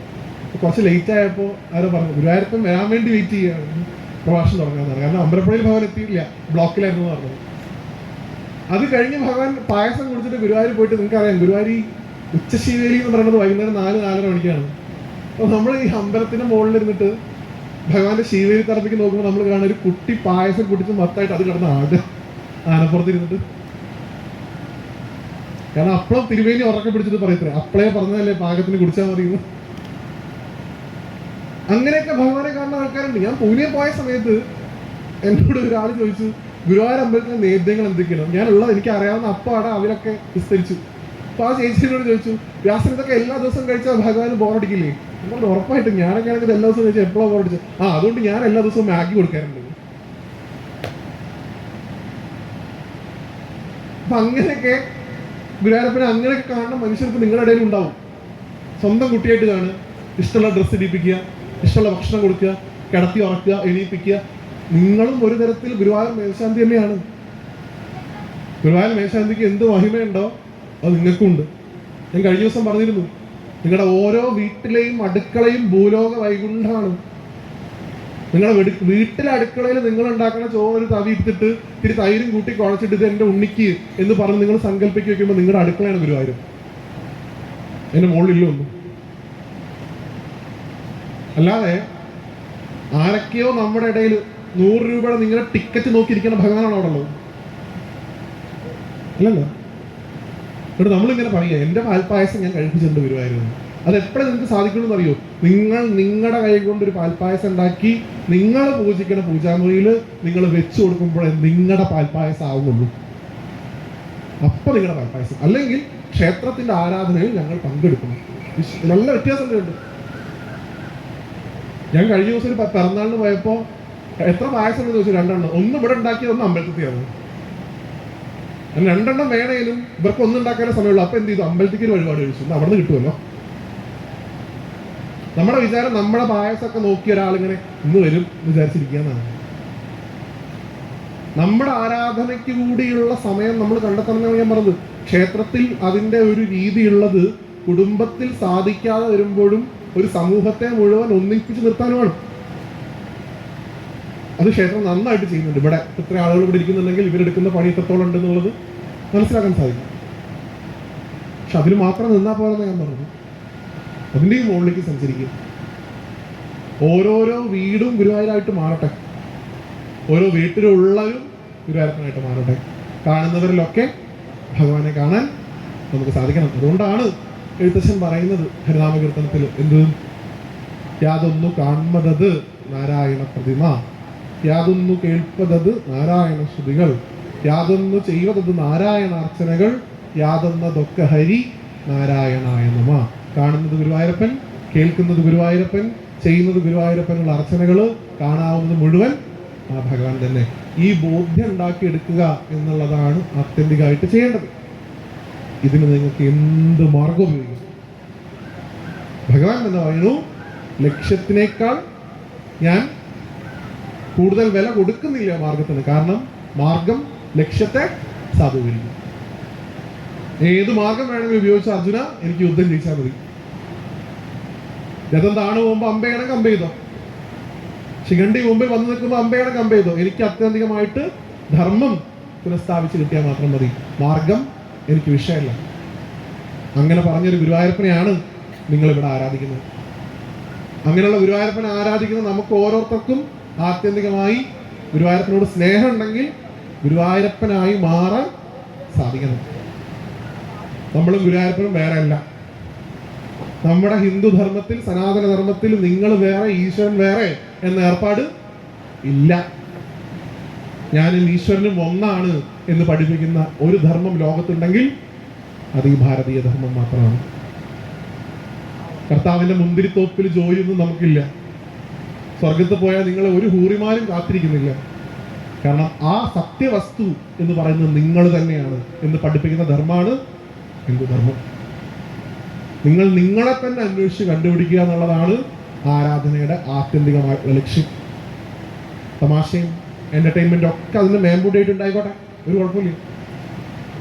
കുറച്ച് ലേറ്റ് ആയപ്പോൾ ആരോ പറഞ്ഞു ഗുരുവായൂരപ്പൻ വരാൻ വേണ്ടി വെയിറ്റ് ചെയ്യുകയാണ് പ്രഭാഷണം തുടങ്ങാമെന്നാണ്. കാരണം അമ്പലപ്പുഴയിൽ ഭഗവാൻ എത്തിയിട്ടില്ല, ബ്ലോക്കിലായിരുന്നു എന്ന് പറഞ്ഞത്. അത് കഴിഞ്ഞ് ഭഗവാൻ പായസം കുടിച്ചിട്ട് ഗുരുവായൂർ പോയിട്ട്, നിങ്ങൾക്കറിയാം ഗുരുവായൂർ ഉച്ചശീവേലി എന്ന് പറയുന്നത് വൈകുന്നേരം 4-4:30 മണിക്കാണ്. അപ്പോൾ നമ്മൾ ഈ അമ്പലത്തിൻ്റെ മുകളിലിരുന്നിട്ട് ഭഗവാന്റെ ശീവേലി തറപ്പിക്ക് നോക്കുമ്പോൾ നമ്മൾ കാണുന്ന ഒരു കുട്ടി പായസം കുടിച്ച് മൊത്തമായിട്ട് അത് കിടന്ന ആനപ്പുറത്തിരുന്നിട്ട്. കാരണം അപ്പളം തിരുവേലി ഉറക്കെ പിടിച്ചിട്ട് പറയത്രേ, അപ്പളേ പറഞ്ഞതല്ലേ പാകത്തിന് കുടിച്ചാൽ മതിയെന്ന്. അങ്ങനെയൊക്കെ ഭഗവാനെ കാണുന്ന ആൾക്കാരുണ്ട്. ഞാൻ പൂനെ പോയ സമയത്ത് എന്നോട് ഒരാൾ ചോദിച്ചു, ഗുരുവായൂർ അമ്പലത്തിലെ നേദ്യങ്ങൾ എന്തൊക്കെയാണ്? ഞാനുള്ളത് എനിക്ക് അറിയാവുന്ന അപ്പാടെ അവരൊക്കെ വിസ്തരിച്ചു. അപ്പോൾ ആ ചേച്ചിയോട് ചോദിച്ചു, വ്യാസൻ ഇതൊക്കെ എല്ലാ ദിവസവും കഴിച്ചാൽ ഭഗവാന് ബോറടിക്കില്ലേ? നമ്മൾ ഉറപ്പായിട്ടും ഞാനൊക്കെയാണെങ്കിൽ എല്ലാ ദിവസവും കഴിച്ചാൽ എപ്പോഴാണ് ബോറടിച്ചത്? അതുകൊണ്ട് ഞാൻ എല്ലാ ദിവസവും മാഗി കൊടുക്കാറുണ്ട്. അപ്പൊ അങ്ങനെയൊക്കെ ഗുരുവായൂരപ്പനെ അങ്ങനെയൊക്കെ കാണണം മനുഷ്യർക്ക് നിങ്ങളുടെ ഇടയിൽ ഉണ്ടാവും. സ്വന്തം കുട്ടിയായിട്ട് കാണുക, ഇഷ്ടമുള്ള ഡ്രസ്സ് ഇടിപ്പിക്കുക, ഇഷ്ടമുള്ള ഭക്ഷണം കൊടുക്കുക, കിടത്തി ഉറക്കുക, എണീപ്പിക്കുക. നിങ്ങളും ഒരു തരത്തിൽ ഗുരുവായൂർ മേൽശാന്തി തന്നെയാണ്. ഗുരുവായൂർ മേൽശാന്തിക്ക് എന്ത് മഹിമയുണ്ടോ അത് നിങ്ങൾക്കും ഉണ്ട്. ഞാൻ കഴിഞ്ഞ ദിവസം പറഞ്ഞിരുന്നു, നിങ്ങളുടെ ഓരോ വീട്ടിലെയും അടുക്കളയും ഭൂലോക വൈകുണ്ഠമാണ്. നിങ്ങളുടെ വീട്ടിലെ അടുക്കളയിൽ നിങ്ങൾ ഉണ്ടാക്കുന്ന ചോറൊരു തവി എടുത്തിട്ട് ഇത്തിരി തൈരും കൂട്ടി കുഴച്ചിട്ട് ഇത് എൻ്റെ ഉണ്ണിക്ക് എന്ന് പറഞ്ഞ് നിങ്ങൾ സങ്കല്പിച്ച് വെക്കുമ്പോൾ നിങ്ങളുടെ അടുക്കളയാണ് ഗുരുവായൂർ. എൻ്റെ മുകളിലില്ല ഒന്നും. അല്ലാതെ ആരൊക്കെയോ നമ്മുടെ ഇടയിൽ 100 രൂപയുടെ നിങ്ങളുടെ ടിക്കറ്റ് നോക്കിയിരിക്കുന്ന ഭഗവാനാണ് അവിടെ ഉള്ളത്. അല്ലല്ലോ. എന്നിട്ട് നമ്മളിങ്ങനെ പറയുക, എൻ്റെ പാൽപ്പായസം ഞാൻ കഴിപ്പിച്ചിട്ടുണ്ട് ഗുരുവായൂർ. അത് എപ്പോഴും നിങ്ങൾക്ക് സാധിക്കണമെന്ന് അറിയോ? നിങ്ങൾ നിങ്ങളുടെ കൈ കൊണ്ടൊരു പാൽപ്പായസം ഉണ്ടാക്കി നിങ്ങൾ പൂജിക്കുന്ന പൂജാമുറിയിൽ നിങ്ങൾ വെച്ചു കൊടുക്കുമ്പോഴേ നിങ്ങളുടെ പാൽപ്പായസം ആവുന്നുള്ളൂ. അപ്പൊ നിങ്ങളുടെ പാൽപ്പായസം. അല്ലെങ്കിൽ ക്ഷേത്രത്തിന്റെ ആരാധനയിൽ ഞങ്ങൾ പങ്കെടുക്കുന്നു. നല്ല വ്യത്യാസമുണ്ട്. ഞാൻ കഴിഞ്ഞ ദിവസം ഒരു പിറന്നാളിന് പോയപ്പോൾ എത്ര പായസം എന്ന് ചോദിച്ചു? 2 എണ്ണം. ഒന്ന് ഇവിടെ ഉണ്ടാക്കിയത്, ഒന്ന് അമ്പലത്തിലാണ്. 2 എണ്ണം വേണേലും ഇവർക്ക് ഒന്നുണ്ടാക്കാനേ സമയമുള്ളൂ. അപ്പൊ എന്ത് ചെയ്തു? അമ്പലത്തിക്ക് ഒരുപാട് കഴിച്ചു. അവിടെ നിന്ന് കിട്ടുമല്ലോ. നമ്മുടെ വിചാരം നമ്മുടെ പായസമൊക്കെ നോക്കി ഒരാളിങ്ങനെ ഇന്ന് വരും വിചാരിച്ചിരിക്കുകയെന്നാണ്. നമ്മുടെ ആരാധനയ്ക്ക് കൂടിയുള്ള സമയം നമ്മൾ കണ്ടെത്തണമെന്നാണ് ഞാൻ പറഞ്ഞത്. ക്ഷേത്രത്തിൽ അതിൻ്റെ ഒരു രീതിയുള്ളത് കുടുംബത്തിൽ സാധിക്കാതെ വരുമ്പോഴും ഒരു സമൂഹത്തെ മുഴുവൻ ഒന്നിപ്പിച്ച് നിർത്താനുമാണ്. അത് ക്ഷേത്രം നന്നായിട്ട് ചെയ്യുന്നുണ്ട്. ഇവിടെ ഇത്ര ആളുകൾ ഇവിടെ ഇരിക്കുന്നുണ്ടെങ്കിൽ ഇവരെടുക്കുന്ന പണി എത്രത്തോളം ഉണ്ടെന്നുള്ളത് മനസ്സിലാക്കാൻ സാധിക്കും. പക്ഷെ അതിൽ മാത്രം നിന്നാൽ പോലെന്ന് ഞാൻ പറഞ്ഞു. അതിൻ്റെയും മുകളിലേക്ക് സഞ്ചരിക്കും. ഓരോരോ വീടും ഗുരുവായൂരായിട്ട് മാറട്ടെ. ഓരോ വീട്ടിലുള്ളവരും ഗുരുവായൂരപ്പനായിട്ട് മാറട്ടെ. കാണുന്നവരിലൊക്കെ ഭഗവാനെ കാണാൻ നമുക്ക് സാധിക്കണം. അതുകൊണ്ടാണ് എഴുത്തച്ഛൻ പറയുന്നത് ഹരിനാമകീർത്തനത്തിൽ, എന്ത്? യാതൊന്നു കാൺമതത് നാരായണ പ്രതിമ, യാതൊന്നു കേൾപ്പതത് നാരായണ ശ്രുതികൾ, യാതൊന്നു ചെയ്വതത് നാരായണാർച്ചനകൾ, യാതൊന്നതൊക്കെ ഹരി നാരായണായ നമ. കാണുന്നത് ഗുരുവായൂരപ്പൻ, കേൾക്കുന്നത് ഗുരുവായൂരപ്പൻ, ചെയ്യുന്നത് ഗുരുവായൂരപ്പനുള്ള അർച്ചനകള്, കാണാവുന്നത് മുഴുവൻ ആ ഭഗവാൻ തന്നെ. ഈ ബോധ്യം ഉണ്ടാക്കിയെടുക്കുക എന്നുള്ളതാണ് ആത്യന്തികമായിട്ട് ചെയ്യേണ്ടത്. ഇതിന് നിങ്ങൾക്ക് എന്ത് മാർഗം ഉപയോഗിക്കും? ഭഗവാൻ എന്ന് പറയുന്നു, ലക്ഷ്യത്തിനേക്കാൾ ഞാൻ കൂടുതൽ വില കൊടുക്കുന്നില്ല മാർഗത്തിന്. കാരണം മാർഗം ലക്ഷ്യത്തെ സാധൂകരിക്കും. ഏത് മാർഗം വേണമെങ്കിലും ഉപയോഗിച്ച അർജുന, എനിക്ക് യുദ്ധം ജയിച്ചാൽ മതി. രഥം താണു പോകുമ്പോൾ അമ്പയണെങ്കിൽ അമ്പ ചെയ്തോ, ശിഖണ്ഡി മുമ്പിൽ വന്നു നിൽക്കുമ്പോൾ അമ്പയണെങ്കിൽ അമ്പ ചെയ്തോ. എനിക്ക് അത്യന്തികമായിട്ട് ധർമ്മം പുനഃസ്ഥാപിച്ച് കിട്ടിയാൽ മാത്രം മതി. മാർഗം എനിക്ക് വിഷയമല്ല. അങ്ങനെ പറഞ്ഞൊരു ഗുരുവായൂരപ്പനെയാണ് നിങ്ങളിവിടെ ആരാധിക്കുന്നത്. അങ്ങനെയുള്ള ഗുരുവായൂരപ്പനെ ആരാധിക്കുന്ന നമുക്ക് ഓരോരുത്തർക്കും ആത്യന്തികമായി ഗുരുവായൂരപ്പനോട് സ്നേഹം ഉണ്ടെങ്കിൽ ഗുരുവായൂരപ്പനായി മാറാൻ സാധിക്കണം. നമ്മളും ഗുരുവായൂരപ്പനും വേറെ അല്ല. നമ്മുടെ ഹിന്ദു ധർമ്മത്തിൽ, സനാതന ധർമ്മത്തിൽ നിങ്ങൾ വേറെ ഈശ്വരൻ വേറെ എന്ന ഏർപ്പാട് ഇല്ല. ഞാനും ഈശ്വരനും ഒന്നാണ് എന്ന് പഠിപ്പിക്കുന്ന ഒരു ധർമ്മം ലോകത്തുണ്ടെങ്കിൽ അത് ഈ ഭാരതീയ ധർമ്മം മാത്രമാണ്. കർത്താവിന്റെ മുന്തിരിത്തോപ്പിൽ ജോലിയൊന്നും നമുക്കില്ല. സ്വർഗത്ത് പോയാൽ നിങ്ങളെ ഒരു ഹൂറിമാരും കാത്തിരിക്കുന്നില്ല. കാരണം ആ സത്യവസ്തു എന്ന് പറയുന്നത് നിങ്ങൾ തന്നെയാണ് എന്ന് പഠിപ്പിക്കുന്ന ധർമ്മമാണ് ഹിന്ദുധർമ്മം. നിങ്ങൾ നിങ്ങളെ തന്നെ അന്വേഷിച്ച് കണ്ടുപിടിക്കുക എന്നുള്ളതാണ് ആരാധനയുടെ ആത്യന്തികമായിട്ടുള്ള ലക്ഷ്യം. തമാശയും എന്റർടൈൻമെന്റും ഒക്കെ അതിന് മേമ്പൂട്ടായിട്ട് ഉണ്ടായിക്കോട്ടെ, ഒരു കുഴപ്പമില്ല.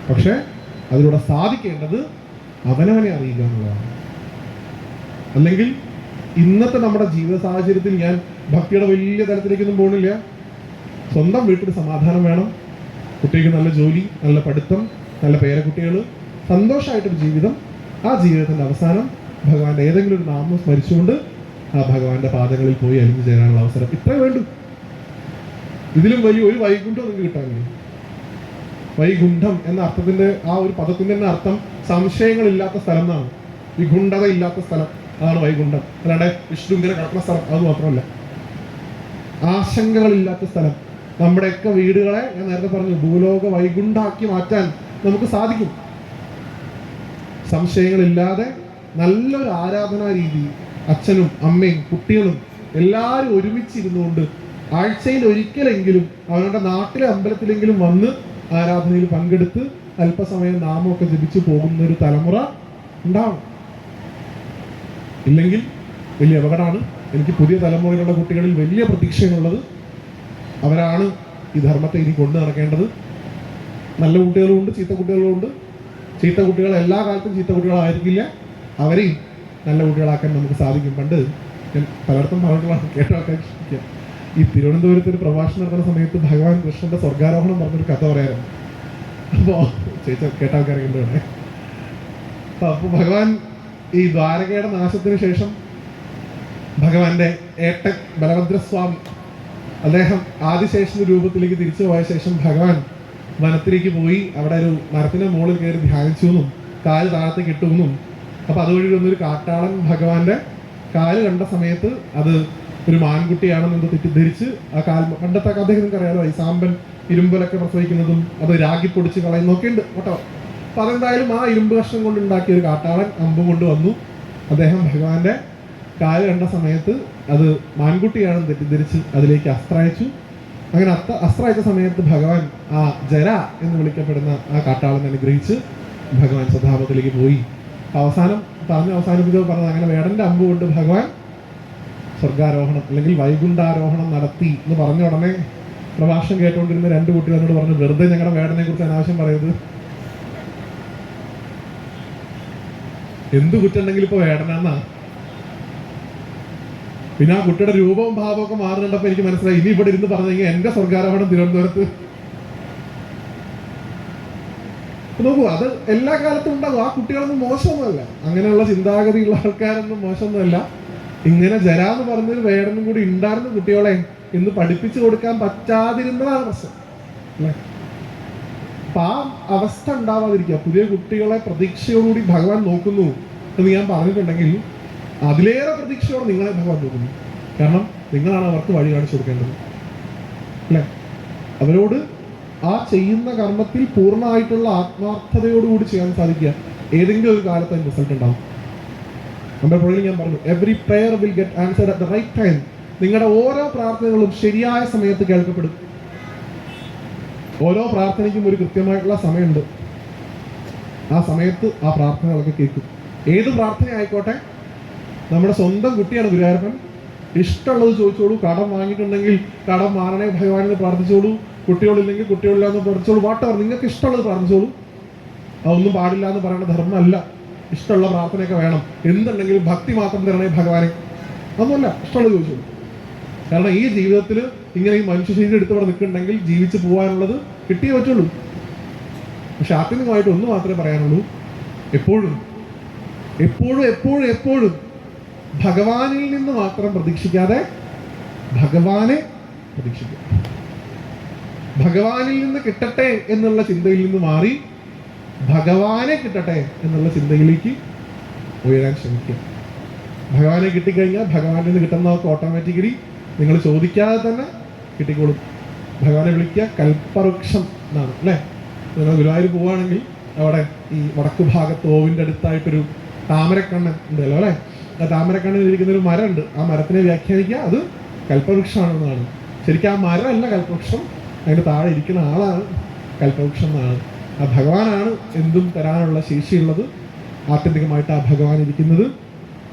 പക്ഷെ അതിലൂടെ സാധിക്കേണ്ടത് അവനവനെ അറിയുക എന്നുള്ളതാണ്. അല്ലെങ്കിൽ ഇന്നത്തെ നമ്മുടെ ജീവിത സാഹചര്യത്തിൽ ഞാൻ ഭക്തിയുടെ വലിയ തലത്തിലേക്കൊന്നും പോകുന്നില്ല. സ്വന്തം വീട്ടിൽ സമാധാനം വേണം, കുട്ടിക്ക് നല്ല ജോലി, നല്ല പഠിത്തം, നല്ല പേരക്കുട്ടികൾ, സന്തോഷമായിട്ടൊരു ജീവിതം. ആ ജീവിതത്തിന്റെ അവസാനം ഭഗവാന്റെ ഏതെങ്കിലും ഒരു നാമം സ്മരിച്ചുകൊണ്ട് ആ ഭഗവാന്റെ പാദങ്ങളിൽ പോയി അലിഞ്ഞു ചേരാനുള്ള അവസരം ഇത്രേ വേണ്ടു. ഇതിലും വലിയ ഒരു വൈകുണ്ഠം നിങ്ങൾക്ക് കിട്ടാനില്ല. വൈകുണ്ഠം എന്ന അർത്ഥത്തിന്റെ ആ ഒരു പദത്തിന്റെ തന്നെ അർത്ഥം സംശയങ്ങളില്ലാത്ത സ്ഥലം എന്നാണ്. വിഗുണ്ഠത ഇല്ലാത്ത സ്ഥലം, അതാണ് വൈകുണ്ഠം. അല്ലാണ്ട് വിഷ്ണു ഇങ്ങനെ കിടക്കുന്ന സ്ഥലം അത് മാത്രമല്ല. ആശങ്കകളില്ലാത്ത സ്ഥലം, നമ്മുടെയൊക്കെ വീടുകളെ ഞാൻ നേരത്തെ പറഞ്ഞു ഭൂലോക വൈകുണ്ഠാക്കി മാറ്റാൻ നമുക്ക് സാധിക്കും. സംശയങ്ങളില്ലാതെ നല്ലൊരു ആരാധനാ രീതി അച്ഛനും അമ്മയും കുട്ടികളും എല്ലാവരും ഒരുമിച്ചിരുന്നുകൊണ്ട് ആഴ്ചയിൽ ഒരിക്കലെങ്കിലും അവരുടെ നാട്ടിലെ അമ്പലത്തിലെങ്കിലും വന്ന് ആരാധനയിൽ പങ്കെടുത്ത് അല്പസമയം നാമമൊക്കെ ജപിച്ചു പോകുന്ന ഒരു തലമുറ ഉണ്ടാവും. ഇല്ലെങ്കിൽ വലിയ അപകടമാണ്. എനിക്ക് പുതിയ തലമുറയിലുള്ള കുട്ടികളിൽ വലിയ പ്രതീക്ഷയുള്ളത് അവരാണ് ഈ ധർമ്മത്തെ ഇനി കൊണ്ടു നടക്കേണ്ടത്. നല്ല കുട്ടികളുമുണ്ട്, ചീത്ത കുട്ടികളുമുണ്ട്. ചീത്ത കുട്ടികൾ എല്ലാ കാലത്തും ചീത്ത കുട്ടികളായിരിക്കില്ല, അവരെയും നല്ല കുട്ടികളാക്കാൻ നമുക്ക് സാധിക്കും. പണ്ട് ഞാൻ പലയിടത്തും പറഞ്ഞിട്ടുള്ള കേട്ടാക്കാൻ ശ്രമിക്കുക. ഈ തിരുവനന്തപുരത്ത് ഒരു പ്രഭാഷണം നടത്തുന്ന സമയത്ത് ഭഗവാൻ കൃഷ്ണന്റെ സ്വർഗാരോഹണം പറഞ്ഞൊരു കഥ പറയാറുണ്ട്. അപ്പോൾ ചേച്ചി കേട്ടാൾക്കാരുണ്ട് ഇവിടെ. അപ്പോൾ ഭഗവാൻ ഈ ദ്വാരകയുടെ നാശത്തിന് ശേഷം ഭഗവാന്റെ ഏട്ടൻ ബലഭദ്രസ്വാമി അദ്ദേഹം ആദിശേഷന്റെ രൂപത്തിലേക്ക് തിരിച്ചു പോയ ശേഷം ഭഗവാൻ വനത്തിലേക്ക് പോയി അവിടെ ഒരു മരത്തിന്റെ മുകളിൽ കയറി ധ്യാനിച്ചു എന്നും കാല് താഴത്തേക്ക് ഇട്ടുവെന്നും അപ്പൊ അതുവഴി വന്നൊരു കാട്ടാളൻ ഭഗവാന്റെ കാല് കണ്ട സമയത്ത് അത് ഒരു മാൻകുട്ടിയാണെന്ന് തെറ്റിദ്ധരിച്ച് ആ കാൽ പണ്ടത്തെ കഥ നിങ്ങൾക്ക് അറിയാലോ, ഈ സാമ്പൻ ഇരുമ്പലൊക്കെ പ്രസവിക്കുന്നതും അത് രാഗി പൊടിച്ച് കളയുന്നൊക്കെ ഉണ്ട് കേട്ടോ. അപ്പൊ അതെന്തായാലും ആ ഇരുമ്പ് കഷ്ണം കൊണ്ട് ഉണ്ടാക്കിയ ഒരു കാട്ടാളൻ അമ്പും കൊണ്ട് വന്നു. അദ്ദേഹം ഭഗവാന്റെ കാല് കണ്ട സമയത്ത് അത് മാൻകുട്ടിയാണെന്ന് തെറ്റിദ്ധരിച്ച് അതിലേക്ക് അസ്ത്രയച്ചു. അങ്ങനെ അസ്ത്രയച്ച സമയത്ത് ഭഗവാൻ ആ ജര എന്ന് വിളിക്കപ്പെടുന്ന ആ കാട്ടാളനെ അനുഗ്രഹിച്ച് ഭഗവാൻ സ്വധാമത്തിലേക്ക് പോയി. അവസാനം അവസാനിപ്പിച്ചത് പറഞ്ഞത് അങ്ങനെ വേടന്റെ അമ്പ് കൊണ്ട് ഭഗവാൻ സ്വർഗാരോഹണം അല്ലെങ്കിൽ വൈകുണ്ഠാരോഹണം നടത്തി എന്ന് പറഞ്ഞ ഉടനെ പ്രഭാഷണം കേട്ടുകൊണ്ടിരുന്ന രണ്ട് കുട്ടികളോട് പറഞ്ഞു, വെറുതെ ഞങ്ങളുടെ വേടനെ കുറിച്ച് അനാവശ്യം പറയുന്നത്, എന്ത് കുറ്റുണ്ടെങ്കിൽ ഇപ്പൊ വേടനാന്നാ. പിന്നെ ആ കുട്ടിയുടെ രൂപവും ഭാവവും ഒക്കെ മാറുന്നുണ്ടപ്പോ എനിക്ക് മനസ്സിലായി ഇനി ഇവിടെ ഇരുന്ന് പറഞ്ഞെങ്കിൽ എന്റെ സ്വർഗാരോഹണം തിരുവനന്തപുരത്ത്. നോക്കൂ, അത് എല്ലാ കാലത്തും ഉണ്ടാകും. ആ കുട്ടികളൊന്നും മോശമൊന്നുമല്ല, അങ്ങനെയുള്ള ചിന്താഗതിയുള്ള ആൾക്കാരൊന്നും മോശമൊന്നുമല്ല. ഇങ്ങനെ ജരാന്ന് പറഞ്ഞൊരു വേടനും കൂടി ഉണ്ടായിരുന്ന കുട്ടികളെ ഇന്ന് പഠിപ്പിച്ചു കൊടുക്കാൻ പറ്റാതിരുന്നതാണ് പ്രശ്നം അല്ലേ. അപ്പൊ ആ അവസ്ഥ ഉണ്ടാവാതിരിക്കുക. പുതിയ കുട്ടികളെ പ്രതീക്ഷയോടുകൂടി ഭഗവാൻ നോക്കുന്നു എന്ന് ഞാൻ പറഞ്ഞിട്ടുണ്ടെങ്കിൽ അതിലേറെ പ്രതീക്ഷയോടെ നിങ്ങളെ ഭഗവാൻ നോക്കുന്നു. കാരണം നിങ്ങളാണ് അവർക്ക് വഴി കാണിച്ചു കൊടുക്കേണ്ടത് അല്ലെ. അവരോട് ആ ചെയ്യുന്ന കർമ്മത്തിൽ പൂർണ്ണമായിട്ടുള്ള ആത്മാർത്ഥതയോടുകൂടി ചെയ്യാൻ സാധിക്കുക. ഏതെങ്കിലും ഒരു കാലത്ത് അതിന് റിസൾട്ട് ഉണ്ടാവും. നമ്മുടെ പുറകിൽ ഞാൻ പറഞ്ഞു, every prayer will get answered at the right time. നിങ്ങളുടെ ഓരോ പ്രാർത്ഥനകളും ശരിയായ സമയത്ത് കേൾക്കപ്പെടും. ഓരോ പ്രാർത്ഥനയ്ക്കും ഒരു കൃത്യമായിട്ടുള്ള സമയമുണ്ട്. ആ സമയത്ത് ആ പ്രാർത്ഥനകളൊക്കെ കേൾക്കും. ഏത് പ്രാർത്ഥന ആയിക്കോട്ടെ. നമ്മുടെ സ്വന്തം കുട്ടിയാണ് ഗുരുവായൂരപ്പൻ. ഇഷ്ടമുള്ളത് ചോദിച്ചോളൂ. കടം വാങ്ങിയിട്ടുണ്ടെങ്കിൽ കടം മാറണേ ഭഗവാനെന്ന് പ്രാർത്ഥിച്ചോളൂ. കുട്ടികളില്ലെങ്കിൽ കുട്ടികളില്ലാന്ന് പ്രാർത്ഥിച്ചോളൂ. വാട്ടവർ നിങ്ങൾക്ക് ഇഷ്ടമുള്ളത് പ്രാർത്ഥിച്ചോളൂ. അതൊന്നും പാടില്ല എന്ന് പറയുന്ന ധർമ്മമല്ല. ഇഷ്ടമുള്ള പ്രാർത്ഥനയൊക്കെ വേണം. എന്തുണ്ടെങ്കിലും ഭക്തി മാത്രം തരണേ ഭഗവാനെ, അതൊന്നുമല്ല. ഇഷ്ടമുള്ളത് ചോദിച്ചോളൂ. കാരണം ഈ ജീവിതത്തിൽ ഇങ്ങനെ ഈ മനുഷ്യ ശരീരം എടുത്തവിടെ നിൽക്കുന്നുണ്ടെങ്കിൽ ജീവിച്ച് പോകാനുള്ളത് കിട്ടിയേ പറ്റുള്ളൂ. പക്ഷെ ആത്യന്തികമായിട്ട് ഒന്ന് മാത്രമേ പറയാനുള്ളൂ, എപ്പോഴും എപ്പോഴും എപ്പോഴും എപ്പോഴും ഭഗവാനിൽ നിന്ന് മാത്രം പ്രതീക്ഷിക്കാതെ ഭഗവാനെ പ്രതീക്ഷിക്കുക. ഭഗവാനിൽ നിന്ന് കിട്ടട്ടെ എന്നുള്ള ചിന്തയിൽ നിന്ന് മാറി ഭഗവാനെ കിട്ടട്ടെ എന്നുള്ള ചിന്തയിലേക്ക് ഉയരാൻ ശ്രമിക്കുക. ഭഗവാനെ കിട്ടിക്കഴിഞ്ഞാൽ ഭഗവാനിൽ നിന്ന് കിട്ടുന്നതൊക്കെ ഓട്ടോമാറ്റിക്കലി നിങ്ങൾ ചോദിക്കാതെ തന്നെ കിട്ടിക്കോളും. ഭഗവാനെ വിളിക്കുക കൽപ്പവൃക്ഷം എന്നാണ് അല്ലേ. നിങ്ങൾ ഗുരുവായൂർ പോവുകയാണെങ്കിൽ അവിടെ ഈ വടക്ക് ഭാഗത്ത് ഓവിൻ്റെ അടുത്തായിട്ടൊരു താമരക്കണ്ണൻ ഉണ്ടല്ലോ അല്ലേ. ആ താമരക്കണ്ണിൽ ഇരിക്കുന്നൊരു മരമുണ്ട്. ആ മരത്തിനെ വ്യാഖ്യാനിക്കുക അത് കൽപ്പവൃക്ഷമാണെന്നാണ്. ശരിക്കും ആ മരമല്ല കൽപ്പവൃക്ഷം, അതിൻ്റെ താഴെ ഇരിക്കുന്ന ആളാണ് കൽപ്പവൃക്ഷം എന്നാണ്. ആ ഭഗവാനാണ് എന്തും തരാനുള്ള ശേഷിയുള്ളത്. ആത്യന്തികമായിട്ട് ആ ഭഗവാൻ ഇരിക്കുന്നത്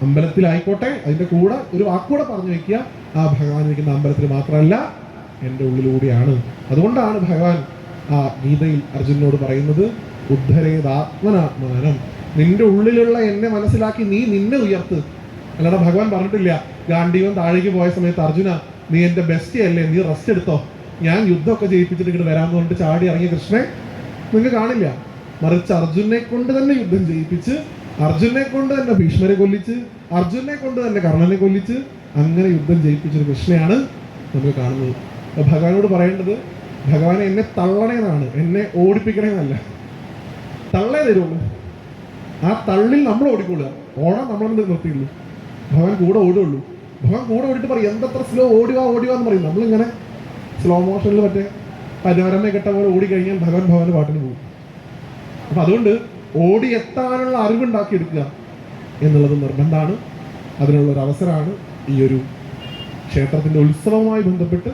അമ്പലത്തിലായിക്കോട്ടെ. അതിൻ്റെ കൂടെ ഒരു വാക്കുകൂടെ പറഞ്ഞു വയ്ക്കുക, ആ ഭഗവാൻ ഇരിക്കുന്ന അമ്പലത്തിൽ മാത്രമല്ല എൻ്റെ ഉള്ളിലൂടെയാണ്. അതുകൊണ്ടാണ് ഭഗവാൻ ആ ഗീതയിൽ അർജുനനോട് പറയുന്നത്, ഉദ്ധരേതാത്മനാത്മാനം, നിന്റെ ഉള്ളിലുള്ള എന്നെ മനസ്സിലാക്കി നീ നിന്നെ ഉയർത്ത്. അല്ലാതെ ഭഗവാൻ പറഞ്ഞിട്ടില്ല ഗാന്ധീവൻ താഴേക്ക് പോയ സമയത്ത് അർജുന നീ എൻ്റെ ബെസ്റ്റ് അല്ലേ, നീ റെസ്റ്റ് എടുത്തോ, ഞാൻ യുദ്ധമൊക്കെ ചെയ്യിപ്പിച്ചിട്ട് ഇങ്ങോട്ട് വരാമെന്ന് പറഞ്ഞിട്ട് ചാടി ഇറങ്ങിയ കൃഷ്ണനെ നിങ്ങൾക്ക് കാണില്ല. മറിച്ച് അർജുനെ കൊണ്ട് തന്നെ യുദ്ധം ചെയ്യിപ്പിച്ച്, അർജുനെ കൊണ്ട് തന്നെ ഭീഷ്മരെ കൊല്ലിച്ച്, അർജുനെ കൊണ്ട് തന്നെ കർണനെ കൊല്ലിച്ച്, അങ്ങനെ യുദ്ധം ജയിപ്പിച്ചൊരു കൃഷ്ണയാണ് നമുക്ക് കാണുന്നത്. അപ്പൊ ഭഗവാനോട് പറയേണ്ടത്, ഭഗവാനെ എന്നെ തള്ളണേന്നാണ്, എന്നെ ഓടിപ്പിക്കണേന്നല്ല. തള്ളേ തരുള്ളൂ. ആ തള്ളിൽ നമ്മൾ ഓടിക്കൊള്ളുക. ഓടാൻ നമ്മളെന്ത് നിർത്തിയുള്ളൂ. ഭഗവാൻ കൂടെ ഓടുകയുള്ളൂ. ഭഗവാൻ കൂടെ ഓടിയിട്ട് പറയും എന്തത്ര സ്ലോ ഓടുക ഓടുക എന്ന് പറയും. നമ്മളിങ്ങനെ സ്ലോ മോഷനിൽ മറ്റേ പരമരമ കെട്ട പോലെ ഓടിക്കഴിഞ്ഞാൽ ഭഗവാൻ ഭഗവാന്റെ പാട്ടിന് പോകും. അപ്പം അതുകൊണ്ട് ഓടിയെത്താനുള്ള അറിവുണ്ടാക്കിയെടുക്കുക എന്നുള്ളത് നിർബന്ധമാണ്. അതിനുള്ളൊരു അവസരമാണ് ഈ ഒരു ക്ഷേത്രത്തിൻ്റെ ഉത്സവവുമായി ബന്ധപ്പെട്ട്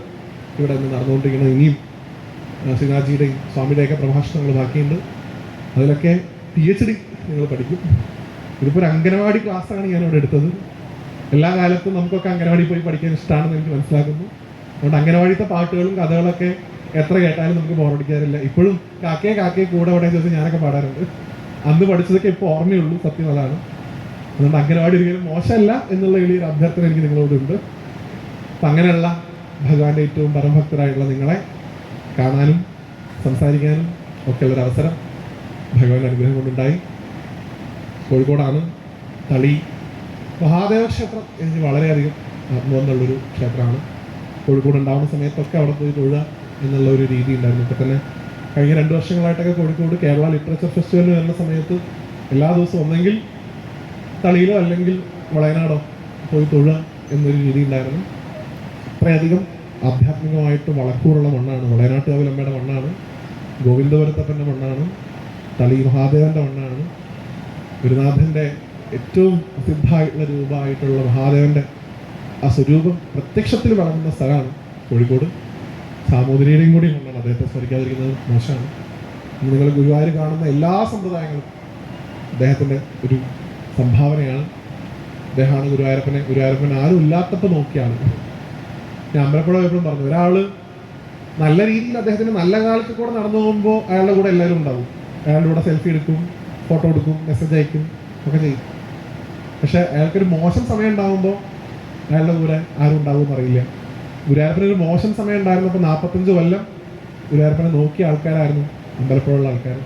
ഇവിടെ നിന്ന് നടന്നുകൊണ്ടിരിക്കുന്നത്. ഇനിയും ശ്രീനാഥ്ജിയുടെയും സ്വാമിയുടെയൊക്കെ പ്രഭാഷണങ്ങൾ ബാക്കിയുണ്ട്. അതിലൊക്കെ PhD നിങ്ങൾ പഠിക്കും. ഇതിപ്പോൾ ഒരു അംഗനവാടി ക്ലാസ്സാണ് ഞാനിവിടെ എടുത്തത്. എല്ലാ കാലത്തും നമുക്കൊക്കെ അംഗനവാടി പോയി പഠിക്കാൻ ഇഷ്ടമാണെന്ന് എനിക്ക് മനസ്സിലാക്കുന്നു. അതുകൊണ്ട് അംഗനവാടിത്തെ പാട്ടുകളും കഥകളൊക്കെ എത്ര കേട്ടാലും നമുക്ക് ബോറടിക്കാറില്ല. ഇപ്പോഴും കാക്കയെ കാക്കയെ കൂടെ അവിടെ ചോദിച്ചാൽ ഞാനൊക്കെ പാടാറുണ്ട്. അന്ന് പഠിച്ചതൊക്കെ ഇപ്പോൾ ഓർമ്മയുള്ളൂ, സത്യം അതാണ്. അതുകൊണ്ട് അംഗനവാടി ഒരിക്കലും മോശമല്ല എന്നുള്ള വലിയൊരു അഭ്യർത്ഥന എനിക്ക് നിങ്ങളോടുണ്ട്. അപ്പം അങ്ങനെയുള്ള ഭഗവാന്റെ ഏറ്റവും പരമഭക്തരായിട്ടുള്ള നിങ്ങളെ കാണാനും സംസാരിക്കാനും ഒക്കെയുള്ളൊരു അവസരം ഭഗവാന്റെ അനുഗ്രഹം കൊണ്ടുണ്ടായി. കോഴിക്കോടാണ്. തളി മഹാദേവ ക്ഷേത്രം എനിക്ക് വളരെയധികം ആത്മബന്ധമുള്ളൊരു ക്ഷേത്രമാണ്. കോഴിക്കോട് ഉണ്ടാവുന്ന സമയത്തൊക്കെ അവിടെ പോയി തൊഴുക എന്നുള്ള ഒരു രീതി ഉണ്ടായിരുന്നു. ഇപ്പം തന്നെ കഴിഞ്ഞ 2 വർഷങ്ങളായിട്ടൊക്കെ കോഴിക്കോട് കേരള ലിറ്ററേച്ചർ ഫെസ്റ്റിവലിന് വരുന്ന സമയത്ത് എല്ലാ ദിവസവും ഒന്നെങ്കിൽ തളിയിലോ അല്ലെങ്കിൽ വയനാടോ പോയി തൊഴുക എന്നൊരു രീതി ഉണ്ടായിരുന്നു. അത്രയധികം ആധ്യാത്മികമായിട്ട് വളക്കൂറുള്ള മണ്ണാണ്. വയനാട്ടുകാവിലമ്മയുടെ മണ്ണാണ്, ഗോവിന്ദപുരത്തപ്പൻ്റെ മണ്ണാണ്, തളി മഹാദേവൻ്റെ മണ്ണാണ്. ഗുരുനാഥൻ്റെ ഏറ്റവും പ്രസിദ്ധമായിട്ടുള്ള രൂപമായിട്ടുള്ള മഹാദേവൻ്റെ ആ സ്വരൂപം പ്രത്യക്ഷത്തിൽ വളർന്ന സ്ഥലമാണ് കോഴിക്കോട്. സാമൂതിരിയുടെയും കൂടി മണ്ണാണ്. അദ്ദേഹത്തെ സ്മരിക്കാതിരിക്കുന്നത് മോശമാണ്. നിങ്ങൾ ഗുരുവായൂർ കാണുന്ന എല്ലാ സമ്പ്രദായങ്ങളും അദ്ദേഹത്തിൻ്റെ ഒരു സംഭാവനയാണ്. അദ്ദേഹമാണ് ഗുരുവായൂരപ്പൻ ആരും ഇല്ലാത്തപ്പോൾ നോക്കിയാണ്. ഞാൻ അമ്പലപ്പുഴ എപ്പോഴും പറഞ്ഞു, ഒരാൾ നല്ല രീതിയിൽ അദ്ദേഹത്തിൻ്റെ നല്ല കാലത്ത് കൂടെ നടന്നു പോകുമ്പോൾ അയാളുടെ കൂടെ എല്ലാവരും ഉണ്ടാവും. അയാളുടെ കൂടെ സെൽഫി എടുക്കും, ഫോട്ടോ എടുക്കും, മെസ്സേജ് അയക്കും, ഒക്കെ ചെയ്യും. പക്ഷെ അയാൾക്കൊരു മോശം സമയം ഉണ്ടാകുമ്പോൾ അയാളുടെ കൂടെ ആരും ഉണ്ടാവുമെന്ന് അറിയില്ല. ഗുരുവായൂരപ്പനൊരു മോശം സമയം ഉണ്ടായിരുന്നപ്പോൾ 45 കൊല്ലം ഗുരുവായൂരപ്പനെ നോക്കിയ ആൾക്കാരായിരുന്നു അമ്പലപ്പുഴയുള്ള ആൾക്കാർ.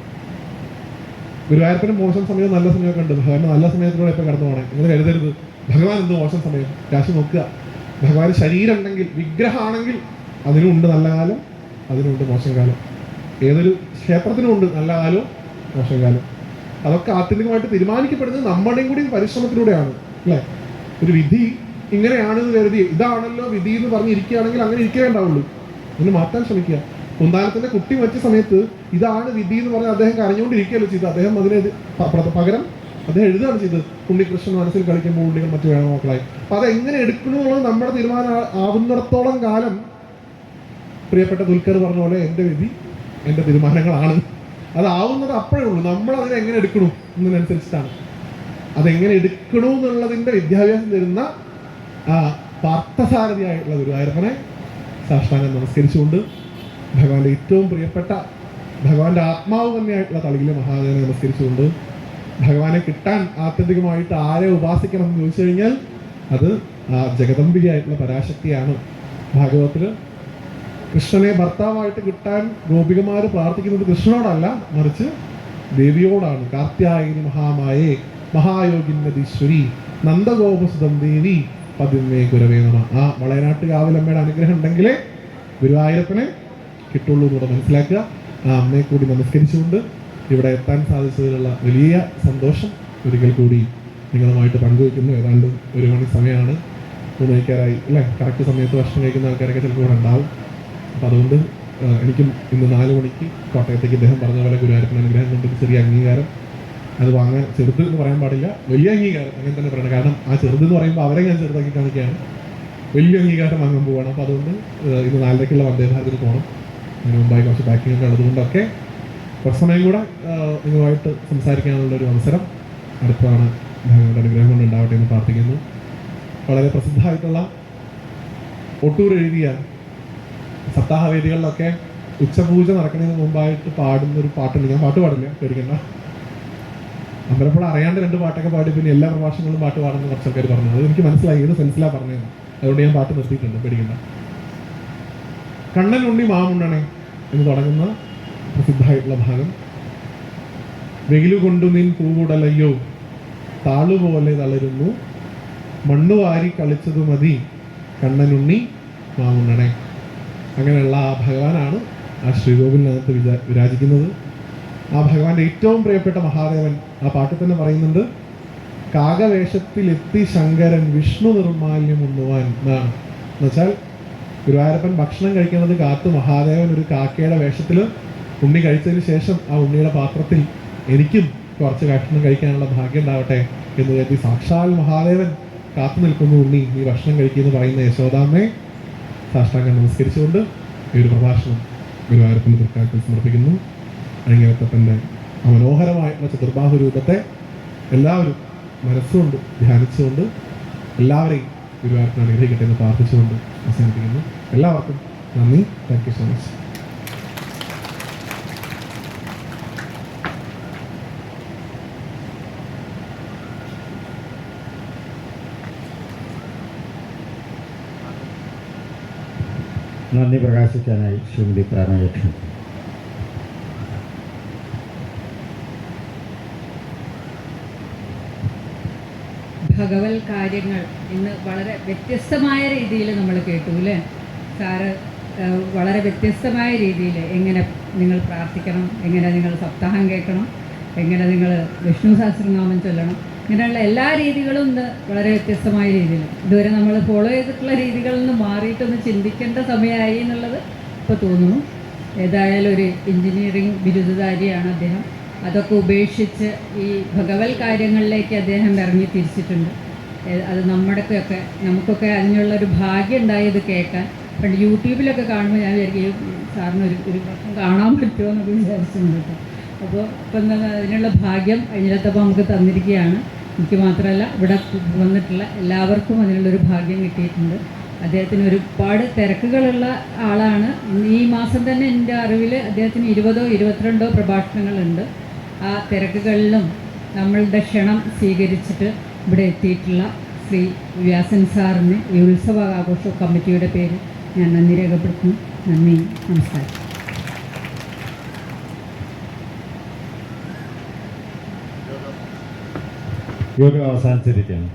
ഗുരുവായൂരപ്പന് മോശം സമയവും നല്ല സമയമൊക്കെ ഉണ്ട്. ഭഗവാന്റെ നല്ല സമയത്തിലൂടെ ഇപ്പം കടന്നു പോകണേ. നിങ്ങൾ കരുതരുത് ഭഗവാൻ എന്ത് മോശം സമയം. കാശ് നോക്കുക. ഭഗവാൻ ശരീരം ഉണ്ടെങ്കിൽ, വിഗ്രഹമാണെങ്കിൽ അതിനുമുണ്ട് നല്ല കാലം, അതിനുമുണ്ട് മോശം കാലം. ഏതൊരു ക്ഷേത്രത്തിനുമുണ്ട് നല്ല കാലവും മോശം കാലം. അതൊക്കെ ആത്യന്തികമായിട്ട് തീരുമാനിക്കപ്പെടുന്നത് നമ്മുടെയും കൂടി പരിശ്രമത്തിലൂടെയാണ്, അല്ലേ? ഒരു വിധി ഇങ്ങനെയാണെന്ന് കരുതി ഇതാണല്ലോ വിധി എന്ന് പറഞ്ഞിരിക്കുകയാണെങ്കിൽ അങ്ങനെ ഇരിക്കേ ഉണ്ടാവുള്ളൂ. അതിന് മാറ്റാൻ ശ്രമിക്കുക. കുന്താനത്തിന്റെ കുട്ടി മറ്റ സമയത്ത് ഇതാണ് വിധി എന്ന് പറഞ്ഞ് അദ്ദേഹം കരഞ്ഞുകൊണ്ടിരിക്കുകയല്ലോ ചെയ്തത്. അദ്ദേഹം അതിന് പകരം അദ്ദേഹം എഴുതുകയാണ് ചെയ്തത്, ഉണ്ണികൃഷ്ണൻ മനസ്സിൽ കളിക്കുമ്പോൾ ഉണ്ണികൾ മറ്റു വേണം മക്കളായി. അപ്പൊ അതെങ്ങനെ എടുക്കണമെന്നുള്ളത് നമ്മുടെ തീരുമാനം ആവുന്നിടത്തോളം കാലം പ്രിയപ്പെട്ട ദുൽഖർ പറഞ്ഞ പോലെ എൻ്റെ വിധി എൻ്റെ തീരുമാനങ്ങളാണ്. അതാവുന്നത് അപ്പോഴേ ഉള്ളൂ. നമ്മൾ അതിനെ എങ്ങനെ എടുക്കണു എന്നതിനനുസരിച്ചിട്ടാണ്. അതെങ്ങനെ എടുക്കണു എന്നുള്ളതിൻ്റെ വിദ്യാഭ്യാസം തരുന്ന ആ പാർത്ഥസാരഥിയായിട്ടുള്ള ഗുരുവായൂരപ്പനെ സാഷ്ടാംഗം നമസ്കരിച്ചുകൊണ്ട് ഭഗവാന്റെ ഏറ്റവും പ്രിയപ്പെട്ട ഭഗവാന്റെ ആത്മാവ് തന്നെയായിട്ടുള്ള തളിയിലെ മഹാദേവനെ നമസ്കരിച്ചുകൊണ്ട് ഭഗവാനെ കിട്ടാൻ ആത്യന്തികമായിട്ട് ആരെ ഉപാസിക്കണം എന്ന് ചോദിച്ചു കഴിഞ്ഞാൽ അത് ആ ജഗദംബികയായിട്ടുള്ള പരാശക്തിയാണ്. ഭാഗവതത്തിൽ കൃഷ്ണനെ ഭർത്താവായിട്ട് കിട്ടാൻ ഗോപികമാർ പ്രാർത്ഥിക്കുന്നത് കൃഷ്ണനോടല്ല, മറിച്ച് ദേവിയോടാണ്. കാർത്യായനി മഹാമായേ മഹായോഗിന്നതീശ്വരി നന്ദഗോപസുതം ദേവി പതിമേ ഗുരവേ നമ. ആ വളയനാട്ടുകാവിലമ്മയുടെ അനുഗ്രഹം ഉണ്ടെങ്കിലേ ഗുരുവായൂരപ്പനെ കിട്ടുള്ളൂ എന്നൂടെ മനസ്സിലാക്കുക. ആ അമ്മയെ കൂടി നമസ്കരിച്ചുകൊണ്ട് ഇവിടെ എത്താൻ സാധിച്ചതിലുള്ള വലിയ സന്തോഷം ഒരിക്കൽ കൂടി നിങ്ങളുമായിട്ട് പങ്കുവയ്ക്കുന്നു. ഏതാണ്ട് 1 മണി സമയമാണ്, 3 മണിക്കാരായി അല്ലേ? കറക്റ്റ് സമയത്ത് ഭക്ഷണം കഴിക്കുന്ന ആൾക്കാരൊക്കെ ചിലപ്പോൾ ഇവിടെ ഉണ്ടാവും. അപ്പം അതുകൊണ്ട് എനിക്കും ഇന്ന് 4 മണിക്ക് കോട്ടയത്തേക്ക് ഇദ്ദേഹം പറഞ്ഞ പോലെ ഗുരുവായൂരപ്പൻ അനുഗ്രഹം കൊണ്ട് ചെറിയ അംഗീകാരം അത് വാങ്ങാൻ, ചെറുത് എന്ന് പറയാൻ പാടില്ല, വലിയ അംഗീകാരം അങ്ങനെ തന്നെ പറയണം. കാരണം ആ ചെറുതെന്ന് പറയുമ്പോൾ അവരെ ഞാൻ ചെറുതാക്കി കാണിക്കുകയാണ്. വലിയ അംഗീകാരം വാങ്ങാൻ പോവുകയാണ്. അപ്പോൾ അതുകൊണ്ട് ഇന്ന് 4:30 വന്ദേഭാരതിന് പോകണം. അതിന് മുമ്പായി കുറച്ച് പാക്കിംഗ് ഒക്കെ ഉള്ളതുകൊണ്ടൊക്കെ കുറച്ച് സമയം കൂടെ നിങ്ങളുമായിട്ട് സംസാരിക്കാനുള്ളൊരു അവസരം അടുത്താണ്. ഭഗവാന്റെ അനുഗ്രഹം കൊണ്ട് ഉണ്ടാവട്ടെ എന്ന് പ്രാർത്ഥിക്കുന്നു. വളരെ പ്രസിദ്ധമായിട്ടുള്ള ഒട്ടൂർ എഴുതിയ സപ്താഹവേദികളിലൊക്കെ ഉച്ചപൂജ നടക്കുന്നതിന് മുമ്പായിട്ട് പാടുന്നൊരു പാട്ടുണ്ട്. ഞാൻ പാട്ട് പാടില്ല, പേടിക്കണ്ട. അമ്പലപ്പുഴ അറിയാണ്ട് 2 പാട്ടൊക്കെ പാടി പിന്നെ എല്ലാ പ്രഭാഷണങ്ങളും പാട്ട് പാടുന്ന കുറച്ച് ആൾക്കാർ പറഞ്ഞു. അത് എനിക്ക് മനസ്സിലായി, ഏത് സെൻസിലാണ് പറഞ്ഞത്. അതുകൊണ്ട് ഞാൻ പാട്ട് നിർത്തിയിട്ടുണ്ട്, പേടിക്കണ്ട. കണ്ണൻ ഉണ്ണി മാമുണ്ണണേ എന്ന് തുടങ്ങുന്ന പ്രസിദ്ധമായിട്ടുള്ള ഭാഗം. വെയിലു കൊണ്ടു നിൻ പൂവുടലയ്യോ താളുപോലെ തളരുന്നു, മണ്ണു വാരി കളിച്ചതു മതി കണ്ണനുണ്ണി മാമുണ്ണണേ. അങ്ങനെയുള്ള ആ ഭഗവാനാണ് ആ ശ്രീകോവിലിനകത്ത് വിരാജിക്കുന്നത്. ആ ഭഗവാന്റെ ഏറ്റവും പ്രിയപ്പെട്ട മഹാദേവൻ ആ പാട്ടിൽ തന്നെ പറയുന്നുണ്ട്, കാകവേഷത്തിലെത്തി ശങ്കരൻ വിഷ്ണു നിർമാല്യം ഉണ്ണുവാൻ എന്നാണ്. എന്നുവെച്ചാൽ ഗുരുവായൂരപ്പൻ ഭക്ഷണം കഴിക്കുന്നത് കാത്ത് മഹാദേവൻ ഒരു കാക്കയുടെ വേഷത്തിൽ ഉണ്ണി കഴിച്ചതിന് ശേഷം ആ ഉണ്ണിയുടെ പാത്രത്തിൽ എനിക്കും കുറച്ച് ഭക്ഷണം കഴിക്കാനുള്ള ഭാഗ്യം ഉണ്ടാവട്ടെ എന്ന് കരുതി സാക്ഷാൽ മഹാദേവൻ കാത്തു നിൽക്കുന്നു. ഉണ്ണി നീ ഭക്ഷണം കഴിക്കുമെന്ന് പറയുന്ന യശോദാമ്മയെ സാഷ്ടാംഗം നമസ്കരിച്ചുകൊണ്ട് ഈ ഒരു പ്രഭാഷണം ഗുരുവായൂരപ്പൻ്റെ തൃക്കാലത്തിൽ സമർപ്പിക്കുന്നു. അഴിങ്ങാത്തപ്പൻ്റെ ആ മനോഹരമായിട്ടുള്ള ചതുർബാഹു രൂപത്തെ എല്ലാവരും മനസ്സുകൊണ്ട് ധ്യാനിച്ചുകൊണ്ട് എല്ലാവരെയും ഗുരുവായൂരപ്പൻ അനുഗ്രഹിക്കട്ടെ എന്ന് പ്രാർത്ഥിച്ചുകൊണ്ട് അവസാനിപ്പിക്കുന്നു. എല്ലാവർക്കും നന്ദി. Thank you so much. നന്ദി പ്രകാശിക്കാനായി ശ്രീമതി പ്രാണലക്ഷ്മി. ഭഗവത് കാര്യങ്ങൾ ഇന്ന് വളരെ വ്യത്യസ്തമായ രീതിയിൽ നമ്മൾ കേട്ടു അല്ലേ സാറ്? വളരെ വ്യത്യസ്തമായ രീതിയിൽ എങ്ങനെ നിങ്ങൾ പ്രാർത്ഥിക്കണം, എങ്ങനെ നിങ്ങൾ സപ്താഹം കേൾക്കണം, എങ്ങനെ നിങ്ങൾ വിഷ്ണു സഹസ്രനാമം ചൊല്ലണം, ഇങ്ങനെയുള്ള എല്ലാ രീതികളും ഇന്ന് വളരെ വ്യത്യസ്തമായ രീതിയിൽ ഇതുവരെ നമ്മൾ ഫോളോ ചെയ്തിട്ടുള്ള രീതികളിൽ നിന്ന് മാറിയിട്ടൊന്ന് ചിന്തിക്കേണ്ട സമയമായി എന്നുള്ളത് ഇപ്പോൾ തോന്നുന്നു. ഏതായാലും ഒരു എൻജിനീയറിംഗ് ബിരുദധാരിയാണ് അദ്ദേഹം. അതൊക്കെ ഉപേക്ഷിച്ച് ഈ ഭഗവത് കാര്യങ്ങളിലേക്ക് അദ്ദേഹം ഇറങ്ങി തിരിച്ചിട്ടുണ്ട്. അത് നമുക്കൊക്കെ അതിനുള്ളൊരു ഭാഗ്യം ഉണ്ടായത് കേൾക്കാൻ. പണ്ട് യൂട്യൂബിലൊക്കെ കാണുമ്പോൾ ഞാൻ വിചാരിക്കും സാറിന് ഒരു കാണാൻ പറ്റുമോ എന്നൊക്കെ വിചാരിച്ചിട്ടുണ്ട് കേട്ടോ. അപ്പോൾ ഇപ്പം അതിനുള്ള ഭാഗ്യം കഴിഞ്ഞിടത്തപ്പോൾ നമുക്ക് തന്നിരിക്കുകയാണ്. എനിക്ക് മാത്രമല്ല ഇവിടെ വന്നിട്ടുള്ള എല്ലാവർക്കും അതിനുള്ളൊരു ഭാഗ്യം കിട്ടിയിട്ടുണ്ട്. അദ്ദേഹത്തിന് ഒരുപാട് തിരക്കുകളുള്ള ആളാണ്. ഈ മാസം തന്നെ എൻ്റെ അറിവിൽ അദ്ദേഹത്തിന് 20 or 22 പ്രഭാഷണങ്ങളുണ്ട്. ആ തിരക്കുകളിലും നമ്മളുടെ ക്ഷണം സ്വീകരിച്ചിട്ട് ഇവിടെ എത്തിയിട്ടുള്ള ശ്രീ വ്യാസൻ സാറിന് ഈ ഉത്സവ ആഘോഷ കമ്മിറ്റിയുടെ പേര് ഞാൻ നന്ദി രേഖപ്പെടുത്തുന്നു. നന്ദി, നമസ്കാരം. യോഗം അവസാനിച്ചിരിക്കുകയാണ്.